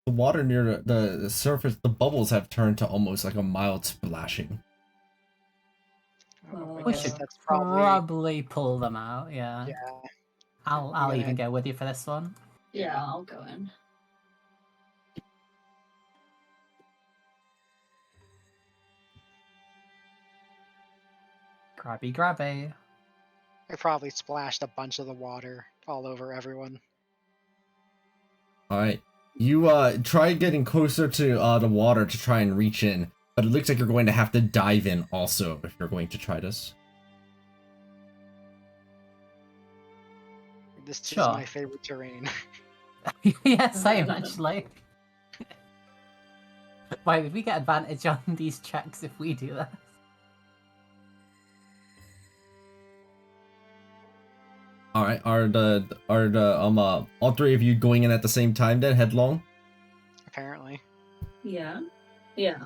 The water near the surface, the bubbles have turned to almost like a mild splashing. Oh, I We guess should that's probably pull them out. Yeah. yeah. I'll gonna- even go with you for this one. Yeah, I'll go in. Grabby. I probably splashed a bunch of the water all over everyone. All right, you try getting closer to the water to try and reach in, but it looks like you're going to have to dive in also if you're going to try this. This is Sure. my favorite terrain. Yeah, same actually. Wait, would we get advantage on these checks if we do that? All right, are the all three of you going in at the same time then, headlong? Apparently. Yeah. Yeah.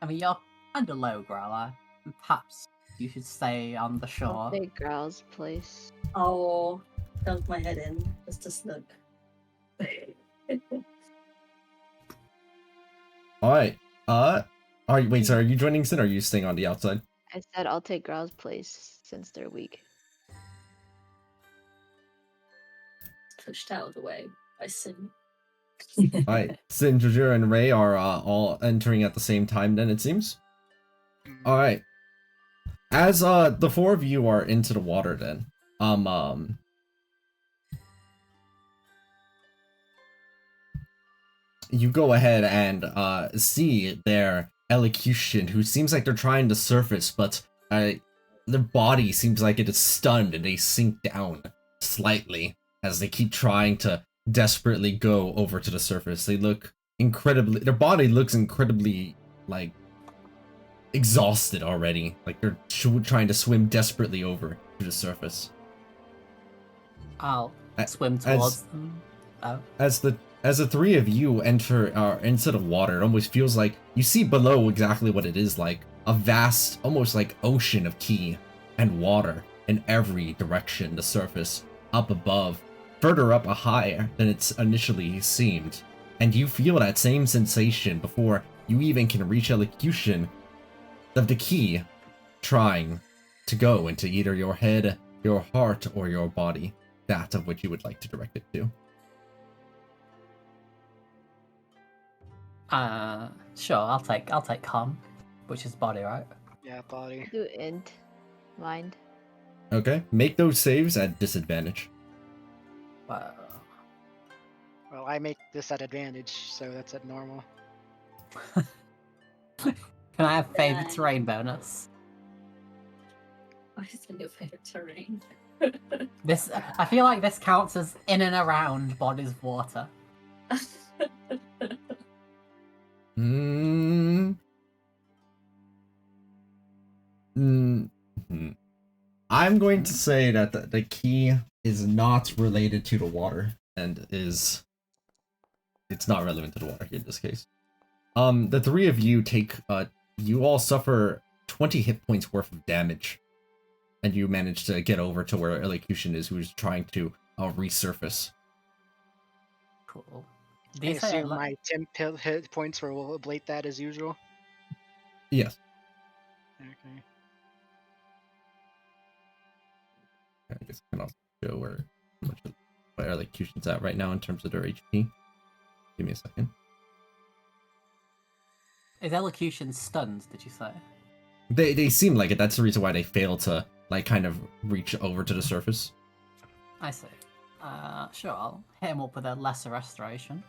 I mean, you're kind of low, Growler. Perhaps you should stay on the I'll shore. take Growl's place. I'll dunk my head in just to snook. All right. Wait, sorry, are you joining Sin or are you staying on the outside? I said I'll take Growl's place since they're weak. Pushed out of the way by Sin. All right, Sin, Jujira, and Ray are all entering at the same time then, it seems. All right. As the four of you are into the water then, you go ahead and see their elocution, who seems like they're trying to surface, but their body seems like it is stunned and they sink down slightly as they keep trying to desperately go over to the surface. They look incredibly, their body looks incredibly like exhausted already, like they're trying to swim desperately over to the surface. I'll A- swim as- towards them. Oh. As the three of you enter into the water, it almost feels like you see below exactly what it is like. A vast, almost like ocean of key and water in every direction, the surface, up above, further up higher than it's initially seemed. And you feel that same sensation before you even can reach elocution of the key trying to go into either your head, your heart, or your body, that of which you would like to direct it to. Sure, I'll take calm, which is body, right? Yeah, body. Do int. Mind. Okay, make those saves at disadvantage. Well, Well, I make this at advantage, so that's at normal. can I have favored Nice. terrain bonus? What is your favorite terrain? This, I feel like this counts as in and around bodies of water. Mm, mm, mhm. I'm going to say that the key is not related to the water and it's not relevant to the water here in this case. The three of you you all suffer 20 hit points worth of damage, and you manage to get over to where Elocution is, who's trying to resurface. Cool. I Do you say assume my hit points will ablate that as usual. Yes. Okay. I guess I can also show where Elocution's at right now in terms of their HP. Give me a second. Is elocution stunned, did you say? They seem like it. That's the reason why they fail to like kind of reach over to the surface. I see. Sure, I'll hit him up with a lesser restoration.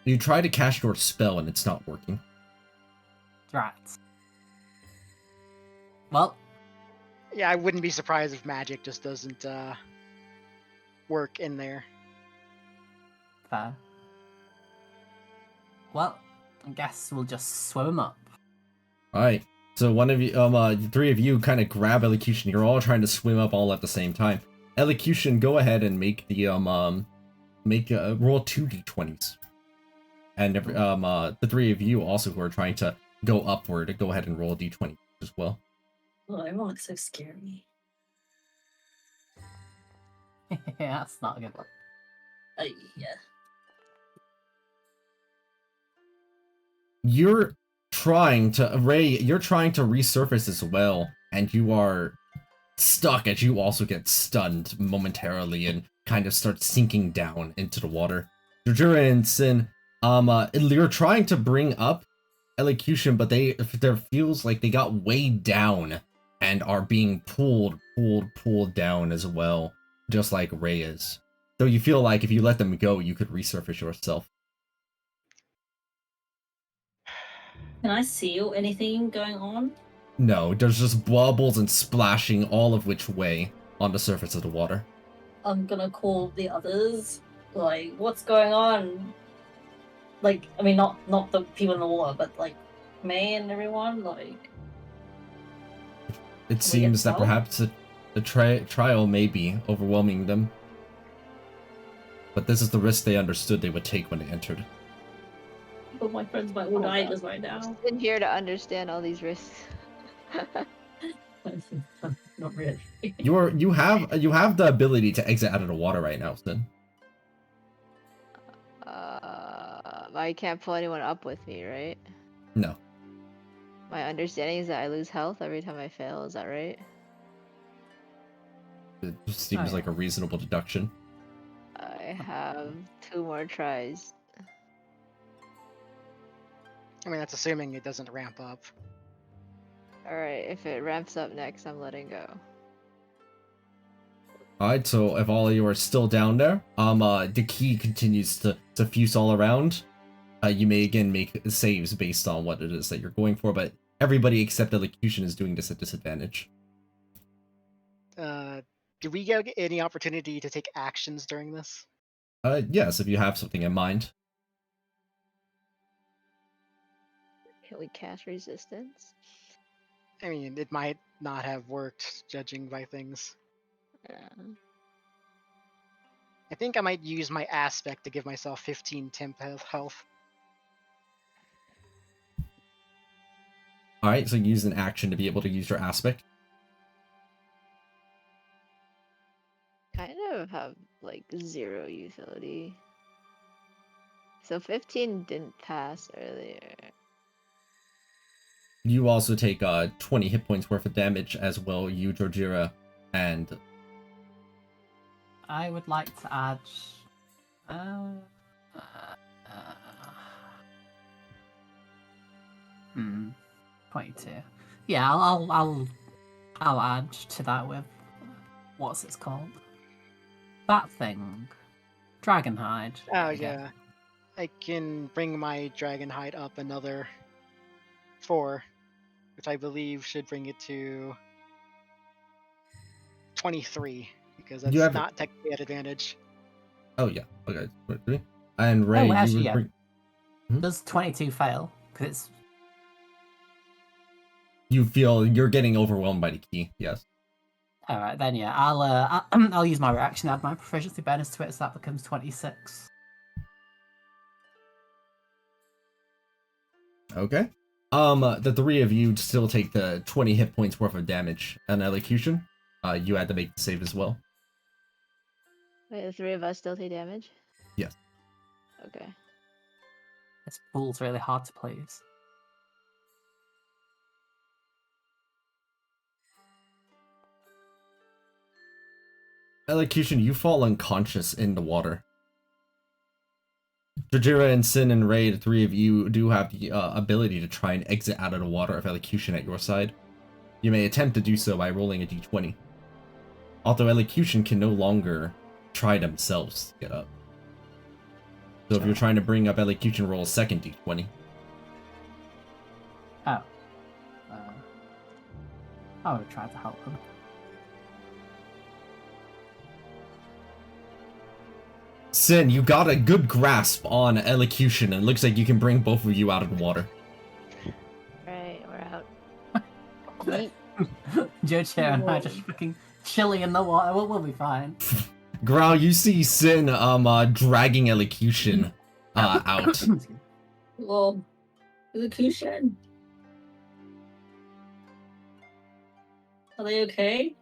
You try to cast your spell and it's not working. Right. Well, Yeah, I wouldn't be surprised if magic just doesn't work in there. fair. Well, I guess we'll just swim him up. All right. So one of you, three of you, kind of grab Elocution. You're all trying to swim up all at the same time. Elocution, go ahead and make the roll 2d20s, and the three of you also who are trying to go upward, go ahead and roll a d20 as well. Oh, everyone looks so scary. Yeah, that's not a good one. Yeah. You're trying to resurface as well, and you are stuck as you also get stunned momentarily and kind of start sinking down into the water. Jujura and Sin, you're trying to bring up Elocution, but there feels like they got weighed down and are being pulled down as well, just like Ray is. So you feel like if you let them go, you could resurface yourself. Can I see anything going on? No, there's just bubbles and splashing all of which way on the surface of the water. I'm gonna call the others. Like, what's going on? Like, I mean, not the people in the water, but like May and everyone. Like, It seems that help? perhaps the trial may be overwhelming them. But this is the risk they understood they would take when they entered. but my friends might all die just right I'm now. sitting here to understand all these risks. Not really. You have the ability to exit out of the water right now, Sin. I can't pull anyone up with me, right? No. My understanding is that I lose health every time I fail. Is that right? It just seems yeah. like a reasonable deduction. I have 2 more tries. I mean, that's assuming it doesn't ramp up. Alright, if it ramps up next, I'm letting go. Alright, so if all of you are still down there, the key continues to fuse all around. You may again make saves based on what it is that you're going for, but everybody except Elocution is doing this at disadvantage. Do we get any opportunity to take actions during this? Yes, if you have something in mind. Can we cast resistance? I mean, it might not have worked, judging by things. I think I might use my aspect to give myself 15 temp health. Alright, so use an action to be able to use your aspect. Kind of have like 0 utility. So 15 didn't pass earlier. You also take 20 hit points worth of damage as well, you, Georgira, and... I would like to add... 22. Yeah, I'll add to that with... What's it called? That thing. Dragonhide. Oh, again. yeah. I can bring my dragon hide up another 4, which I believe should bring it to 23, because that's not technically at advantage. Oh, yeah. Okay. And Ray, actually, you would yeah. bring... Does 22 fail? Because it's You feel you're getting overwhelmed by the key. Yes. all right. Then yeah, I'll use my reaction, add my proficiency bonus to it, so that becomes 26. Okay. The three of you still take the 20 hit points worth of damage. An elocution. You had to make the save as well. Wait, the three of us still take damage? Yes. Okay. This pool's really hard to please. Elocution, you fall unconscious in the water. Jajira and Sin and Ray, the three of you do have the ability to try and exit out of the water of Elocution at your side. You may attempt to do so by rolling a d20. Although Elocution can no longer try themselves to get up. So if you're trying to bring up Elocution, roll a second d20. Oh. I would try to help them. Sin, you got a good grasp on Elocution, and it looks like you can bring both of you out of the water. Right, we're out. Yeet. Jojo and I just fucking chilling in the water. We'll be fine. Growl, you see Sin dragging Elocution out. Well, execution. Are they okay?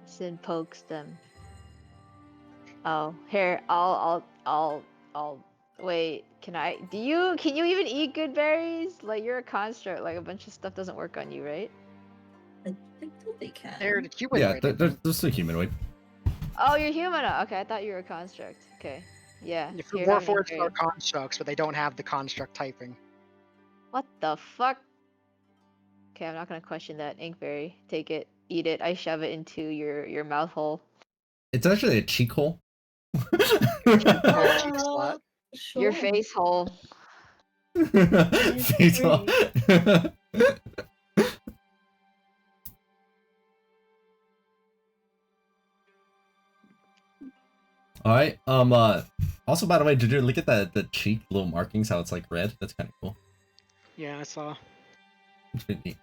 Sin pokes them. Oh, here, I'll wait, can you even eat good berries? Like, you're a construct, like a bunch of stuff doesn't work on you, right? I think that they can. They're humanoid. Yeah, they're still humanoid. Oh, you're human. Okay, I thought you were a construct. Okay, yeah. If here, the have an Warforged inkberry. are constructs, but they don't have the construct typing. What the fuck? Okay, I'm not gonna question that. Inkberry, take it, eat it. I shove it into your mouth hole. It's actually a cheek hole. Cheek slot. Sure. Your face hole. Face hole. Alright, also by the way, did you look at the cheek little markings, how it's like red? That's kind of cool. Yeah, I saw. It's pretty neat.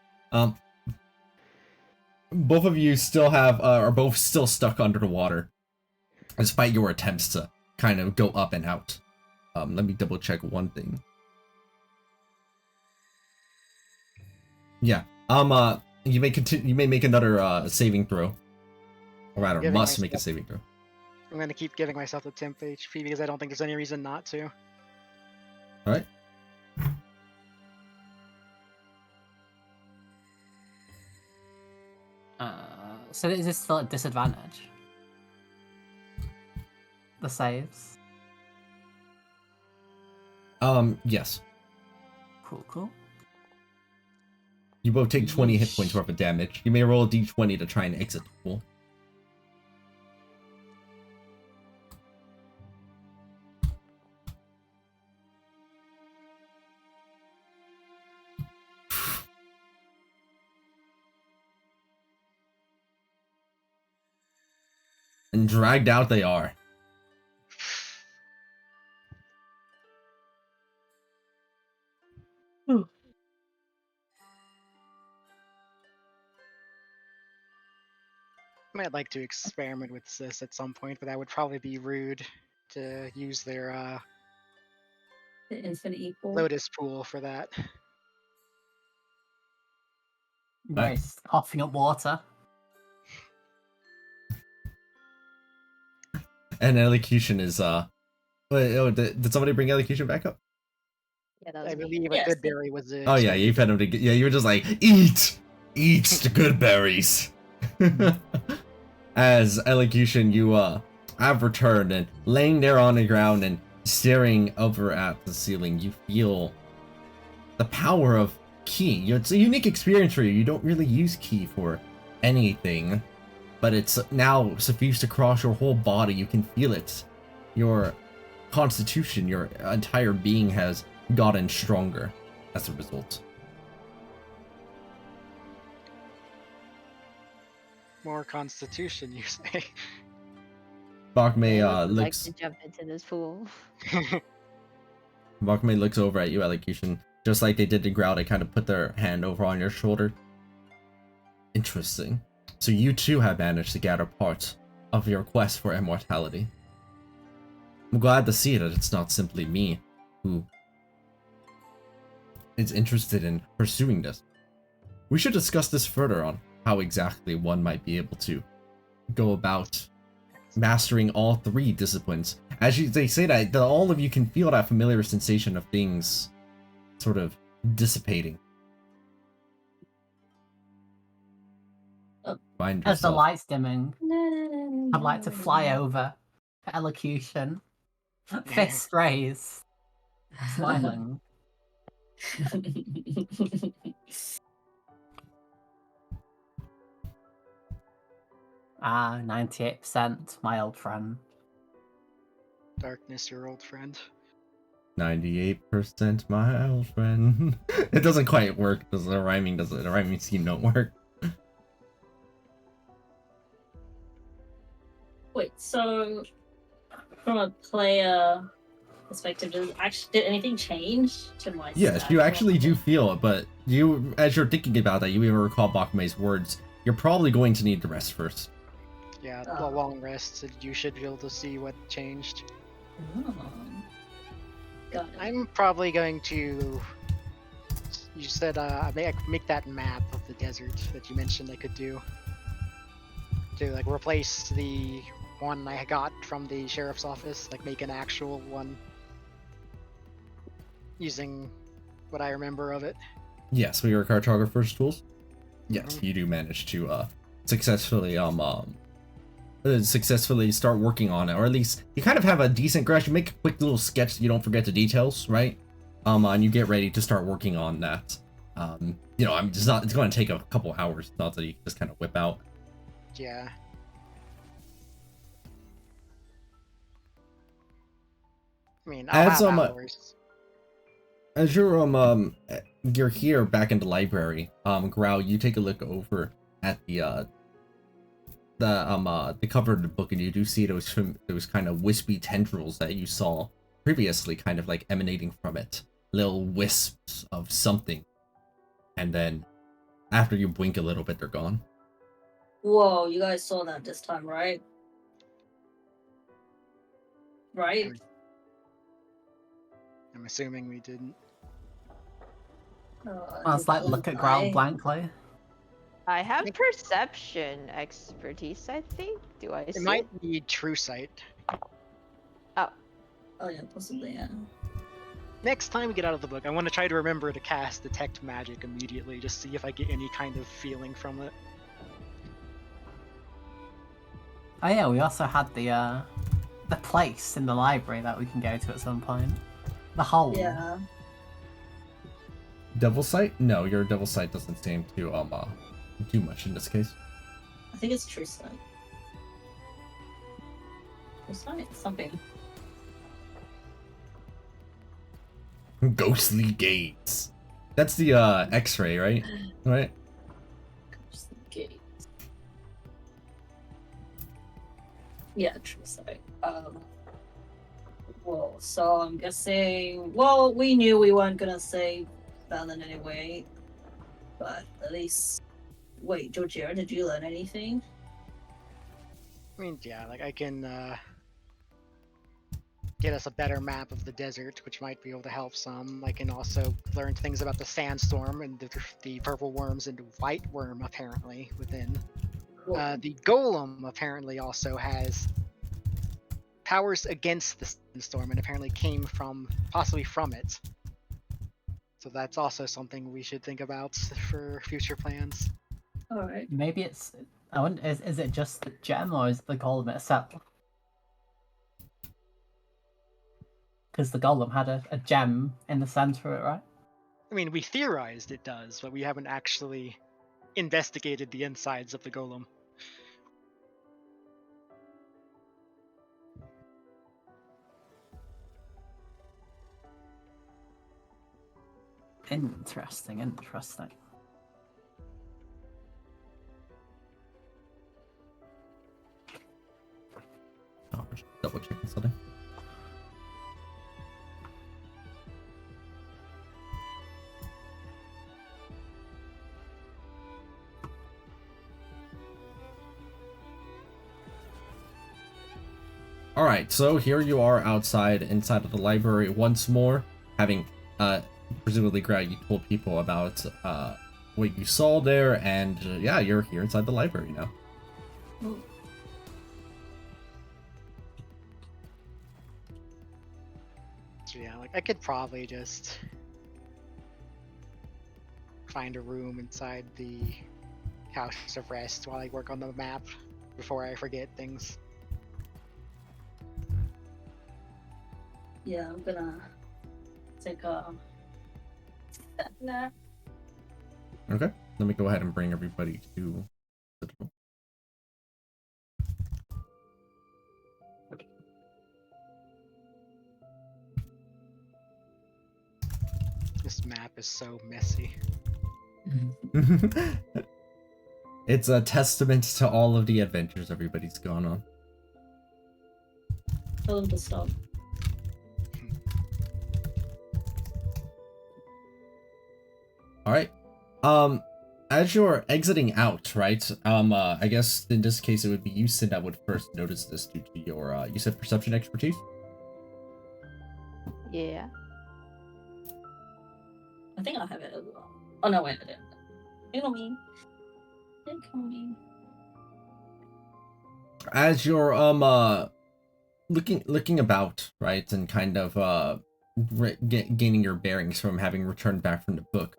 Both of you still have, are both still stuck under the water, despite your attempts to kind of go up and out. Let me double check one thing. Yeah. You may continue. You may make another saving throw, or rather, Giving must make a myself- saving throw. I'm gonna keep giving myself the temp HP because I don't think there's any reason not to. All right. So is this still at disadvantage? The saves? Yes. Cool. You both take 20 hit Yeesh. points worth of damage. You may roll a d20 to try and exit the pool. And dragged out they are. I might like to experiment with this at some point, but that would probably be rude to use their The infinite equal. Lotus pool for that. Nice. Coughing up water. And elocution is Wait, oh, did somebody bring elocution back up? Yeah, that was I me. believe Yes. a good berry was the. Oh yeah, you fed him to get. Yeah, you were just like eat the good berries. As elocution, you have returned and laying there on the ground and staring over at the ceiling, you feel the power of ki. It's a unique experience for you. You don't really use ki for anything, but it's now suffused across your whole body. You can feel it. Your constitution, your entire being has gotten stronger as a result. More constitution, you say? Bakme I would like looks. to jump into this pool. Bakme looks over at you, Elocution, just like they did to Growl. They kind of put their hand over on your shoulder. Interesting. So you too have managed to gather part of your quest for immortality. I'm glad to see that it's not simply me who is interested in pursuing this. We should discuss this further on how exactly one might be able to go about mastering all 3 disciplines. As they say that all of you can feel that familiar sensation of things sort of dissipating. Find As the yourself. light's dimming, I'd like to fly over to Elocution. Fist raised, smiling. 98%, my old friend. Darkness, your old friend. 98% my old friend. It doesn't quite work. The rhyming scheme don't work. Wait, so from a player perspective, did anything change to my Yes, stat? you actually do feel it, but you, as you're thinking about that, you even recall Bakme's words. You're probably going to need the rest first. Yeah, Oh. the long rest, so you should be able to see what changed. Oh. Got it. I'm probably going to. You said make that map of the desert that you mentioned I could do. To like replace the one I got from the sheriff's office, like make an actual one using what I remember of it. Yes, with your cartographer's tools. Yes, you do manage to successfully successfully start working on it, or at least you kind of have a decent grasp. You make a quick little sketch so you don't forget the details, right? And you get ready to start working on that. You know, it's going to take a couple hours, not that you can just kind of whip out. Yeah. I mean, I'll As, have hours. As you're here back in the library, Growl, you take a look over at the cover of the book, and you do see those kind of wispy tendrils that you saw previously, kind of like emanating from it, little wisps of something, and then after you blink a little bit, they're gone. Whoa, you guys saw that this time, right? Right? I'm assuming we didn't. I was like, look at Growl blankly. I have perception expertise, I think. Do I see It might need true sight. Oh. Oh yeah, possibly, yeah. Next time we get out of the book, I want to try to remember to cast Detect Magic immediately, just see if I get any kind of feeling from it. Oh yeah, we also had the place in the library that we can go to at some point. The hole. Yeah. Devil Sight? No, your Devil Sight doesn't seem to do much in this case. I think it's True Sight. True Sight? Something. Ghostly gaze. That's the X-ray, right? Right. Just the gate. Yeah, True Sight. Well, so I'm guessing. Well, we knew we weren't gonna save Valen anyway, but at least. Wait, Georgiera, did you learn anything? I mean, yeah, like I can get us a better map of the desert, which might be able to help some. I can also learn things about the sandstorm and the purple worms and white worm apparently within. The golem apparently also has powers against the sandstorm and apparently came possibly from it. So that's also something we should think about for future plans. Alright. Maybe it's. I wonder, is it just the gem or is it the golem itself? Because the golem had a gem in the center of it, right? I mean, we theorized it does, but we haven't actually investigated the insides of the golem. Interesting. Oh, we're just double checking something. Alright, so here you are inside of the library once more, having, presumably, Greg, you told people about, what you saw there, and, yeah, you're here inside the library now. So yeah, like I could probably just find a room inside the House of Rest while I work on the map before I forget things. Yeah, I'm gonna take a nap. Okay, let me go ahead and bring everybody to Citadel. This map is so messy. It's a testament to all of the adventures everybody's gone on. Tell them to stop. Alright. As you're exiting out, right? I guess in this case it would be you, Sid, that would first notice this due to your, you said perception expertise? Yeah. I think I have it as well. Oh no, wait, I didn't. Ignore me. Ignore me. As you're, looking about, right, and kind of, gaining your bearings from having returned back from the book,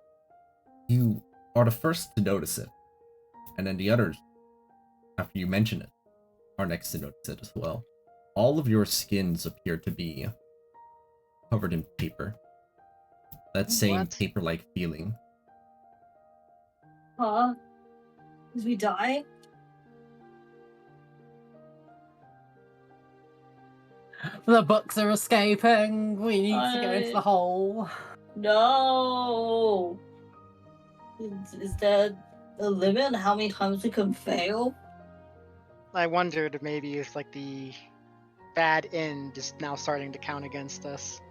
you are the first to notice it. And then the others, after you mention it, are next to notice it as well. All of your skins appear to be covered in paper. That same What? paper-like feeling. Huh? Did we die? The books are escaping. We need to go into the hole. No. Is there a limit on how many times we can fail? I wondered maybe if like the bad end is now starting to count against us.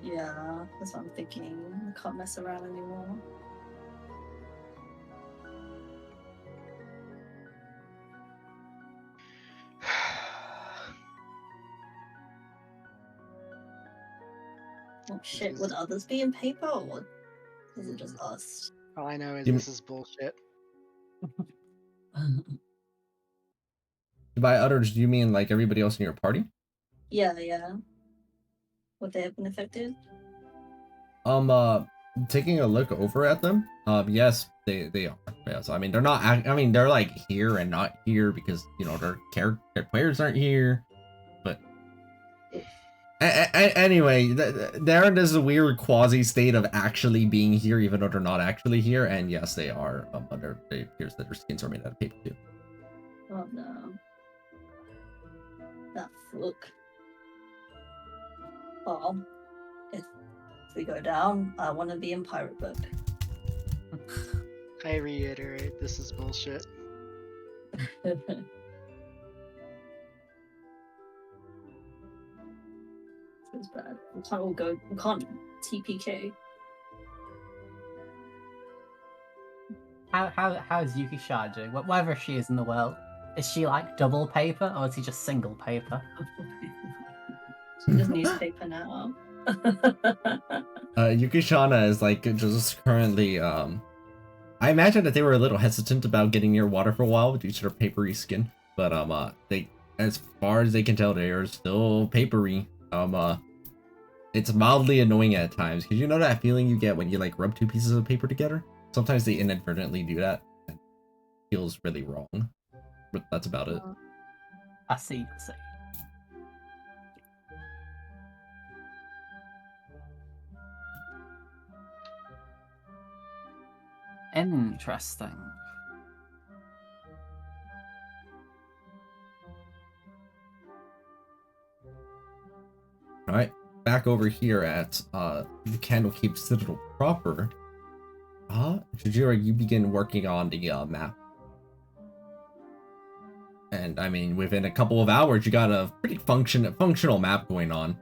Yeah, that's what I'm thinking. We can't mess around anymore. Oh shit, would others be in paper or is it just us? All I know is You- this is bullshit. By others, do you mean like everybody else in your party? Yeah. Would they have been affected? Taking a look over at them, yes, they are. Yes, I mean they're not. I mean they're like here and not here because you know their players aren't here. But anyway, they're in this weird quasi state of actually being here, even though they're not actually here. And yes, they are. They appears that their skins are made out of paper too. Oh no. That look. Well, if we go down, I want to be in pirate book. I reiterate, this is bullshit. Feels bad. We can't all go. We can't TPK. How's Yuki Shah doing? Whatever she is in the world, is she like double paper or is he just single paper? She just newspaper now. Yukishana is like just currently I imagine that they were a little hesitant about getting near water for a while due to their papery skin, but they, as far as they can tell, they are still papery. It's mildly annoying at times because you know that feeling you get when you like rub two pieces of paper together. Sometimes they inadvertently do that. And it feels really wrong, but that's about it. I see. Interesting. Alright, back over here at the Candlekeep Citadel proper. Jujira, you begin working on the map. And I mean, within a couple of hours, you got a pretty functional map going on.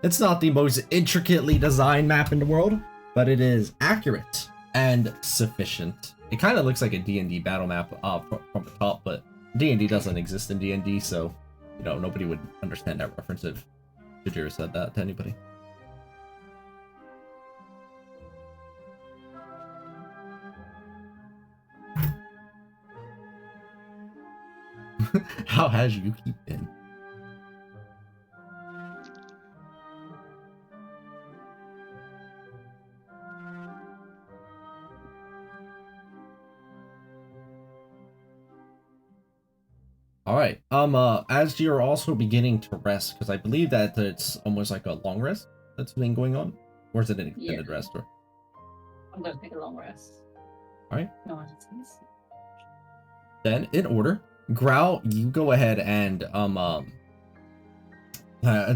It's not the most intricately designed map in the world, but it is accurate and sufficient. It kind of looks like a D&D battle map from the top, but D&D doesn't exist in D&D, so you know, nobody would understand that reference if Tajiri said that to anybody. How has you keep been? All right. As you're also beginning to rest, because I believe that it's almost like a long rest that's been going on, or is it an extended rest? Or I'm gonna take a long rest. all right. No one sees. Then, in order, Growl, you go ahead and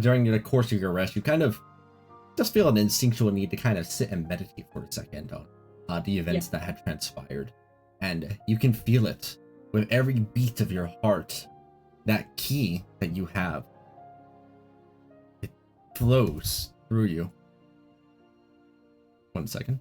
during the course of your rest, you kind of just feel an instinctual need to kind of sit and meditate for a second on the events that had transpired, and you can feel it with every beat of your heart. That key that you have, it flows through you. 1 second.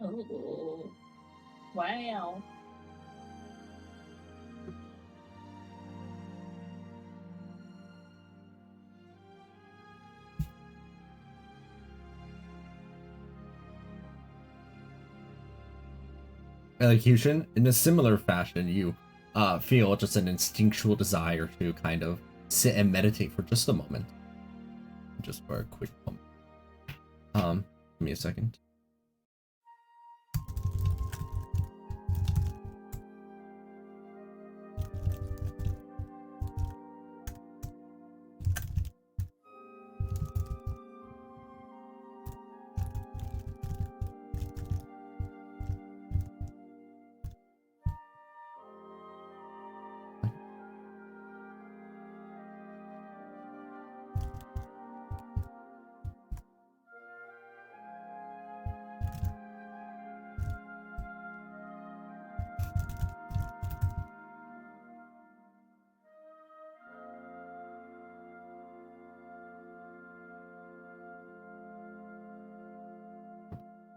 Oh, wow. Elocution, in a similar fashion, you feel just an instinctual desire to kind of sit and meditate for just a moment. Just for a quick moment. Give me a second.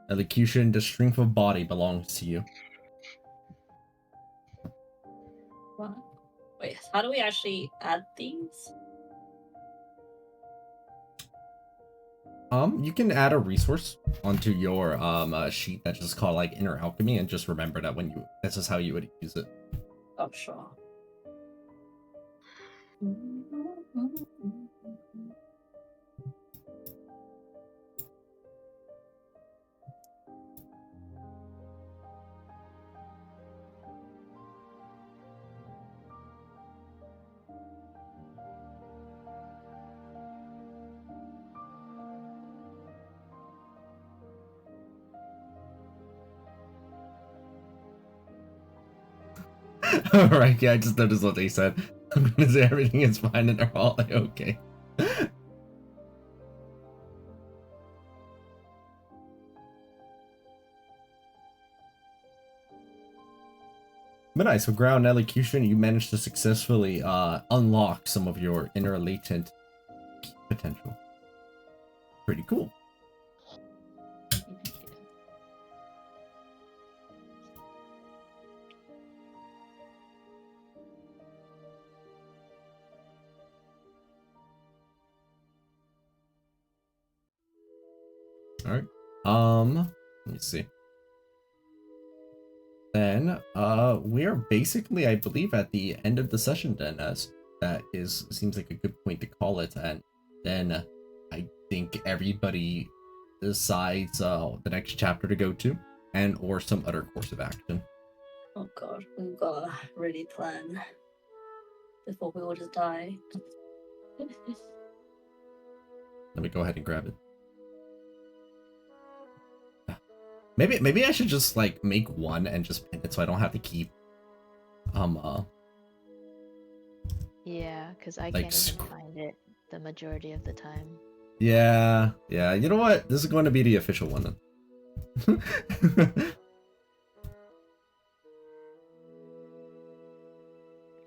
Elocution, the strength of body belongs to you. What? Wait, how do we actually add these? You can add a resource onto your sheet that's just called like Inner Alchemy, and just remember that when you this is how you would use it. Oh, sure. Alright, yeah, I just noticed what they said. I'm gonna say everything is fine and they're all like, okay. But nice, with Ground Elocution, you managed to successfully unlock some of your inner latent potential. Pretty cool. Alright. Let me see. Then, we are basically, I believe, at the end of the session then, as that seems like a good point to call it, and then I think everybody decides the next chapter to go to, and or some other course of action. Oh god, we've got to really plan before we all just die. Let me go ahead and grab it. Maybe I should just like make one and just pin it so I don't have to keep Yeah, because I like, can't even find it the majority of the time. yeah, you know what? This is going to be the official one then.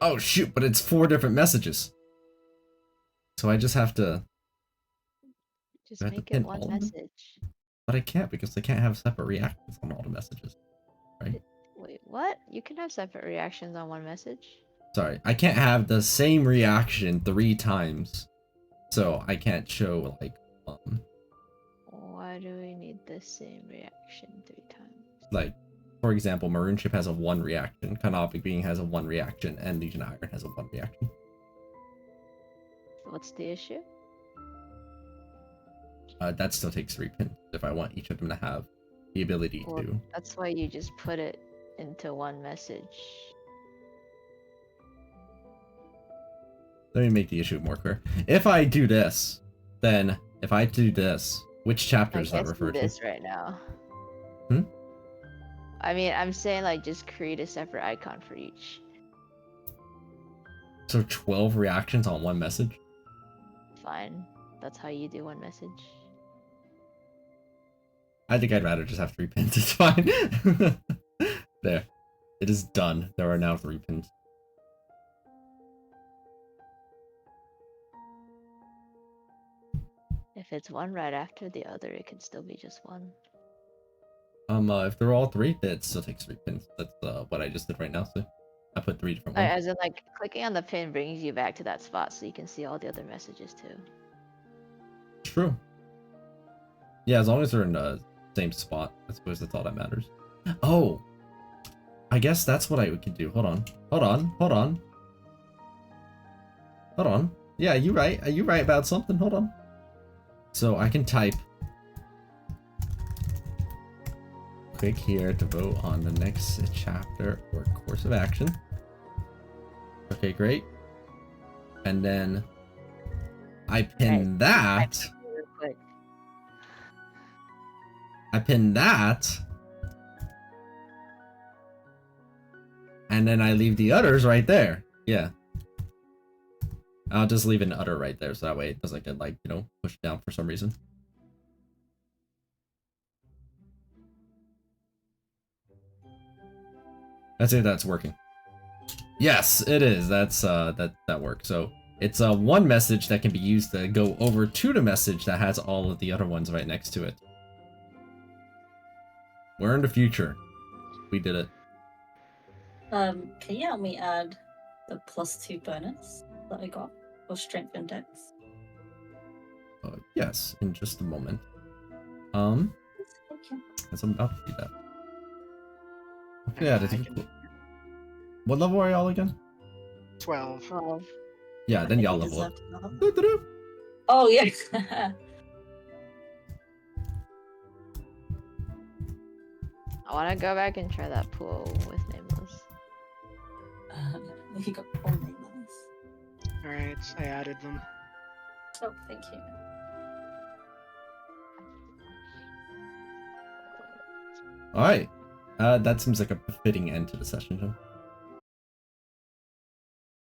Oh shoot, but it's 4 different messages. So I just have to... Just Do I have to make pin it one all of them? message. But I can't because they can't have separate reactions on all the messages. Right? Wait, what? You can have separate reactions on one message. Sorry, I can't have the same reaction 3 times. So I can't show like Why do we need the same reaction 3 times? like for example, Maroon Ship has a 1 reaction, Canopy Being has a 1 reaction, and Legion Iron has a 1 reaction. What's the issue? That still takes 3 pins if I want each of them to have the ability Well, to. that's why you just put it into one message. Let me make the issue more clear. If I do this, then if I do this, which chapter I does that can't refer see to? this right now. Hmm? I mean, I'm saying like just create a separate icon for each. So 12 reactions on 1 message? Fine. That's how you do one message. I think I'd rather just have 3 pins. It's fine. There. It is done. There are now 3 pins. If it's one right after the other, it can still be just one. If they're all 3, then it still takes 3 pins. That's what I just did right now. So I put 3 different ones. As in, like, clicking on the pin brings you back to that spot so you can see all the other messages too. True. Yeah, as long as they're in the same spot, I suppose that's all that matters. Oh, I guess that's what I could do. Hold on. Hold on. Hold on. Hold on. Yeah, you right. Are you right about something? Hold on. So I can type click here to vote on the next chapter or course of action. Okay, great. And then I pin that. Real quick. I pin that. And then I leave the others right there. Yeah. I'll just leave an utter right there so that way it doesn't get like, you know, pushed down for some reason. Let's see if that's working. Yes, it is. That's that works. So it's one message that can be used to go over to the message that has all of the other ones right next to it. We're in the future. We did it. Can you help me add the +2 bonus that I got for strength index? Yes, in just a moment. Thank you. As I'm about to do that. Yeah, I think. What level are y'all again? 12. 12. Yeah, then I y'all think we level up. deserve to level up. Doo-doo-doo. Oh yes. I want to go back and try that pool with nameless. You got all nameless. Alright, I added them. Oh, thank you. All right. That seems like a fitting end to the session, huh?